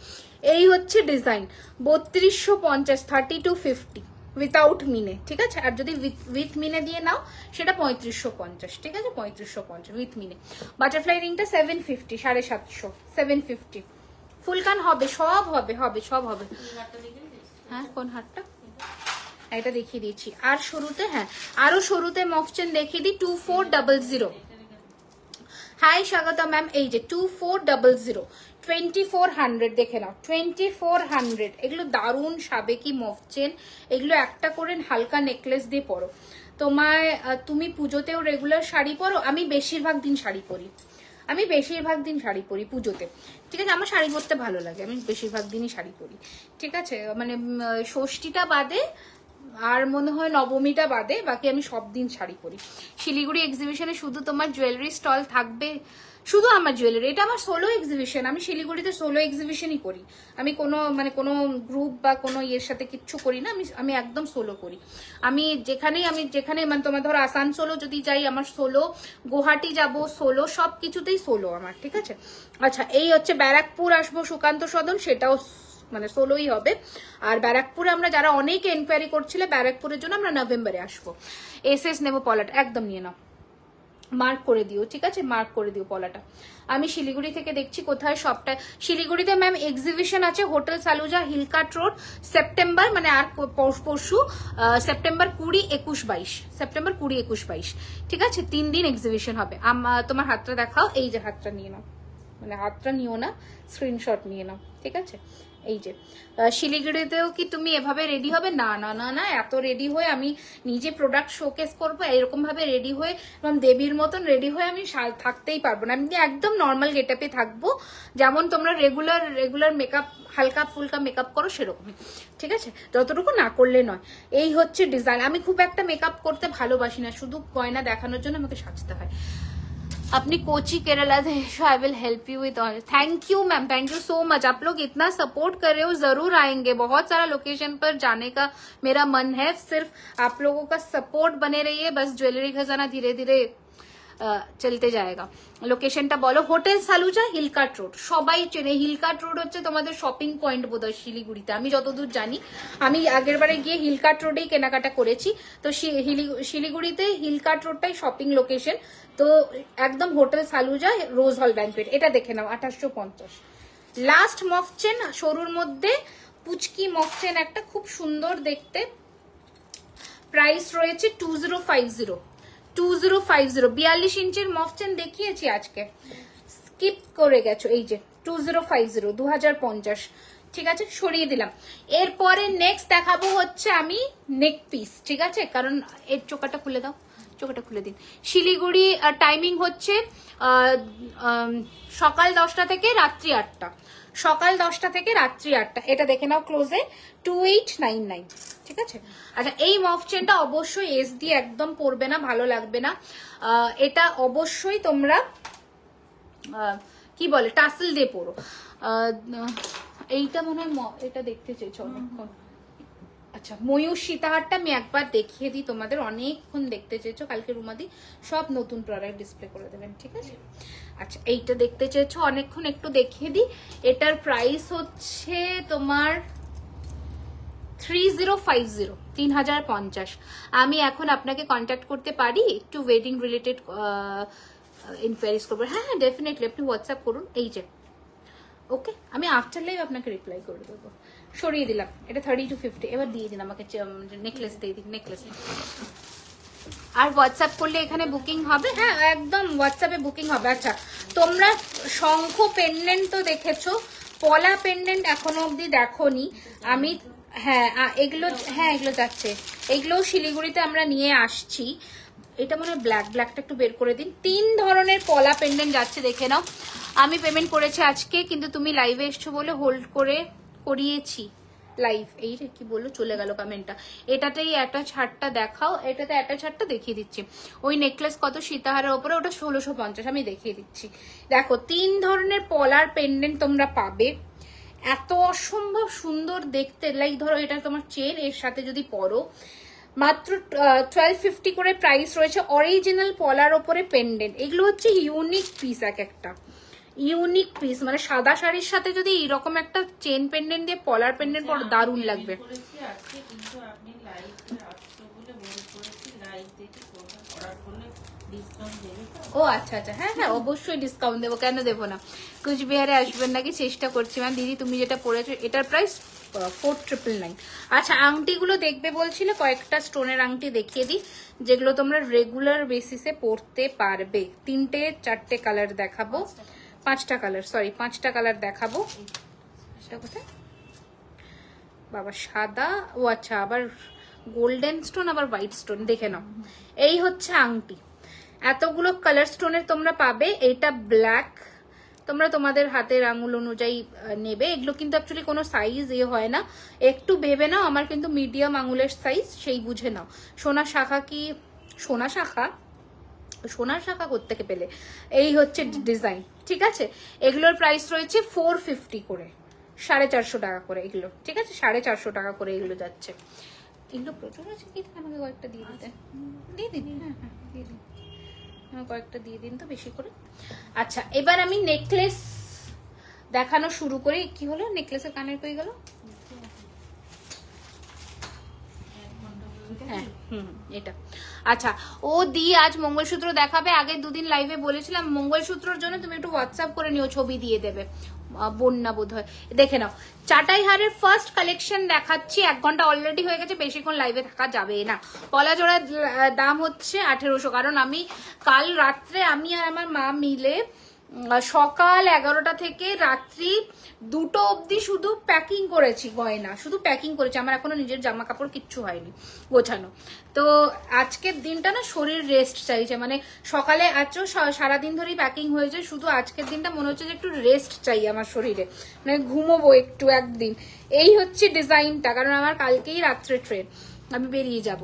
এই হচ্ছে ডিজাইন 3250, 3250 উইথাউট মিনে। ঠিক আছে, আর যদি উইথ মিনে দিয়ে নাও সেটা 3550। ঠিক আছে, 3550 উইথ মিনে। বাটারফ্লাই রিংটা 750, 750, 750। ফুলকান হবে, সব হবে, হবে সব হবে। হ্যাঁ, কোন হারটা? এটা দেখিয়ে দিচ্ছি। আর শুরুতে, হ্যাঁ আরো শুরুতে মফচেন দেখিয়ে দিই 2400। হাই স্বাগতা ম্যাম, এই যে 2400, 2400 দেখে নাও, 2400। এগুলো দারুণ সাবেকি মফচেন, এগুলো একটা করে হালকা নেকলেস দিয়ে পরো। তুমি পুজোতেও রেগুলার শাড়ি পরো? আমি বেশিরভাগ দিন শাড়ি পরি, পুজোতে। ঠিক আছে, আমার শাড়ি পরতে ভালো লাগে, আমি বেশিরভাগ দিনই শাড়ি পরি। ঠিক আছে, মানে ষষ্ঠীটা বাদে আর মনে হয় নবমীটা বাদে বাকি আমি সব দিন শাড়ি পরি। শিলিগুড়ি এক্সিবিশনে শুধু তোমার জুয়েলারি স্টল থাকবে? শুধু আমার জুয়েলারি, এটা আমার সোলো এক্সিবিশন, আমি শিলিগুড়িতে সোলো এক্সিবিশনই করি। আমি কোনো গ্রুপ বা কোনো ইয়ের সাথে কিচ্ছু করি না, আমি একদম সোলো করি। আমি যেখানে মানে তোমার ধরো আসানসোলও যদি যাই আমার সোলো, গুয়াহাটি যাব সোলো, সব কিছুতেই সোলো আমার। ঠিক আছে, আচ্ছা এই হচ্ছে ব্যারাকপুর আসবো সুকান্ত সদন, সেটাও মানে সোলোই হবে। আর ব্যারাকপুরে আমরা যারা অনেকে এনকোয়ারি করছিলে, ব্যারাকপুরের জন্য আমরা নভেম্বরে আসবো। এসএস নেবো, পলাটা একদম নিয়ে নাও, মার্ক করে দিও। ঠিক আছে, মার্ক করে দিও পলাটা। আমি শিলিগুড়ি থেকে দেখছি কোথায় সবটা। শিলিগুড়িতে ম্যাম এক্সিবিশন আছে hotel Saluja, Hill Cart road, September মানে আর পরশু, সেপ্টেম্বর 20, 21, 22, সেপ্টেম্বর 20, 21, 22। ঠিক আছে, 3 দিন এক্সিবিশন হবে। তোমার হাতটা দেখাও, এই যে হাতটা নিয়ে নাও, মানে হাতটা নিও না, স্ক্রিনশট নিয়ে নাও। ঠিক আছে, এই যে শিলিগুড়িতেও কি তুমি এভাবে রেডি হবে? না না না না, এত রেডি হয়ে আমি নিজে প্রোডাক্ট শোকেস করবো এরকম ভাবে রেডি হয়ে, এবং দেবীর মতন রেডি হয়ে আমি থাকতেই পারবো না। আমি একদম নর্মাল গেটআপে থাকবো, যেমন তোমরা রেগুলার মেকআপ হালকা ফুলকা মেকআপ করো সেরকমই। ঠিক আছে, যতটুকু না করলে নয়। এই হচ্ছে ডিজাইন। আমি খুব একটা মেকআপ করতে ভালোবাসি না, শুধু গয়না দেখানোর জন্য আমাকে সাজতে হয়। अपनी कोची केरला से I will help you with all. Thank you ma'am, thank you so much. आप लोग इतना सपोर्ट कर रहे हो, जरूर आएंगे। बहुत सारा लोकेशन पर जाने का मेरा मन है, सिर्फ आप लोगों का सपोर्ट बने रहिए, बस ज्वेलरी खजाना धीरे धीरे চলতে জায়গা। লোকেশনটা বলো। হোটেল সালুজা, হিলকাট রোড, সবাই চেনে। হিলকাট রোড হচ্ছে তোমাদের শপিং পয়েন্ট বোধহয় শিলিগুড়িতে, আমি যতদূর জানি। আমি আগের বারে গিয়ে হিলকাট রোডেই কেনাকাটা করেছি, তো শিলিগুড়িতে হিলকাট রোডটাই শপিং লোকেশন। তো একদম হোটেল সালুজা, রোজ হল ব্যাংকুয়েট, এটা দেখে নাও 2850। লাস্ট মফচেন সরুর মধ্যে পুচকি মফচেন একটা খুব সুন্দর দেখতে, প্রাইস রয়েছে 2050, 2050। 42 ইঞ্চির মফচেন দেখিয়েছি আজকে, স্কিপ করে গেছো। এই যে 2050, 2050। ঠিক আছে, সরিয়ে দিলাম। এরপরে নেক্সট দেখাবো হচ্ছে আমি নেক পিস। ঠিক আছে, কারণ এর চোকাটা খুলে দাও, চোকাটা খুলে দিন। শিলিগুড়ি টাইমিং হচ্ছে সকাল 10টা থেকে রাত্রি 8টা, সকাল 10টা থেকে রাত্রি 8টা। এটা দেখে নাও ক্লোজে 2899। ঠিক আছে, আচ্ছা এই মফ চেনটা অবশ্যই এস দিয়ে একদম পরবে না, ভালো লাগবে না। এটা অবশ্যই তোমরা কি বলে টাসেল দিয়ে পরো। এইটা মনে হয় এটা দেখতে চাইছো অনেকক্ষণ। আচ্ছা, ময়ূর সীতাহারটা আমি একবার দেখিয়ে দিই তোমাদের, অনেকক্ষণ দেখতে চেয়েছো। কালকে রুমাদি সব নতুন প্রোডাক্ট ডিসপ্লে করে দেবেন। ঠিক আছে, আচ্ছা এইটা দেখতে চেয়েছো অনেকক্ষণ, একটু দেখিয়ে দিই। এটার প্রাইস হচ্ছে তোমার 3050, 3050। আমি এখন আপনাকে কন্ট্যাক্ট করতে পারি, একটু ওয়েডিং রিলেটেড ইনকোয়ারিজ করবো। হ্যাঁ হ্যাঁ ডেফিনেটলি, আপনি হোয়াটসঅ্যাপ করুন। এই যে ওকে, আমি আফটার লাইভ আপনাকে রিপ্লাই করে দেবো। সরিয়ে দিলাম, এটা 30 to 50। এবার দিয়ে দিন আমাকে নেকলেস, দিয়ে দিন নেকলেস। আর হোয়াটসঅ্যাপ করলে এখানে বুকিং হবে, হ্যাঁ একদম হোয়াটসঅ্যাপে বুকিং হবে। আচ্ছা তোমরা শঙ্খ পেন্ডেন্ট তো দেখেছো, পলা পেন্ডেন্ট এখনো অবধি দেখোনি আমি। হ্যাঁ এগুলো, হ্যাঁ এগুলো যাচ্ছে, এগুলোও শিলিগুড়িতে আমরা নিয়ে আসছি। এটা মনে হয় ব্ল্যাকটা একটু বের করে দিন। 3 ধরনের পলা পেন্ডেন্ট যাচ্ছে, দেখে নাও। আমি পেমেন্ট করেছি আজকে, কিন্তু তুমি লাইভে এসছো বলে হোল্ড করে করিয়েছি লাইভ। এই রে কি বললো, চলে গেল কমেন্টটা। এটাতেই অ্যাটাচ হারটা দেখাও, এটাতে অ্যাটাচ হারটা দেখিয়ে দিচ্ছি। ওই নেকলেস কত সীতাহারের ওপরে, ওটা 1650, আমি দেখিয়ে দিচ্ছি। দেখো 3 ধরনের পলার পেন্ডেন্ট তোমরা পাবে, এত অসম্ভব সুন্দর দেখতে। লাইক ধরো এটা তোমার চেন, এর সাথে যদি পরো, মাত্র 1250 করে প্রাইস রয়েছে। অরিজিনাল পলার ওপরে পেন্ডেন্ট, এগুলো হচ্ছে ইউনিক পিস, এক একটা ইউনিক পিস। মানে সাদা শাড়ির সাথে যদি এরকম একটা চেন পেন্ডেন্ট দিয়ে পলার পেন্ডেন্ট পরো, দারুণ লাগবে। ও আচ্ছা আচ্ছা, হ্যাঁ হ্যাঁ অবশ্যই ডিসকাউন্ট দেবো, কেন দেবো না। কুচবিহারে আসবেন নাকি, চেষ্টা করছি ম্যাম। দিদি তুমি যেটা পড়েছো এটার প্রাইস 4999। আচ্ছা আংটিগুলো দেখবে বলছিলে, কয়েকটা স্টোনের আংটি দেখিয়ে দিই, যেগুলো তোমরা রেগুলার বেসিসে পরতে পারবে। 3টে 4টে কালার দেখাবো, 5টা কালার, সরি 5টা কালার দেখাবো। এটা কোথায় বাবা, সাদা, ও আচ্ছা আবার গোল্ডেন স্টোন, আবার হোয়াইট স্টোন, দেখে নাও। এই হচ্ছে আংটি, এতগুলো কালার স্টোনের তোমরা পাবে। এটা ব্ল্যাক, তোমরা তোমাদের হাতের আঙুল অনুযায়ী নেবে। এগুলো কিন্তু অ্যাকচুয়ালি কোনো সাইজ হয় না, একটু ভেবে নাও। আমার কিন্তু মিডিয়াম আঙুলের সাইজ, সেই বুঝে নাও। সোনার শাখা কি, সোনার শাখা কোত্থেকে পেলে? এই হচ্ছে ডিজাইন, ঠিক আছে। এগুলোর প্রাইস রয়েছে 450 করে, 450 টাকা করে এগুলো, ঠিক আছে, 450 টাকা করে এগুলো যাচ্ছে। এগুলো প্রচুর আছে কি, আমাকে কয়েকটা দিয়ে দিতে, দিয়ে দিন, হ্যাঁ হ্যাঁ দিয়ে দিন, কয়েকটা দিয়ে দিন তো বেশি করে। আচ্ছা এবার আমি নেকলেস দেখানো শুরু করি। কি হলো, নেকলেসের কানের কই গেল? হ্যাঁ এটা আচ্ছা, ও দি আজ মঙ্গলসূত্র দেখাবে। আগে দুদিন লাইভে বলেছিলাম মঙ্গলসূত্রের জন্য তুমি একটু হোয়াটসঅ্যাপ করে নিও, ছবি দিয়ে দেবে। বন্যা বোধ হয়, দেখে নাও। চাটাই হারের ফার্স্ট কালেকশন দেখাচ্ছি। 1 ঘন্টা অলরেডি হয়ে গেছে, বেশিক্ষণ লাইভে থাকা যাবে না। পলা জোড়ার দাম হচ্ছে 1800, কারণ আমি কাল রাত্রে আমি আর আমার মা মিলে সকাল 11টা থেকে রাত্রি 2টো অবধি শুধু প্যাকিং করেছি গয়না, শুধু প্যাকিং করেছি। আমার এখনো নিজের জামা কাপড় কিচ্ছু হয়নি গোছানো। তো আজকের দিনটা না শরীর রেস্ট চাইছে, মানে সকালে আজও সারাদিন ধরেই প্যাকিং হয়েছে, শুধু আজকের দিনটা মনে হচ্ছে যে একটু রেস্ট চাই আমার শরীরে, মানে ঘুমোবো একটু একদিন। এই হচ্ছে ডিজাইনটা, কারণ আমার কালকেই রাত্রে ট্রেন, আমি বেরিয়ে যাব।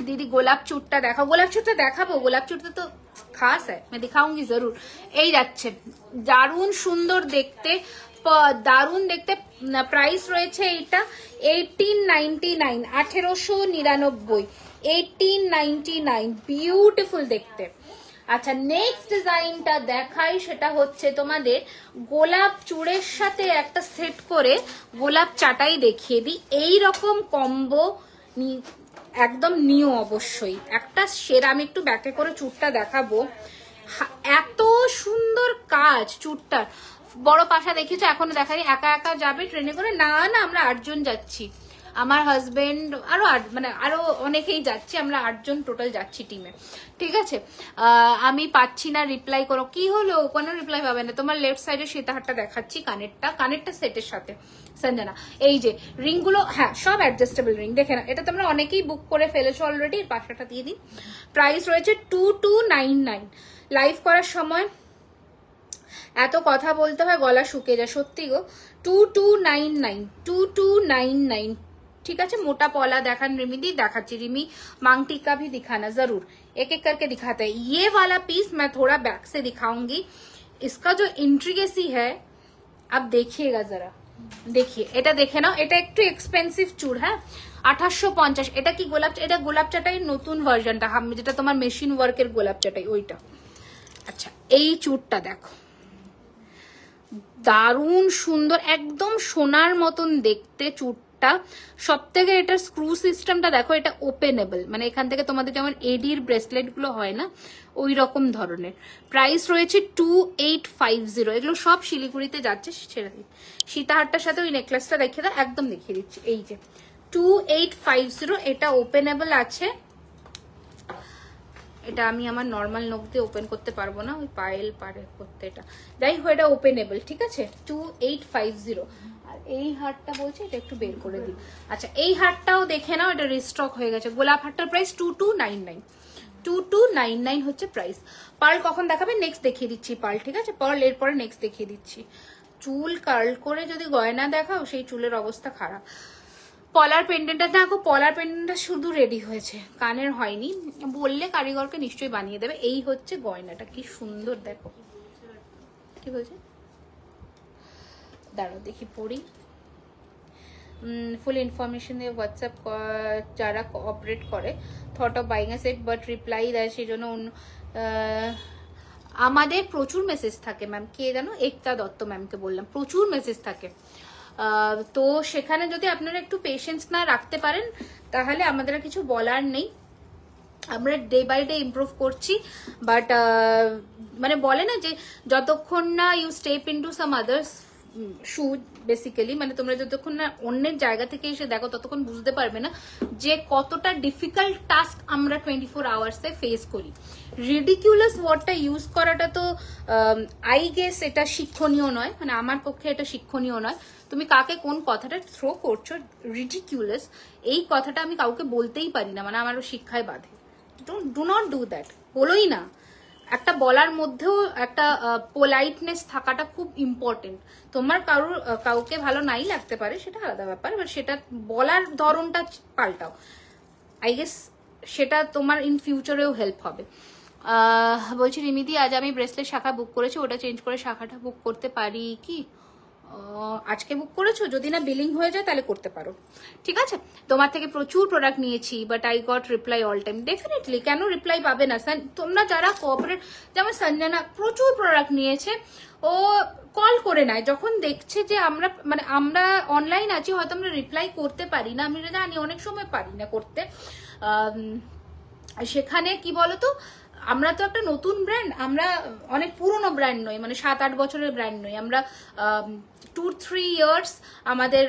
दीदी গোলাপ চুটটা দেখাও। গোলাপ চুটটা দেখাবো, গোলাপ চুটটা তো খাস है, मैं दिखाऊंगी जरूर। এই যাচ্ছে, দারুণ সুন্দর দেখতে, দারুণ দেখতে। প্রাইস রয়েছে এইটা 1899, 1899, 1899, বিউটিফুল দেখতে। আচ্ছা নেক্সট ডিজাইনটা দেখাই, সেটা হচ্ছে তোমাদের গোলাপ চূড়ের সাথে একটা সেট করে গোলাপ চাটাই দেখিয়ে দিই। এইরকম কম্বো একদম নিও অবশ্যই একটা সেরা। আমি একটু ব্যাকে করে চুটটা দেখাবো, এত সুন্দর কাজ চুটটার। বড় পাশা দেখেছো, এখনো দেখাই। একা একা যাবে ট্রেনে করে? না না, আমরা 8 জন যাচ্ছি, আমার হাজবেন্ড আরো মানে আরো অনেকেই যাচ্ছি, আমরা 8 জন টোটাল যাচ্ছি টিমে, ঠিক আছে। আমি পাচ্ছি না রিপ্লাই করো, কি হলো? কোনো রিপ্লাই পাবে না। তোমার লেফট সাইডে সীতাহারটা দেখাচ্ছি, কানেরটা সেটের সাথে সঞ্জনা। এই যে রিং গুলো, হ্যাঁ সব অ্যাডজাস্টেবল রিং, দেখে না। এটা তোমরা অনেকেই বুক করে ফেলেছো অলরেডি, পাশাটা দিয়ে দিন। প্রাইস রয়েছে 2299। লাইভ করার সময় এত কথা বলতে হয়, গলা শুকিয়ে যায় সত্যি গো। 2299, 2299, ठीक है। मोटा पौला देखा रिमी दी, दिखाची रिमी मांग टीका भी दिखाना जरूर, एक एक करके दिखाते हैं। ये वाला पीस मैं थोड़ा बैक से दिखाऊंगी, इसका जो इंट्रिकेसी है आप देखिएगा जरा, देखिए এটা দেখে নাও। এটা একটু এক্সপেন্সিভ চুড়, হ্যাঁ 1850। এটা কি গোলাপ, এটা গোলাপ চাটাই নতুন ভার্সনটা, যেটা তোমার মেশিন ওয়ার্কের গোলাপ চাটাই ওইটা। আচ্ছা এই চুড়টা দেখো, দারুণ সুন্দর, একদম সোনার মতন দেখতে চুড়টা। হারটা, সব থেকে এটার স্ক্রু সিস্টেমটা দেখো, এটা ওপেনেবল, মানে এখান থেকে তোমাদের যেমন এডির ব্রেসলেট গুলো হয় না ওই রকম ধরনের। প্রাইস রয়েছে 2850। এগুলো সব শিলিগুড়িতে যাচ্ছে। ছেড়ে দিই, সীতাহারটার সাথে ওই নেকলেসটা দেখিয়ে দাও, একদম দেখিয়ে দিচ্ছি। এই যে 2850, এটা ওপেনেবল আছে। এটা আমি আমার নর্মাল নখ দিয়ে ওপেন করতে পারবো না, ওই পায়েল পারে করতে, এটা যাই হোক এটা ওপেনেবল, ঠিক আছে। 2850। আর এই হারটা বলছে এটা একটু বের করে দিই। আচ্ছা এই হারটাও দেখে নাও, এটা রিস্টক হয়ে গেছে। গোলাপ হারটার প্রাইস 2299, 2299 হচ্ছে প্রাইস। পার্ল কখন দেখাবে নেক্সট দেখিয়ে দিচ্ছি পার্ল, ঠিক আছে। পার্ল এরপরে নেক্সট দেখিয়ে দিচ্ছি। চুল কার্ল করে যদি গয়না দেখাও সেই চুলের অবস্থা খারাপ। পলার পেন্ডেন্টটা দেখো, পলার পেন্ডেন্টটা শুধু রেডি হয়েছে, কানের হয়নি। বললে কারিগরকে নিশ্চয়ই বানিয়ে দেবে। এই হচ্ছে গয়নাটা, কি সুন্দর দেখো। কি বলছে দাঁড়াও দেখি পড়ি। ফুল ইনফরমেশন দিয়ে হোয়াটসঅ্যাপ যারা কোঅপারেট করে, thought of buying a set but reply দেয়, সেই জন্য আমাদের প্রচুর মেসেজ থাকে ম্যাম। কে জানো, একতা দত্ত ম্যামকে বললাম, প্রচুর মেসেজ থাকে। তো সেখানে যদি আপনারা একটু পেশেন্স না রাখতে পারেন তাহলে আমাদের কিছু বলার নেই। আমরা ডে বাই ডে ইমপ্রুভ করছি, বাট মানে বলে না যে যতক্ষণ না you step into some others shoe, basically মানে তোমরা যতক্ষণ না অন্যের জায়গা থেকে এসে দেখো ততক্ষণ বুঝতে পারবে না যে কতটা ডিফিকাল্ট টাস্ক আমরা 24 আওয়ার্সে ফেস করি। রিডিকিউলাস ওয়ার্ডটা ইউজ করাটা তো আই গেস এটা শিক্ষণীয় নয়, মানে আমার পক্ষে এটা শিক্ষণীয় নয়। তুমি কাকে কোন কথাটা থ্রো করছো, রিডিকিউলাস এই কথাটা আমি কাউকে বলতেই পারি না, মানে আমার শিক্ষায় বাধে। ডু নট ডু দ্যাট, বলোই না। একটা বলার মধ্যেও একটা পোলাইটনেস থাকাটা খুব ইম্পর্টেন্ট। তোমার কাউকে ভালো নাই লাগতে পারে, সেটা আলাদা ব্যাপার, বাট সেটা বলার ধরনটা পাল্টাও। আই গেস সেটা তোমার ইন ফিউচারেও হেল্প হবে। বলছি রিমিদি, আজ আমি ব্রেসলেট শাখা বুক করেছি, ওটা চেঞ্জ করে শাখাটা বুক করতে পারি কি? আজকে বুক করেছো, যদি না বিলিং হয়ে যায় তাহলে করতে পারো, ঠিক আছে। তোমার থেকে প্রচুর প্রোডাক্ট নিয়েছি, but I got reply all time. Definitely, কেন রিপ্লাই পাবে না? তোমরা যারা কোঅপারেট, যেমন সঞ্জনা প্রচুর প্রোডাক্ট নিয়েছে, ও কল করে নেয় যখন দেখছে যে আমরা মানে আমরা অনলাইন আছি, হয়তো আমরা রিপ্লাই করতে পারি না, আমি জানি অনেক সময় পারি না করতে। সেখানে কি বলতো, আমরা তো একটা নতুন ব্র্যান্ড, আমরা অনেক পুরনো ব্র্যান্ড নই, মানে 7-8 বছরের ব্র্যান্ড নই, আমরা 2-3 ইয়ার্স আমাদের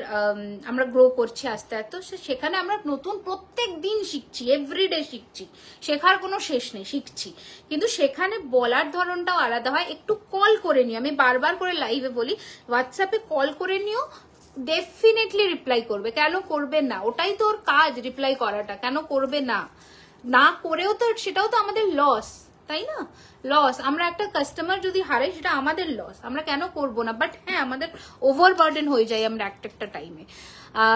আমরা গ্রো করছি আস্তে আস্তে। সেখানে আমরা নতুন প্রত্যেক দিন শিখছি, এভরিডে শিখছি, শেখার কোনো শেষ নেই, শিখছি। কিন্তু সেখানে বলার ধরনটাও আলাদা হয়। একটু কল করে নিও, আমি বারবার করে লাইভে বলি, হোয়াটসঅ্যাপে কল করে নিও, ডেফিনেটলি রিপ্লাই করবে। কেন করবে না? ওটাই তো ওর কাজ, রিপ্লাই করাটা। কেন করবে না? না করেও তো সেটাও তো আমাদের লস, তাই না? লস। আমরা একটা কাস্টমার যদি হারাই সেটা আমাদের লস, আমরা কেন করব না? বাট হ্যাঁ, আমাদের ওভারবার্ডেন হয়ে যায় আমরা একটা টাইমে।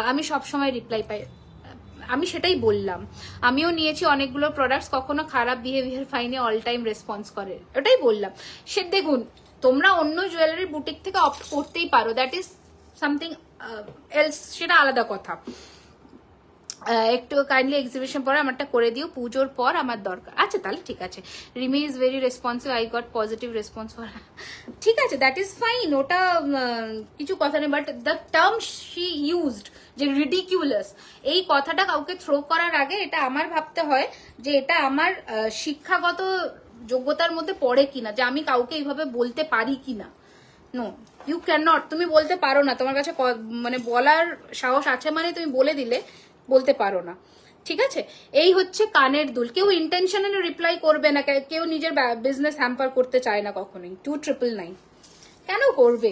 আমি সবসময় রিপ্লাই পাই, আমি সেটাই বললাম। আমিও নিয়েছি অনেকগুলো প্রোডাক্টস, কখনো খারাপ বিহেভিয়ার পাইনি, অল টাইম রেসপন্স করে, ওটাই বললাম। সে দেখুন, তোমরা অন্য জুয়েলারি বুটিক থেকে অপ্ট করতেই পারো, দ্যাট ইজ সামথিং এলস, সেটা আলাদা কথা। একটু কাইন্ডলি এক্সিবিশন পরে আমারটা করে দিও, পুজোর পর আমার দরকার। আচ্ছা তাহলে ঠিক আছে। Rimi is very responsive, I got positive response for. ঠিক আছে, দ্যাট ইজ ফাইন, ওটা কিছু কথা নেই। But the term she used, যে রিডিকিউলাস, এই কথাটা কাউকে থ্রো করার আগে এটা আমার ভাবতে হয় যে এটা আমার শিক্ষাগত যোগ্যতার মধ্যে পড়ে কিনা, যে আমি কাউকে এইভাবে বলতে পারি কিনা। নো, ইউ ক্যান নট, তুমি বলতে পারো না। তোমার কাছে মানে বলার সাহস আছে মানে তুমি বলে দিলে, বলতে পারো না, ঠিক আছে। এই হচ্ছে কানের দুল। কেউ ইন্টেনশনালি রিপ্লাই করবে না, কেউ নিজের বিজনেস হ্যাম্পার করতে চায় না কখনোই। 2999 কেন করবে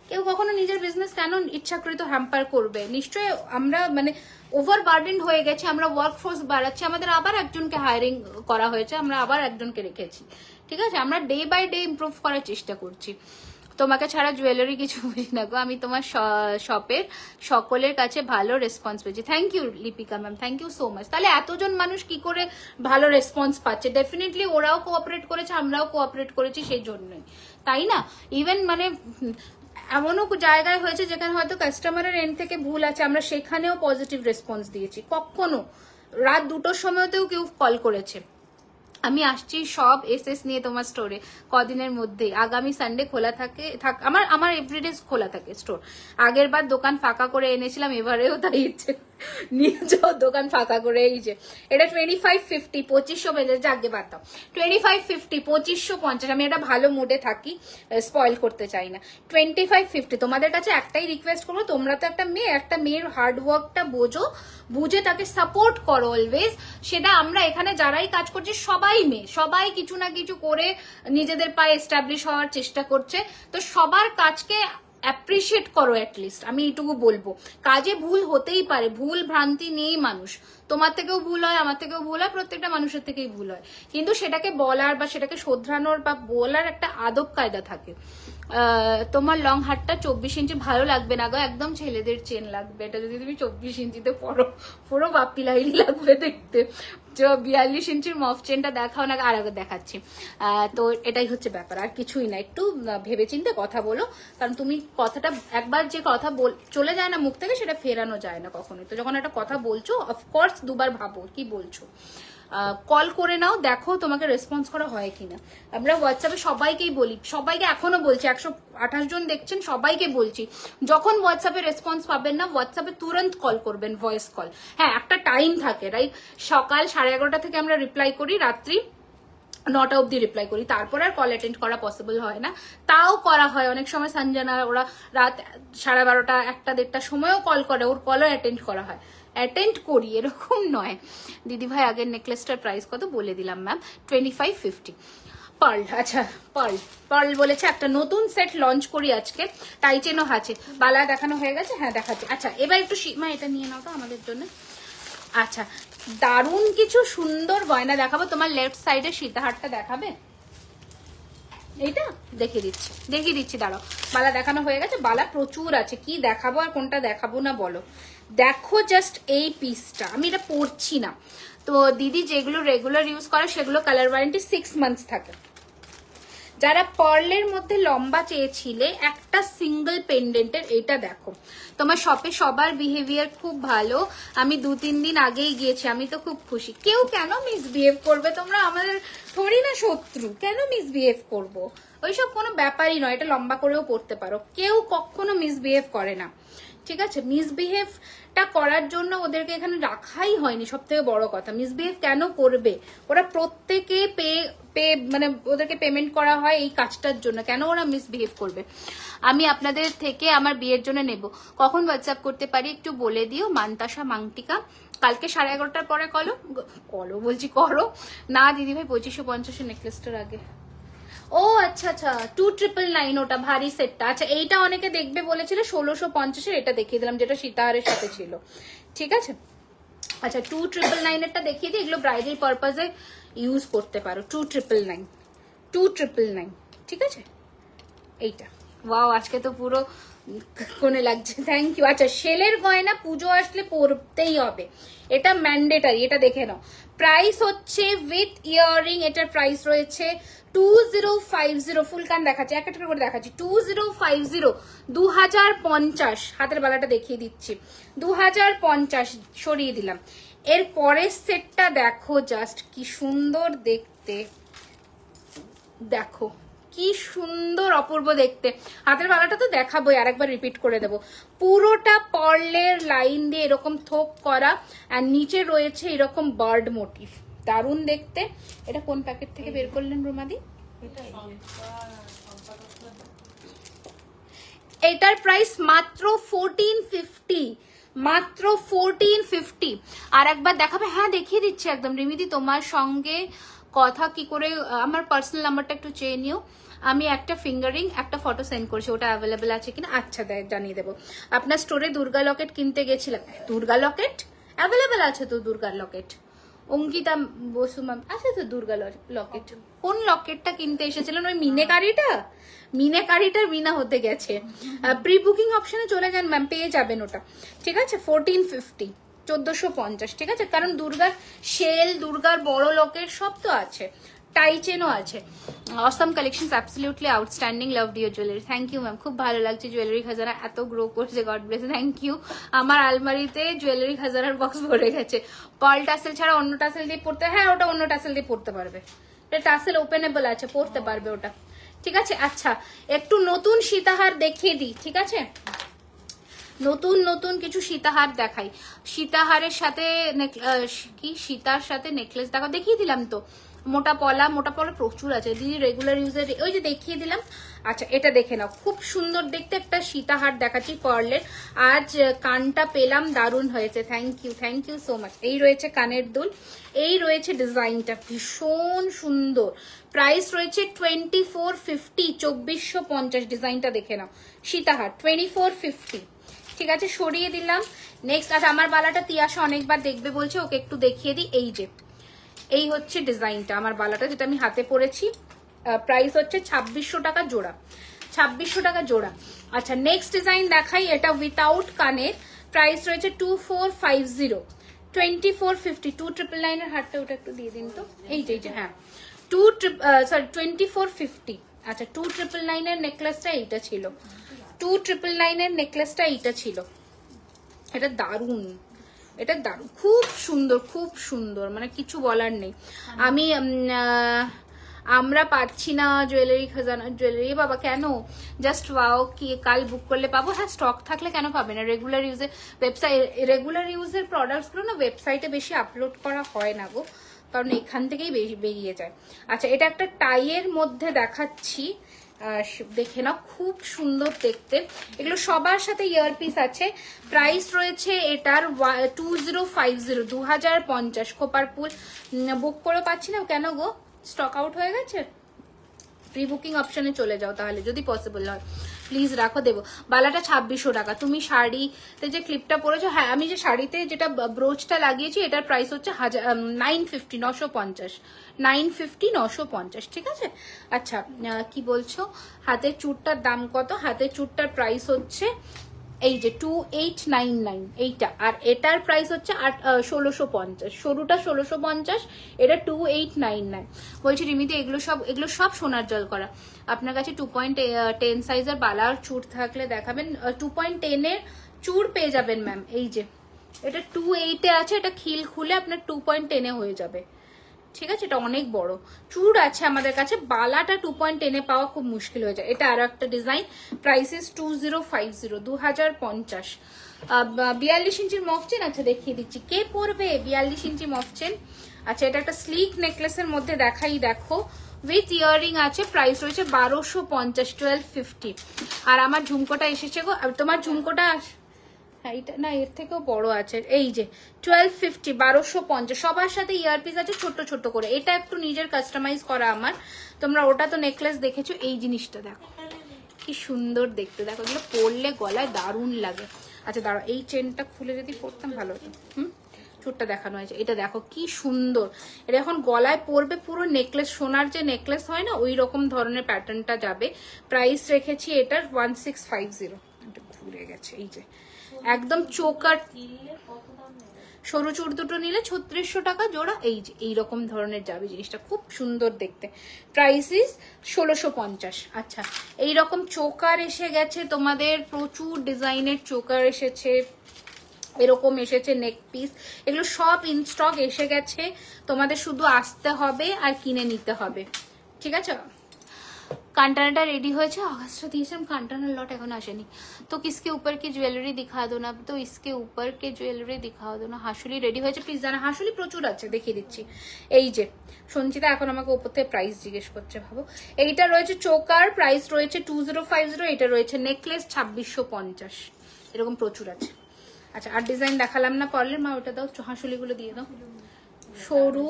কেউ? কখনো নিজের বিজনেস কেন ইচ্ছাকৃত হ্যাম্পার করবে? নিশ্চয়ই আমরা মানে ওভারবার্ডেন্ড হয়ে গেছে, আমরা ওয়ার্কফোর্স বাড়াচ্ছি, আমাদের আবার একজনকে হায়ারিং করা হয়েছে, আমরা আবার একজনকে রেখেছি, ঠিক আছে। আমরা ডে বাই ডে ইমপ্রুভ করার চেষ্টা করছি। তোমাকে ছাড়া জুয়েলারি কিছু বুঝি না গো, আমি তোমার শপের সকলের কাছে ভালো রেসপন্স পেয়েছি। Thank you Lipika ma'am, thank you so much. তাহলে এতজন মানুষ কি করে ভালো রেসপন্স পাচ্ছে? ডেফিনেটলি ওরাও কোঅপারেট করেছে, আমরাও কোঅপারেট করেছি, সেই জন্যই, তাই না? ইভেন মানে এমনও জায়গায় হয়েছে যেখানে হয়তো কাস্টমারের এন্ড থেকে ভুল আছে, আমরা সেখানেও পজিটিভ রেসপন্স দিয়েছি। কখনো রাত 2টোর সময়তেও কেউ কল করেছে, আমি আসছি সব এসএস নিয়ে তোমার স্টোরে কদিনের মধ্যেই। আগামী সানডে খোলা থাকে আমার এভরিডে খোলা থাকে স্টোর। আগের বার দোকান ফাঁকা করে এনেছিলাম, এবারেও তাই ইচ্ছে নিয়ে যাও দোকান ফাঁকা করে। এই যে এটা 2550, 2500 বেজে যাকে বাদ দাও, 2550, 2550। আমি এটা ভালো মুডে থাকি, স্পয়েল করতে চাই না। 2550 তোমাদের কাছে একটাই রিকোয়েস্ট করবো, তোমরা তো একটা মেয়ের হার্ড ওয়ার্কটা বোঝো, বুঝে তাকে সাপোর্ট করো অলওয়েজ। সেটা আমরা এখানে যারাই কাজ করছি সবাই মেয়ে, সবাই কিছু না কিছু করে নিজেদের পায়ে এস্টাবলিশ হওয়ার চেষ্টা করছে। তো সবার কাজকে অ্যাপ্রিসিয়েট করো অ্যাটলিস্ট, আমি এইটুকু বলবো। কাজে ভুল হতেই পারে, ভুল ভ্রান্তি নিয়েই মানুষ, তোমার থেকেও ভুল হয়, আমার থেকেও ভুল হয়, প্রত্যেকটা মানুষের থেকেই ভুল হয়, কিন্তু সেটাকে বলার বা সেটাকে শোধরানোর বা বলার একটা আদব কায়দা থাকে। তোমার লং হারটা 24 ইঞ্চি ভালো লাগবে না গো, একদম ছেলেদের চেন লাগবে। এটা যদি তুমি 24 ইঞ্চিতে পরো পুরো বাপ্পি লাইলি লাগবে দেখতে। 42 ইঞ্চির মফ চেনটা দেখাও না, আর আগে দেখাচ্ছি। তো এটাই হচ্ছে ব্যাপার, আর কিছুই না। একটু ভেবেচিন্তে কথা বলো, কারণ তুমি কথাটা একবার যে কথা চলে যায় না মুখ থেকে, সেটা ফেরানো যায় না কখনোই। তো যখন একটা কথা বলছো অফকোর্স দুবার ভাবো কি বলছো। কল করে নাও, দেখো তোমাকে রেসপন্স করা হয় কিনা। আমরা হোয়াটসঅ্যাপে সবাইকেই বলি, সবাইকে এখনো বলছি, 128 জন দেখছেন, সবাইকে বলছি যখন হোয়াটসঅ্যাপে রেসপন্স পাবেন না, হোয়াটসঅ্যাপে তুরন্ত কল করবেন, ভয়েস কল। হ্যাঁ, একটা টাইম থাকে, রাইট? সকাল 11:30 থেকে আমরা রিপ্লাই করি, রাত্রি 9টা অব্দি রিপ্লাই করি, তারপর আর কল অ্যাটেন্ড করা পসিবল হয় না। তাও করা হয় অনেক সময়, সঞ্জনা ওরা রাত 12:30, 1টা 1:30 সময়ও কল করে, ওর কলও অ্যাটেন্ড করা হয়, অ্যাটেন্ড করি, এরকম নয়। দিদি ভাই আগের নেকলেসটার প্রাইস কত বলে দিলাম ম্যাম, 2550। পার্ল, আচ্ছা পার্ল বলেছে একটা নতুন সেট লঞ্চ করি আজকে, টাইচেনও আছে। বালা দেখানো হয়ে গেছে? হ্যাঁ দেখাচ্ছি। আচ্ছা এবার একটু সীমা এটা নিয়ে নাও তো আমাদের জন্য। আচ্ছা, দারুণ কিছু সুন্দর গয়না দেখাবো। তোমার লেফট সাইডে সীতাহারটা দেখাবে, এইটা দেখিয়ে দিচ্ছি দাঁড়াও। বালা দেখানো হয়ে গেছে, বালা প্রচুর আছে, কি দেখাবো আর কোনটা দেখাবো না বলো। দেখো জাস্ট এই পিসটা, আমি এটা পরছি না তো দিদি, যেগুলো রেগুলার ইউজ করে সেগুলো কালার ওয়ারেন্টি 6 মান্থস থাকে। যারা পার্লের মধ্যে লম্বা চেয়েছিলে একটা সিঙ্গেল পেন্ডেন্টের, এটা দেখো। তোমার শপে সবার বিহেভিয়ার খুব ভালো, আমি 2-3 দিন আগেই গিয়েছি, আমি তো খুব খুশি। কেউ কেন মিসবিহেভ করবে? তোমরা আমাদের থোড়ি না শত্রু, কেন মিসবিহেভ করবো? ওইসব কোনো ব্যাপারই নয়, এটা লম্বা করেও পড়তে পারো, কেউ কখনো মিসবিহেভ করে না, ঠিক আছে? মিসবিহেভটা করার জন্য ওদেরকে এখানে রাখাই হয়নি, সব থেকে বড় কথা। মিসবিহেভ কেন করবে? ওরা প্রত্যেকে মানে ওদেরকে পেমেন্ট করা হয় এই কাজটার জন্য, কেন ওরা মিসবিহেভ করবে? আমি আপনাদের থেকে আমার বিয়ের জন্য নেব, কখন হোয়াটসঅ্যাপ করতে পারি একটু বলে দিও। মান্তাসা মাংটিকা, কালকে 11:30টার পরে বলছি করো না দিদি ভাই। 2550 নেকলেসটার আগে, ও আচ্ছা 2999 ওটা ভারী সেটটা। আচ্ছা এইটা অনেকে দেখবে বলেছিল 1650, এটা দেখিয়ে দিলাম, যেটা সীতাহারের সাথে ছিল, ঠিক আছে? আচ্ছা 2999 এরটা দেখিয়ে দিই, এগুলো ব্রাইডাল পারপাজে ইউজ করতে পারো। 2999, ঠিক আছে? এইটা ওয়াও, আজকে তো পুরো কোনে লাগছে, থ্যাংক ইউ। আচ্ছা শেলের গয়না পুজো আসলে পরতেই হবে, এটা ম্যান্ডেটারি, এটা দেখে নাও। প্রাইস হচ্ছে উইথ ইয়াররিং, এটার প্রাইস রয়েছে 2050। ফুল কান দেখাচ্ছি, একটা করে দেখাচ্ছি। 2050, 2050। হাতের বালাটা দেখিয়ে দিচ্ছি, 2050 সরিয়ে দিলাম। এর পরের সেটটা দেখো জাস্ট কি সুন্দর দেখতে, দেখো কি সুন্দর অপূর্ব দেখতে। হাতের বালাটা তো দেখাবোই, আরেকবার রিপিট করে দেবো। পুরোটা পার্লের লাইন দিয়ে এরকম থোক করা, আর নিচে রয়েছে এরকম বার্ড মোটিভ, দারুণ দেখতে। এটা কোন প্যাকেট থেকে বের করলেন রুমাদি? এটার প্রাইস মাত্র 1450, মাত্র 1450। আর একবার দেখাবে? হ্যাঁ দেখিয়ে দিচ্ছি একদম। রিমিদি তোমার সঙ্গে কথা কি করে, আমার পার্সোনাল নাম্বারটা একটু চেয়ে নিও, আমি একটা ফিঙ্গারিং একটা ফটো সেন্ড করছি, ওটা অ্যাভেলেবেল আছে কিনা। আচ্ছা জানিয়ে দেবো। আপনার স্টোরে দুর্গা লকেট কিনতে গেছিলাম, দুর্গা লকেট অ্যাভেলেবেল আছে তো, দুর্গা লকেট। অঙ্কিতা বসু ম্যাম, আচ্ছা তো দুর্গা লকেট। কোন লকেটটা কিনতে এসেছিলেন? ওই মিনেকারিটার মিনা হতে গেছে। প্রি বুকিং অপশনে চলে যান ম্যাম, পেয়ে যাবেন ওটা, ঠিক আছে? 1450, 1450, ঠিক আছে? কারণ দুর্গার শেল, দুর্গার বড় লকেট সব তো আছে। টাই চেনও আছে। Awesome collection, absolutely outstanding, love your jewellery. Thank you ma'am, খুব ভালো লাগছে জুয়েলারি খাজানা এত গ্রো করছে, গড ব্লেস, থ্যাংক ইউ। আমার আলমারিতে জুয়েলারি খাজানার বক্স ভরে গেছে। পার্ল টাসেল ছাড়া অন্য টাসেল দিয়ে পড়তে, হ্যাঁ ওটা অন্য টাসেল দিয়ে পড়তে পারবে, টাসেল ওপেনেবল আছে, পড়তে পারবে ওটা, ঠিক আছে। আচ্ছা একটু নতুন সীতাহার দেখিয়ে দিই, ঠিক আছে, নতুন নতুন কিছু সীতাহার দেখাই। সীতাহারের সাথে কি সীতার সাথে নেকলেস দেখো, দেখিয়ে দিলাম তো। মোটা পলা প্রচুর আছে দিদি, রেগুলার ইউজের, ওই যে দেখিয়ে দিলাম। আচ্ছা এটা দেখে নাও, খুব সুন্দর দেখতে একটা সীতাহার দেখাচ্ছি পার্লের। আজ কানটা পেলাম, দারুণ হয়েছে, থ্যাংক ইউ সো মাচ। এই রয়েছে কানের দুল, এই রয়েছে ডিজাইনটা ভীষণ সুন্দর। প্রাইস রয়েছে 2450, 2450। ডিজাইনটা দেখে নাও, সীতাহার 2450, ঠিক আছে, সরিয়ে দিলাম। নেক্সট, আর আমার বালাটা তিয়াশা অনেকবার দেখবে বলছে, ওকে একটু দেখিয়ে দিই। এই যে এই হচ্ছে ডিজাইনটা আমার বালাটা, যেটা আমি হাতে পরেছি। প্রাইস হচ্ছে 2600 টাকা জোড়া, 2600 টাকা জোড়া। আচ্ছা নেক্সট ডিজাইন দেখাই, এটা উইথাউট কানের, প্রাইস রয়েছে 2450, 2450, 2999 এর হারটা ওটা একটু দিয়ে দিন তো। এই যে হ্যাঁ 2450। আচ্ছা 2999 এর নেকলেসটা এইটা ছিল, 2999 এর নেকলেসটা এইটা ছিল। এটা দারুণ, এটা দারুণ, খুব সুন্দর, খুব সুন্দর, মানে কিছু বলার নেই। আমি আমরা পাচ্ছি না জুয়েলারি খাজানা জুয়েলারি, বাবা কেন? জাস্ট ওয়াও, কি কাল বুক করলে পাবো? হ্যাঁ স্টক থাকলে কেন পাবে না। রেগুলার ইউজে ওয়েবসাইট, রেগুলার ইউজের প্রোডাক্টসগুলো না ওয়েবসাইটে বেশি আপলোড করা হয় না গো, কারণ এখান থেকেই বেরিয়ে যায়। আচ্ছা এটা একটা টাইয়ের মধ্যে দেখাচ্ছি, দেখে নাও, খুব সুন্দর দেখতে। এগুলো সবার সাথে ইয়ারপিস আছে। প্রাইস রয়েছে এটার 2050, 2050। খোপারপুল বুক করে পাচ্ছি না কেন গো? স্টক আউট হয়ে গেছে? প্রি বুকিং অপশনে চলে যাও তাহলে, যদি পসিবল হয় প্লিজ রাখো, দেবো। বালাটা 2600 টাকা। তুমি শাড়িতে যে ক্লিপটা পরেছো, হ্যাঁ আমি যে শাড়িতে যেটা ব্রোচটা লাগিয়েছি, এটার প্রাইস হচ্ছে 950, 950, 950, 950, ঠিক আছে। আচ্ছা কি বলছো, হাতের চুড়টার দাম কত? হাতের চুড়টার প্রাইস হচ্ছে এই যে 2899 এইটা, আর এটার প্রাইস হচ্ছে 1650, সরুটা 1650, এটা 2899। বলছি রিমিতে এগুলো সব সোনার জল করা। আপনার কাছে 2.10 সাইজের বালা আর চুড় থাকলে দেখাবেন। 2.10 এর চুড় পেয়ে যাবেন ম্যাম। এই যে এটা 28 এ আছে, এটা খিল খুলে আপনার 2.10 এ হয়ে যাবে, ঠিক আছে। এটা অনেক বড় চুড় আছে আমাদের কাছে, বালাটা 2.10 এ পাওয়া খুব মুশকিল হয়ে যায়। এটা আরো একটা ডিজাইন, প্রাইসেস 2050, 2050। 42 ইঞ্চির মফ চেন, আচ্ছা দেখিয়ে দিচ্ছি কে পরবে 42 ইঞ্চি মফ চেন। আচ্ছা এটা একটা স্লিক নেকলেসের মধ্যে দেখাই, দেখো উইথ ইয়ারিং আছে, প্রাইস রয়েছে 1250, 1250। আর আমার ঝুমকোটা এসেছে গো, তোমার ঝুমকোটা এটা না এর থেকেও বড় আছে, এই যে 1250, 1250। সবার সাথে ইয়ারপিস আছে ছোট ছোট করে। এটা একটু নিজের কাস্টমাইজ করা আমার, তোমরা ওটা তো নেকলেস দেখেছো। এই জিনিসটা দেখো কি সুন্দর দেখতে, দেখো এগুলো পরলে গলায় দারুণ লাগে। আচ্ছা দাঁড়াও, এই চেনটা খুলে যদি পরতাম ভালো হতো। চুটটা দেখানো হয়েছে, এটা দেখো কি সুন্দর। এটা এখন গলায় পরবে, পুরো নেকলেস, সোনার যে নেকলেস হয় না ওই রকম ধরনের প্যাটার্নটা যাবে। প্রাইস রেখেছি এটার 1650। এটা ঘুরে গেছে, এই যে একদম চোকার সরু চুড় দুটো নিলে 3600 টাকা জোড়া। এই যে এইরকম ধরনের যাবে জিনিসটা, খুব সুন্দর দেখতে। Price is 1650। আচ্ছা এইরকম চোকার এসে গেছে তোমাদের, প্রচুর ডিজাইনের চোকার এসেছে, এরকম এসেছে নেক পিস, এগুলো সব ইন স্টক এসে গেছে। তোমাদের শুধু আসতে হবে আর কিনে নিতে হবে, ঠিক আছে। कांटाना रेडी हो अगस्त दिए कांटाना लॉट एखो आसेनी तो किसके ऊपर की ज्वेलरी दिखा दो ना, तो इसके ऊपर के ज्वेलरी दिखा दो ना। हासुली रेडी हो प्लिज जाना, हासुली प्रचुर आछे देखिए दिच्छी। এই যে সঞ্চিতা এখন আমাকে উপর থেকে প্রাইস জিজ্ঞেস করছে, ভাবো এইটা রয়েছে চোকার, প্রাইস রয়েছে 2050, এটা রয়েছে নেকলেস 2650, এরকম প্রচুর আছে। আচ্ছা আর ডিজাইন দেখালাম না পারলে মা, ওটা দাও, হাসুলিগুলো দিয়ে দাও সরু।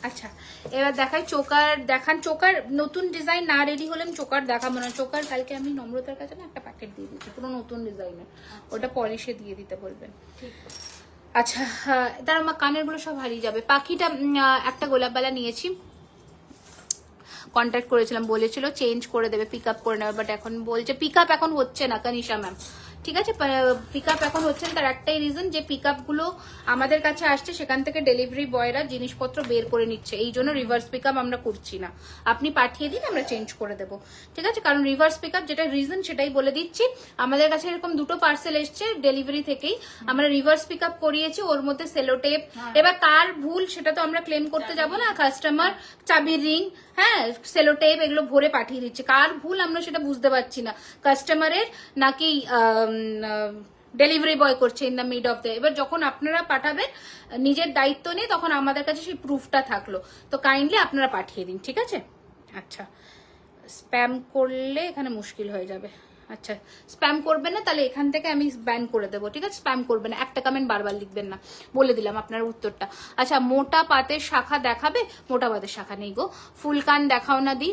আচ্ছা এবার দেখাই চোকার, দেখান চোকার নতুন ডিজাইন না রেডি হলে চোকার দেখাবো না। চোকার কালকে আমি নম্রতার কাছে না একটা প্যাকেট দিয়ে দিচ্ছি পুরো নতুন ডিজাইনের, ওটা পলিশে দিয়ে দিতে বলবেন। আচ্ছা তার আমার কানের গুলো সব হারিয়ে যাবে। পাখিটা একটা গোলাপবালা নিয়েছি, কন্ট্যাক্ট করেছিলাম, বলেছিল চেঞ্জ করে দেবে, পিক আপ করে নেবে, বাট এখন বলছে পিক আপ এখন হচ্ছে না কানিশা ম্যাম, ঠিক আছে। পিক আপ এখন হচ্ছে তার একটাই রিজন যে পিক আপ গুলো আমাদের কাছে আসছে, সেখান থেকে ডেলিভারি বয়রা জিনিসপত্র বের করে নিচ্ছে, এই জন্য রিভার্স পিক আপ আমরা করছি না। আপনি পাঠিয়ে দিন, আমরা চেঞ্জ করে দেবো, ঠিক আছে। কারণ রিভার্স পিক আপ যেটা রিজন সেটাই বলে দিচ্ছি। আমাদের কাছে এরকম দুটো পার্সেল এসছে ডেলিভারি থেকেই, আমরা রিভার্স পিক আপ করিয়েছি, ওর মধ্যে সেলোটেপ, এবার কার ভুল সেটা তো আমরা ক্লেম করতে যাব না। কাস্টমার চাবির রিং, হ্যাঁ সেলোটেপ এগুলো ভরে পাঠিয়ে দিচ্ছে, কার ভুল আমরা সেটা বুঝতে পারছি না, কাস্টমারের নাকি ডেলিভারি বয় করছে in the mid of the. এবার যখন আপনারা পাঠাবেন নিজের দায়িত্ব নিয়ে, তখন আমাদের কাছে সেই প্রুফটা থাকলো, তো কাইন্ডলি আপনারা পাঠিয়ে দিন, ঠিক আছে। আচ্ছা, স্প্যাম করলে এখানে মুশকিল হয়ে যাবে। আচ্ছা, স্প্যাম করবেন না তাহলে এখান থেকে আমি ব্যান করে দেবো, ঠিক আছে। স্প্যাম করবেন না, একটা কমেন্ট বারবার লিখবেন না, বলে দিলাম আপনার উত্তরটা। আচ্ছা, মোটা পাতের শাখা দেখাবে? মোটা পাতের শাখা নেই গো। ফুল কান দেখাও না দি,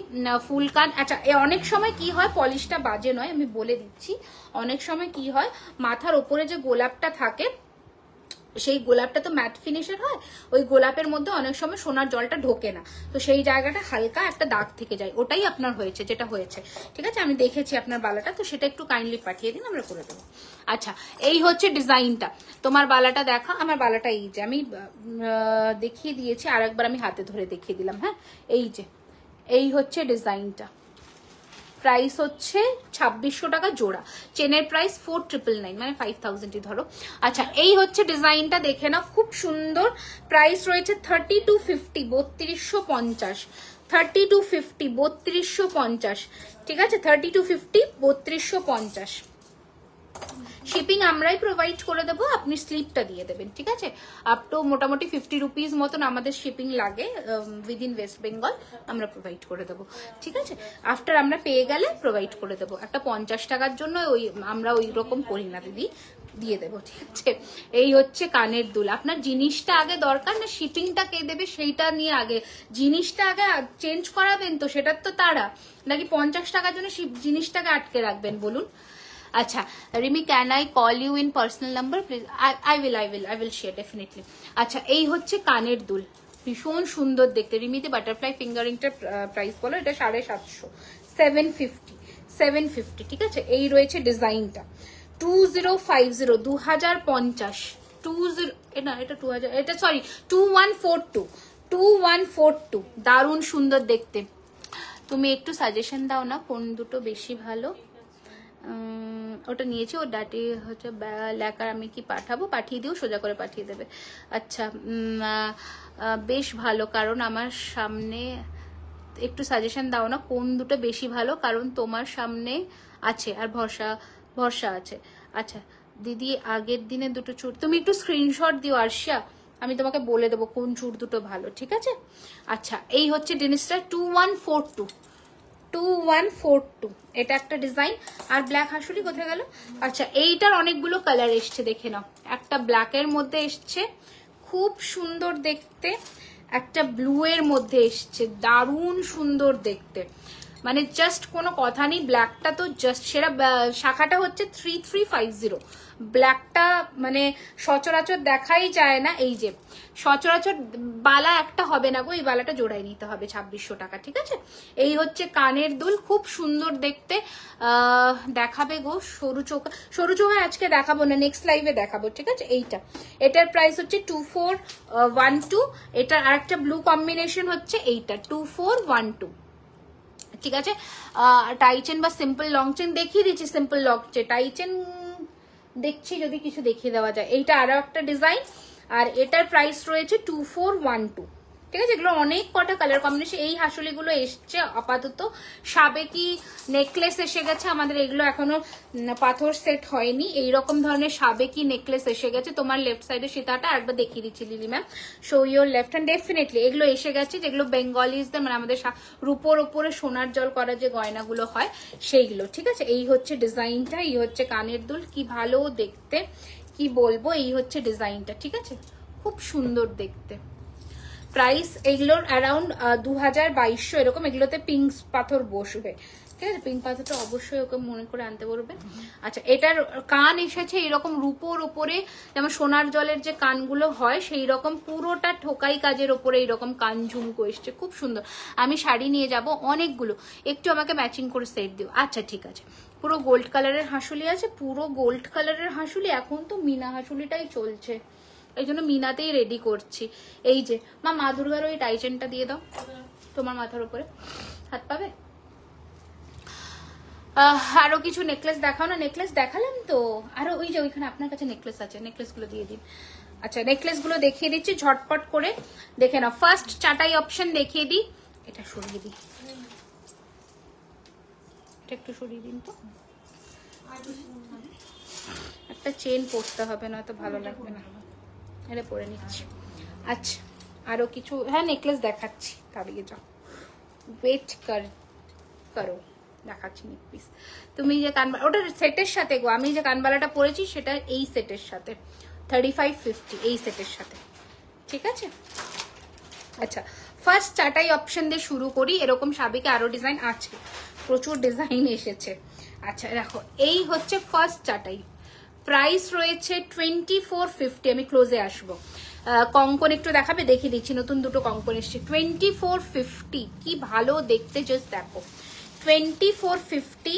ফুল কান। আচ্ছা, অনেক সময় কি হয়, পলিশটা বাজে নয়, আমি বলে দিচ্ছি। অনেক সময় কি হয়, মাথার ওপরে যে গোলাপটা থাকে, সেই গোলাপটা তো ম্যাট ফিনিশের হয়, ওই গোলাপের মধ্যে অনেক সময় সোনার জলটা ঢোকে না, তো সেই জায়গাটা হালকা একটা দাগ থেকে যায়, ওটাই আপনার হয়েছে, যেটা হয়েছে, ঠিক আছে। আমি দেখেছি আপনার বালাটা, তো সেটা একটু কাইন্ডলি পাঠিয়ে দিন, আমরা করে দেবো। আচ্ছা, এই হচ্ছে ডিজাইনটা। তোমার বালাটা দেখা, আমার বালাটা এই যে আমি দেখিয়ে দিয়েছি, আর একবার আমি হাতে ধরে দেখিয়ে দিলাম। হ্যাঁ, এই যে এই হচ্ছে ডিজাইনটা। প্রাইস হচ্ছে 2600 টাকা জোড়া, চেনের প্রাইস 4999, মানে 5000ই ধরো। আচ্ছা, এই হচ্ছে ডিজাইনটা, দেখে নাও, খুব সুন্দর। প্রাইস রয়েছে 3250, 3250, 3250, 3250, ঠিক আছে। 3250, 3250। শিপিং আমরাই প্রোভাইড করে দেবো, আপনি স্লিপটা দিয়ে দেবেন, ঠিক আছে। আপ টু মোটামুটি 50 রুপিস মতন আমাদের শিপিং লাগে উইদিন ওয়েস্ট বেঙ্গল, আমরা প্রোভাইড করে দেবো, ঠিক আছে। আফটার আমরা পেয়ে গেলে প্রোভাইড করে দেবো। একটা 50 টাকার জন্য আমরা ওই রকম করি না দিদি, দিয়ে দেবো, ঠিক আছে। এই হচ্ছে কানের দুল। আপনার জিনিসটা আগে দরকার না শিপিংটা কে দেবে সেইটা নিয়ে, আগে জিনিসটা আগে চেঞ্জ করাবেন তো, সেটার তো তারা নাকি 50 টাকার জন্য জিনিসটাকে আটকে রাখবেন, বলুন। আচ্ছা, Rimi, can I call you in personal number please? I will share definitely. আচ্ছা, এই হচ্ছে কানের দুল, ভীষণ সুন্দর দেখতে। রিমিতে বাটারফ্লাই ফিঙ্গারিংটার প্রাইস বলো, এটা 750, 750, ঠিক আছে। এই রয়েছে ডিজাইনটা 2050, 2050, 20 না, এটা 2000, এটা সরি 2142, 2142, দারুণ সুন্দর দেখতে। তুমি একটু সাজেশন দাও না কোন দুটো বেশি ভালো। ওটা নিয়েছি, ও ডাটি হচ্ছে লেখার, আমি কি পাঠাবো? পাঠিয়ে দিও, সোজা করে পাঠিয়ে দেবে। আচ্ছা, বেশ ভালো, কারণ আমার সামনে, একটু সাজেশন দাও না কোন দুটো বেশি ভালো, কারণ তোমার সামনে আছে আর ভরসা আছে। আচ্ছা দিদি, আগের দিনে দুটো চুড়, তুমি একটু স্ক্রিনশট দিও আরশিয়া, আমি তোমাকে বলে দেবো কোন চুড় দুটো ভালো, ঠিক আছে। আচ্ছা, এই হচ্ছে জিনিসটা 2142, 2142, এটা একটা ডিজাইন। আর ব্ল্যাক হাসুলি কোথায় গেল? আচ্ছা, এইটার অনেকগুলো কালার এসছে, দেখে নাও। একটা ব্ল্যাকের মধ্যে এসছে, খুব সুন্দর দেখতে। একটা ব্লু এর মধ্যে এসছে, দারুণ সুন্দর দেখতে, মানে জাস্ট কোনো কথা নেই। ব্ল্যাকটা তো জাস্ট সেরা। শাখাটা হচ্ছে 3350, ব্ল্যাকটা মানে সচরাচর দেখাই যায় না। এই যে সচরাচর বালা একটা হবে না গো, এই বালাটা জোড়াই নিতে হবে 2600 টাকা, ঠিক আছে। এই হচ্ছে কানের দুল, খুব সুন্দর দেখতে। দেখাবে গো সরু চোখা আজকে দেখাবো না, নেক্সট লাইভে দেখাবো, ঠিক আছে। এটার প্রাইস হচ্ছে 2412। এটার আরেকটা ব্লু কম্বিনেশন হচ্ছে এইটা 2412, ঠিক আছে। টাইচেন বা সিম্পল লং চেন দেখিয়ে দিচ্ছি। সিম্পল লং চেন, টাইচেন দেখছি যদি কিছু দেখিয়ে দেওয়া যায়। এইটা আরো একটা ডিজাইন, আর এটার প্রাইস রয়েছে 2412, ঠিক আছে। এগুলো অনেক কটা কালার কম্বিনেশন। এই হাসুলিগুলো এসছে আপাতত, সাবেকি নেকলেস এসে গেছে আমাদের, এগুলো এখনো পাথর সেট হয়নি। এইরকম ধরনের সাবেকি নেকলেস এসে গেছে। তোমার লেফট সাইডে সীতাটা আরেকবার দেখিয়ে দিচ্ছি lily ma'am, show your left hand. Definitely এগুলো এসে গেছে, যেগুলো বেঙ্গলিজদের মানে আমাদের রূপোর ওপরে সোনার জল করা যে গয়নাগুলো হয় সেইগুলো, ঠিক আছে। এই হচ্ছে ডিজাইনটা, এই হচ্ছে কানের দুল, কি ভালো দেখতে, কি বলবো। এই হচ্ছে ডিজাইনটা, ঠিক আছে, খুব সুন্দর দেখতে। প্রাইস এগুলোর অ্যারাউন্ড 2200 এরকম। এগুলোতে পিঙ্ক পাথর বসবে, ঠিক আছে, পিঙ্ক পাথরটা অবশ্যই ওকে মনে করে আনতে বলবে। আচ্ছা, এটার কান এসেছে এরকম রূপোর ওপরে, যেমন সোনার জলের যে কানগুলো হয় সেই রকম পুরোটা ঠোকাই কাজের ওপরে এইরকম কান ঝুমকো এসছে, খুব সুন্দর। আমি শাড়ি নিয়ে যাব অনেকগুলো, একটু আমাকে ম্যাচিং করে সেট দিও। আচ্ছা ঠিক আছে, পুরো গোল্ড কালারের হাঁসুলি আছে, পুরো গোল্ড কালারের হাঁসুলি। এখন তো মিনা হাঁসুলিটাই চলছে, এই জন্য মিনাতেই রেডি করছি। এই যে মা দুর্গার ওই টাইচেনটা দিয়ে দাও তোমার মাথার উপরে, হাত পাবে। আরো কিছু নেকলেস দেখাও না, নেকলেস দেখালাম তো। আরো ওই যে ওইখানে আপনার কাছে নেকলেস আছে, নেকলেস গুলো দিয়ে দিন। আচ্ছা, নেকলেস গুলো দেখিয়ে দিচ্ছি ঝটপট করে, দেখে নাও। ফার্স্ট চাটাই অপশন দেখিয়ে দিই, এটা সরিয়ে দিই, এটা একটু সরিয়ে দিন তো। একটা চেন পরতে হবে, না তো ভালো লাগবে না, এটা পরে নিচ্ছি। আচ্ছা, আরো কিছু, হ্যাঁ নেকলেস দেখাচ্ছি, দাঁড়িয়ে যাও, ওয়েট করো, দেখাচ্ছি নেক পিস। তুমি যে কানবালা, ওটা সেটের সাথে গো, আমি যে কানবালাটা পরেছি সেটা এই সেটের সাথে 3550, এই সেটের সাথে, ঠিক আছে। আচ্ছা, ফার্স্ট চাটাই অপশন দিয়ে শুরু করি। এরকম সাবিকে আরো ডিজাইন আছে, প্রচুর ডিজাইন এসেছে। আচ্ছা দেখো, এই হচ্ছে ফার্স্ট চাটাই, প্রাইস রয়েছে 2450। আমি ক্লোজে আসবো, কঙ্কন একটু দেখাবে, দেখিয়ে দিচ্ছি, নতুন দুটো কঙ্কন এসছে 2450, কি ভালো দেখতে, জাস্ট দেখো 2450।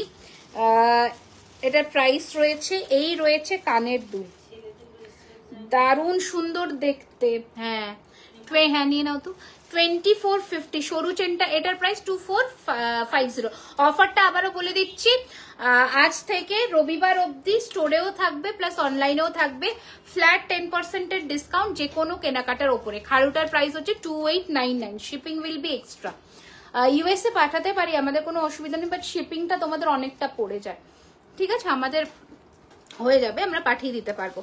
এটার প্রাইস রয়েছে, এই রয়েছে কানের দুল, দারুণ সুন্দর দেখতে। হ্যাঁ হ্যাঁ নিয়ে নাও তো, 2450 সরু চেনটা, এটার প্রাইস 2450। অফারটা আবারও বলে দিচ্ছি, আজ থেকে রবিবার অবধি স্টোরেও থাকবে প্লাস অনলাইনেও থাকবে, ফ্ল্যাট 10% এর ডিসকাউন্ট যে কোনো কেনাকাটার ওপরে। খারুটার প্রাইস হচ্ছে 2899, shipping will be extra. USA পাঠাতে পারি, আমাদের কোনো অসুবিধা নেই, বাট শিপিংটা তোমাদের অনেকটা পড়ে যায়, ঠিক আছে, আমাদের হয়ে যাবে, আমরা পাঠিয়ে দিতে পারবো।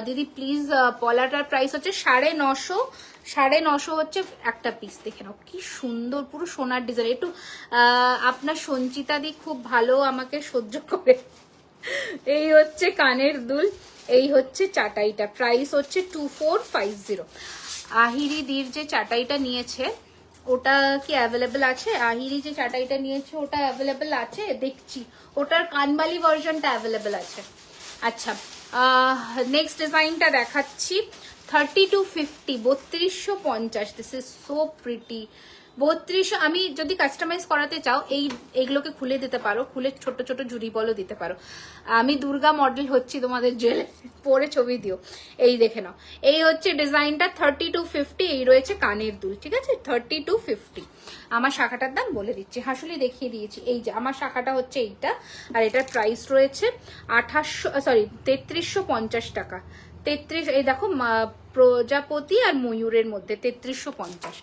দিদি প্লিজ, পলাটার প্রাইস হচ্ছে 950, 950 হচ্ছে একটা পিস। দেখে নাও কি সুন্দর, পুরো সোনার ডিজাইন। একটু আপনার সঞ্চিতা দি খুব ভালো আমাকে সহ্য করে। এই হচ্ছে কানের দুল, এই হচ্ছে চাটাইটা, প্রাইস হচ্ছে 2450। আহিরি দির যে চাটাইটা নিয়েছে ওটা কি অ্যাভেলেবেল আছে? আহিরি যে চাটাইটা নিয়েছে ওটা অ্যাভেলেবেল আছে দেখছি, ওটার কানবালি ভার্সনটা অ্যাভেলেবেল আছে। আচ্ছা, নেক্সট ডিজাইনটা দেখাচ্ছি 3250, 3250। This is so pretty. 3200, আমি যদি কাস্টমাইজ করাতে চাও এইগুলোকে খুলে দিতে পারো, খুলে ছোট ছোট জুড়ি বলও দিতে পারো। আমি দুর্গা মডেল হচ্ছি তোমাদের জেলে, পরে ছবি দিও। এই দেখে নাও, এই হচ্ছে ডিজাইনটা 3250, এই রয়েছে কানের দুল, ঠিক আছে 3250। আমার শাখাটার দাম বলে দিচ্ছি, হাসুলি দেখিয়ে দিয়েছি। এই যে আমার শাখাটা হচ্ছে এইটা, আর এটার প্রাইস রয়েছে 3350 টাকা। 33, এই দেখো প্রজাপতি আর ময়ূরের মধ্যে 3350।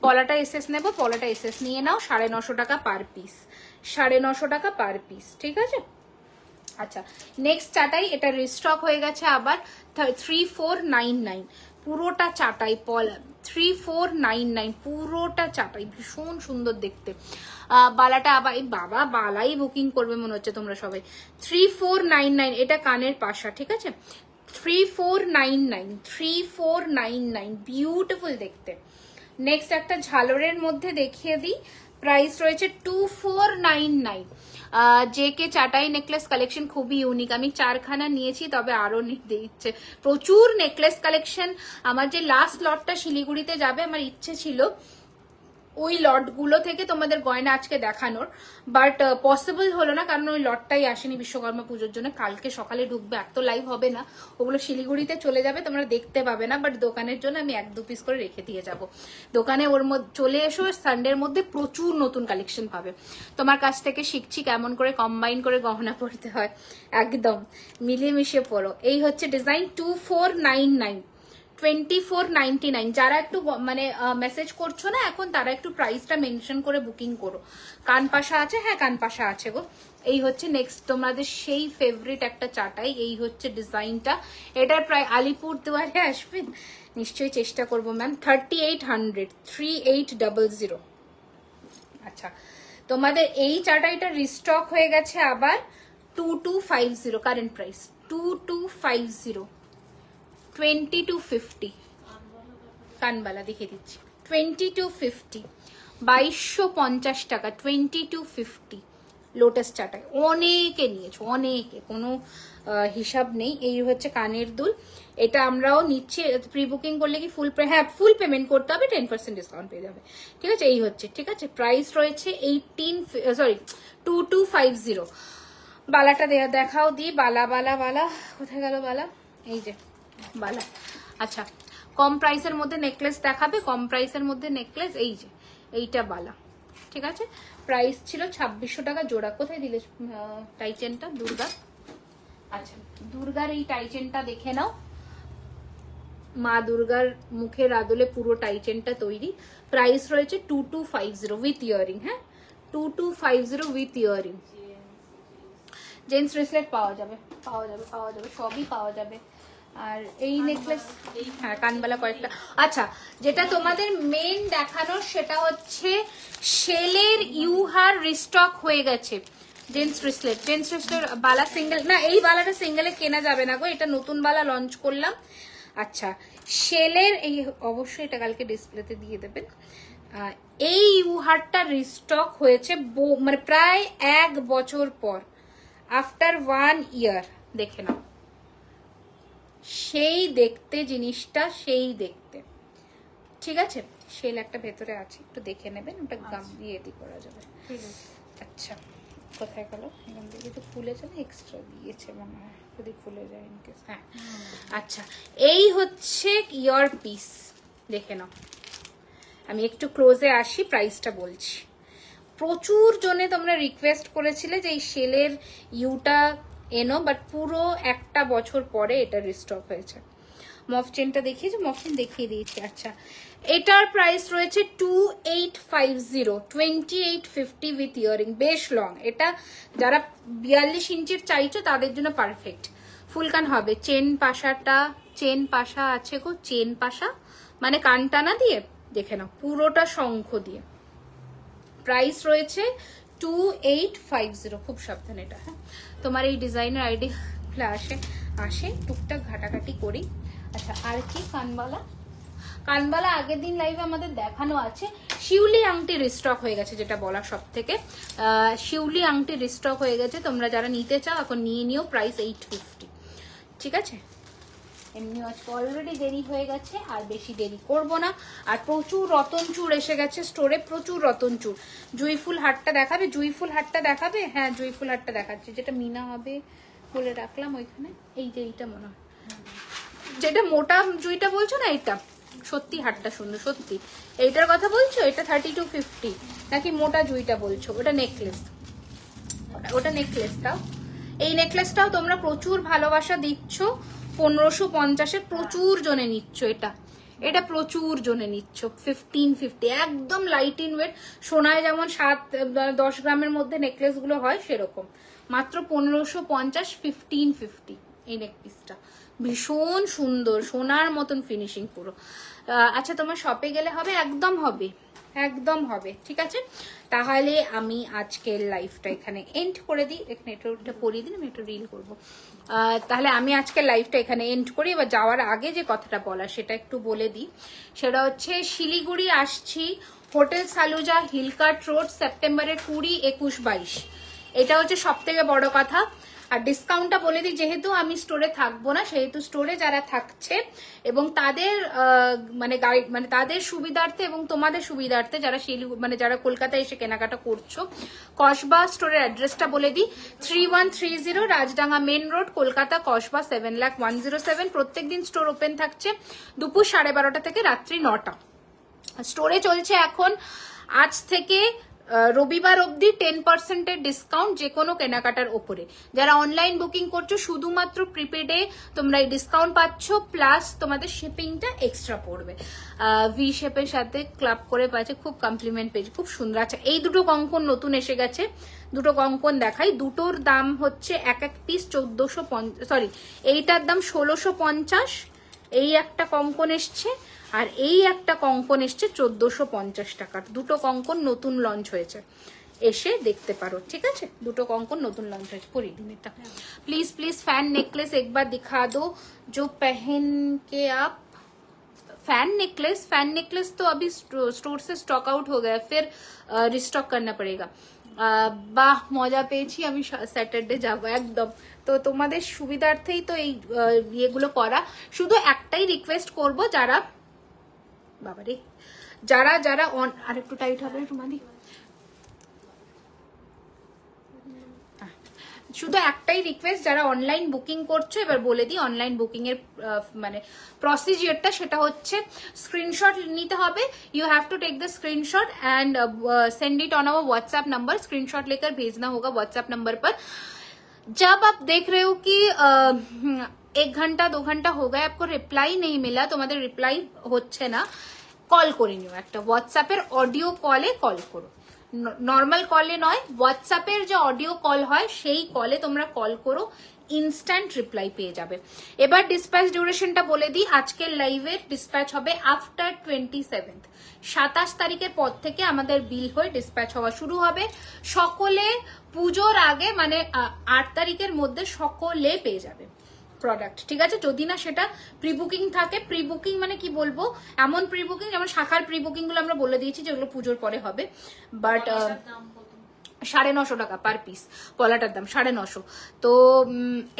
পলাটা এসএস নেব, পলাটা এসএস নিয়ে নাও, 950 টাকা পার পিস, 950 টাকা পার পিস, ঠিক আছে। আচ্ছা, নেক্সট চাটাই, এটা রিস্টক হয়ে গেছে আবার 3499, পুরোটা চাটাই, 3499 পুরোটা চাটাই, ভীষণ সুন্দর দেখতে। বালাটা আবার, এই বাবা বালাই বুকিং করবে মনে হচ্ছে তোমরা সবাই। 3499, এটা কানের পাশা, ঠিক আছে 3499, 3499, বিউটিফুল দেখতে। নেক্সট একটা ঝালরের মধ্যে দেখিয়ে দিই, প্রাইস রয়েছে 2499। জেকে চাটাই নেকলেস কালেকশন খুবই ইউনিক, আমি 4খানা নিয়েছি, তবে আরো নিতে ইচ্ছে, প্রচুর নেকলেস কালেকশন। আমার যে লাস্ট লটটা শিলিগুড়িতে যাবে, আমার ইচ্ছে ছিল ওই লটগুলো থেকে তোমাদের গয়না আজকে দেখানোর, বাট পসিবল হলো না, কারণ ওই লটটাই আসেনি বিশ্বকর্মা পুজোর জন্য। কালকে সকালে ঢুকবে, আর তো লাইভ হবে না, ওগুলো শিলিগুড়িতে চলে যাবে, তোমরা দেখতে পাবে না, বাট দোকানের জন্য আমি 1-2 পিস করে রেখে দিয়ে যাব দোকানে। ওর মধ্যে চলে এসো, সানডের মধ্যে প্রচুর নতুন কালেকশন পাবে। তোমার কাছ থেকে শিখছি কেমন করে কম্বাইন করে গহনা পরতে হয়, একদম মিলিয়ে মিশিয়ে পরো। এই হচ্ছে ডিজাইন 2499, 2499। যারা একটু মানে মেসেজ করছো না এখন, তারা একটু প্রাইসটা মেনশন করে বুকিং করো। কান পাশা আছে, হ্যাঁ কান পাশা আছে গো। এই হচ্ছে নেক্সট তোমাদের সেই ফেভারিট একটা চাটাই, এই হচ্ছে ডিজাইনটা। এটার প্রায় আলিপুর দুয়ারে আসবেন, নিশ্চয়ই চেষ্টা করবো ম্যাম। 3800, 3800। আচ্ছা, তোমাদের এই চাটাইটা রিস্টক হয়ে গেছে আবার 2250, কারেন্ট প্রাইস 2250, 2250। কানবালা দেখিয়ে দিচ্ছি 2250, 2250 টাকা, 2250। লোটাস চাটাই অনেকে নিয়েছো, অনেকে, কোনো হিসাব নেই। এই হচ্ছে কানের দুল, এটা আমরাও নিচ্ছি। প্রি বুকিং করলে কি ফুল ফুল পেমেন্ট করতে হবে, 10% ডিসকাউন্ট পেয়ে যাবে, ঠিক আছে। এই হচ্ছে, ঠিক আছে। প্রাইস রয়েছে 2250। বালাটা দেখাও দি, বালা বালা বালা কোথায় গেল বালা, এই যে বালা। আচ্ছা, কম প্রাইসের মধ্যে নেকলেস দেখাবে, কম প্রাইসের মধ্যে নেকলেস, এই যে এইটা বালা, ঠিক আছে। প্রাইস ছিল 2600 টাকা জোড়া। কোথায় দিলে টাইচেনটা? দুর্গা। আচ্ছা, দুর্গার এই টাইচেনটা দেখে নাও, মা দুর্গার মুখের আদলে পুরো টাইচেনটা তৈরি। প্রাইস রয়েছে 2250 উইথ ইয়ারিং। হ্যাঁ, 2250 উইথ ইয়ারিং। জেন্টস ব্রেসলেট পাওয়া যাবে, পাওয়া যাবে, পাওয়া যাবে, সবই পাওয়া যাবে। আর এই নেকলেস, হ্যাঁ কানবালা কয়েকটা। আচ্ছা, যেটা তোমাদের মেন দেখানোর সেটা হচ্ছে শেলের ইউহার রিস্টক হয়ে গেছে। জেন্টস ব্রেসলেট, জেন্টস ব্রেসলেট বালা সিঙ্গেল না, এই বালাটা সিঙ্গেলে কেনা যাবে না গো, এটা নতুন বালা লঞ্চ করলাম। আচ্ছা, শেলের এই, অবশ্যই এটা কালকে ডিসপ্লেতে দিয়ে দেবেন। এই ইউহারটা রিস্টক হয়েছে মানে প্রায় 1 বছর পর, আফটার 1 ইয়ার। দেখে নাও, সেই দেখতে জিনিসটা, সেই দেখতে, ঠিক আছে। শেল একটা ভেতরে আছে, একটু দেখে নেবেন, ওটা গাম দিয়ে এদি করা যাবে। আচ্ছা, কোথায় গেল? এখান থেকে তো খুলে যাবে, এক্সট্রা দিয়েছে মনে হয়, যদি খুলে যায় ইনকেস। হ্যাঁ, আচ্ছা, এই হচ্ছে ইয়ার পিস, দেখে নাও। আমি একটু ক্লোজে আসি, প্রাইসটা বলছি। প্রচুর জনে তোমরা রিকোয়েস্ট করেছিলে যে এই শেলের ইউটা এনো, বাট পুরো 1 বছর পরে এটা রিস্টক হয়েছে। মফ চেনটা দেখিয়েছি, মফ চেন দেখিয়ে দিয়েছি। আচ্ছা, এটার প্রাইস রয়েছে 2850, 2850 উইথ ইয়ারিং, বেশ লং। এটা যারা 42 ইঞ্চির চাইছো তাদের জন্য পারফেক্ট। ফুলকান হবে। চেন পাশাটা, চেন পাশা আছে গো, চেন পাশা মানে কানটানা দিয়ে, দেখে নাও পুরোটা শঙ্খ দিয়ে। প্রাইস রয়েছে 2850, খুব সাবধান এটা। হ্যাঁ, তোমার এই ডিজাইনের আইডিয়া আসে টুকটাক ঘাটাঘাটি করি। আচ্ছা, আর কি? কানবালা, কানবালা আগের দিন লাইভে আমাদের দেখানো আছে। শিউলি আংটি রিস্টক হয়ে গেছে, যেটা বলা সব থেকে। শিউলি আংটি রিস্টক হয়ে গেছে, তোমরা যারা নিতে চাও এখন নিয়ে নিও। প্রাইস 850, ঠিক আছে। এমনি আজকে অলরেডি দেরি হয়ে গেছে, আর বেশি দেরি করব না। আর প্রচুর রতন চূড় এসে গেছে স্টোরে, প্রচুর রতন চূড়। জুঁইফুল হাটটা দেখাবে? জুঁইফুল হাটটা দেখাবে? হ্যাঁ, জুঁইফুল হাটটা দেখাচ্ছে, যেটা মিনা হবে বলে রাখলাম ওইখানে। এই যে এইটা মনে হয়, যেটা মোটা জুঁইটা বলছো না, এটা সত্যি হাটটা সুন্দর, সত্যি। এইটার কথা বলছো? এটা 3250 নাকি মোটা জুঁইটা বলছো? ওটা নেকলেস, ওটা নেকলেসটাও। এই নেকলেসটাও তোমরা প্রচুর ভালোবাসা দিচ্ছ। 1550-এ প্রচুর জনে নিচ্ছ এটা, এটা প্রচুর জনে নিচ্ছ। 1550, একদম লাইট ইন ওয়েট। সোনায় যেমন 7-10 গ্রামের মধ্যে নেকলেস গুলো হয়, সেরকম। মাত্র 1550, 1550 এই নেক পিসটা। ভীষণ সুন্দর, সোনার মতন ফিনিশিং পুরো। আচ্ছা, তোমার শপে গেলে হবে? একদম হবে, একদম হবে, ঠিক আছে। তাহলে আমি আজকের লাইভটা এখানে এন্ড করে দিই। এখানে এটা পরিয়ে দিন, আমি একটু রিল করবো। তাহলে আমি আজকের লাইভটা এখানে এন্ড করি। এবার যাওয়ার আগে যে কথাটা বলা সেটা একটু বলে দিই। সেটা হচ্ছে শিলিগুড়ি আসছি, হোটেল সালুজা, হিলকার্ট রোড, সেপ্টেম্বরের 20, 21, 22। এটা হচ্ছে সব থেকে বড় কথা। আর ডিসকাউন্টটা বলে দিই, যেহেতু আমি স্টোরে থাকবো না, সেহেতু স্টোরে যারা থাকছে এবং তাদের মানে তাদের সুবিধার্থে এবং তোমাদের সুবিধার্থে, যারা মানে যারা কলকাতায় এসে কেনাকাটা করছো, কসবা স্টোরের অ্যাড্রেসটা বলে দিই। 3130 রাজডাঙ্গা মেন রোড, কলকাতা, কসবা 7,01,07। প্রত্যেকদিন স্টোর ওপেন থাকছে দুপুর 12:30 থেকে রাত্রি 9টা। স্টোরে চলছে এখন আজ থেকে রবিবার অবধি 10% ডিসকাউন্ট যে কোনো কেনাকাটার ওপরে। যারা অনলাইন বুকিং করছো শুধুমাত্র প্রিপেডে তোমরা এই ডিসকাউন্ট পাচ্ছ, প্লাস তোমাদের শিপিংটা এক্সট্রা পড়বে। ভি শেপের সাথে ক্লাব করে পাচ্ছে, খুব কমপ্লিমেন্ট পেয়েছে, খুব সুন্দর। আচ্ছা, এই দুটো কঙ্কন নতুন এসে গেছে, দুটো কঙ্কন দেখাই। দুটোর দাম হচ্ছে এক পিস 1450, সরি এইটার দাম 1650। এই একটা কঙ্কন এসছে, আর এই একটা কঙ্কন এসছে 1450 টাকার। দুটো কঙ্কন নতুন লঞ্চ হয়েছে, এসে দেখতে পারো, ঠিক আছে। দুটো কঙ্কন নতুন লঞ্চ হয়েছে। পরি দিন এটা প্লিজ प्लीज। फैन नेकलेस एक बार दिखा दो जो पहन के आप। फैन नेकलेस तो अभी स्टोर से स्टॉक आउट हो गया, फिर रिस्टॉक करना पड़ेगा। বাহ মজা পেয়েছি, আমি স্যাটারডে যাব একদম। তো তোমাদের সুবিধার্থেই তো এই ইয়েগুলো করা। শুধু একটাই রিকোয়েস্ট করব, যারা বাবারে যারা যারা আর একটু টাইট হবে তোমাদের, শুধু একটাই রিকোয়েস্ট, যারা অনলাইন বুকিং করছো এবার বলে দিই অনলাইন বুকিং এর মানে প্রসিজিওরটা। সেটা হচ্ছে স্ক্রিনশট নিতে হবে, you have to take the screenshot and send it on our WhatsApp number. Screenshot लेकर भेजना होगा व्हाट्सएप नंबर पर। जब आप देख रहे हो कि 1 घंटा 2 घंटा हो गए आपको रिप्लाई नहीं मिला, তোমাদের রিপ্লাই হচ্ছে না, কল করে নিও, একটা হোয়াটসঅ্যাপের অডিও কলে কল করো, নর্মাল কলে নয়, হোয়াটসঅ্যাপের যে অডিও কল হয় সেই কলে তোমরা কল করো, ইনস্ট্যান্ট রিপ্লাই পেয়ে যাবে। এবার ডিসপ্যাচ ডিউরেশনটা বলে দিই, আজকের লাইভের ডিসপ্যাচ হবে আফটার 27th, 27 তারিখের পর থেকে আমাদের বিল হয়ে ডিসপ্যাচ হওয়া শুরু হবে। সকলে পুজোর আগে মানে 8 তারিখের মধ্যে সকলে পেয়ে যাবে প্রোডাক্ট, ঠিক আছে? যদি না সেটা প্রি বুকিং থাকে, প্রি বুকিং মানে কি বলবো, এমন প্রি বুকিং যেমন শাখার প্রি বুকিং গুলো আমরা বলে দিয়েছি যেগুলো পুজোর পরে হবে, বাট 950 টাকা পার পিস, পলাটার দাম 950। তো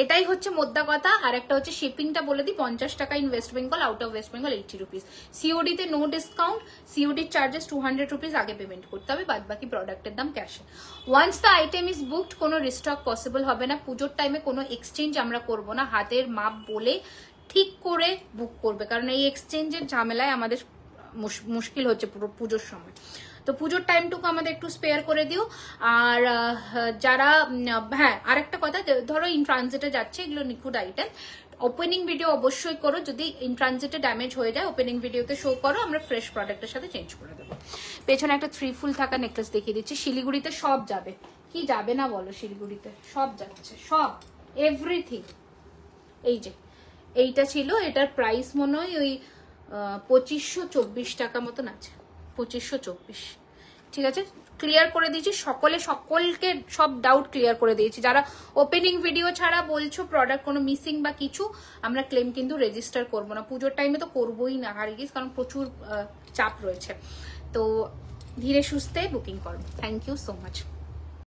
এটাই হচ্ছে মোদ্দা কথা। আর একটা হচ্ছে শিপিংটা বলে দিই, 50 টাকা in West Bengal, out of West Bengal 80 rupees. COD তে no discount, COD charges 200 rupees আগে পেমেন্ট করতে হবে, বাদ বাকি প্রোডাক্টের দাম ক্যাশে। Once the item is booked, কোনো রিস্টক পসিবল হবে না। পুজোর টাইমে কোনো এক্সচেঞ্জ আমরা করব না, হাতের মাপ বলে ঠিক করে বুক করবে, কারণ এই এক্সচেঞ্জের ঝামেলায় আমাদের মুশকিল হচ্ছে পুরো পুজোর সময়। তো পুজোর টাইমটুকু আমাদের একটু স্পেয়ার করে দিও। আর যারা হ্যাঁ আরেকটা কথা, ধরো ইন ট্রানজিটে যাচ্ছে, এগুলো নিখুঁত আইটেম, ওপেনিং ভিডিও অবশ্যই করো, যদি ইন ট্রানজিটে ড্যামেজ হয়ে যায় ওপেনিং ভিডিওতে শো করো, আমরা ফ্রেশ প্রোডাক্টের সাথে চেঞ্জ করে দেবো। পেছনে একটা 3 ফুল থাকা নেকলেস দেখিয়ে দিচ্ছি, শিলিগুড়িতে সব যাবে, কি যাবে না বলো, শিলিগুড়িতে সব যাচ্ছে, সব এভরিথিং। এই যে এইটা ছিল, এটার প্রাইস মনে হয় ওই 2524 টাকা মতন আছে, 2524, ঠিক আছে? ক্লিয়ার করে দিয়েছি, সকলকে সব ডাউট ক্লিয়ার করে দিয়েছি। যারা ওপেনিং ভিডিও ছাড়া বলছো প্রোডাক্ট কোনো মিসিং বা কিছু, আমরা ক্লেম কিন্তু রেজিস্টার করবো না, পুজোর টাইমে তো করবোই না হারিগিস, কারণ প্রচুর চাপ রয়েছে। তো ধীরে সুস্থে বুকিং করো। Thank you so much.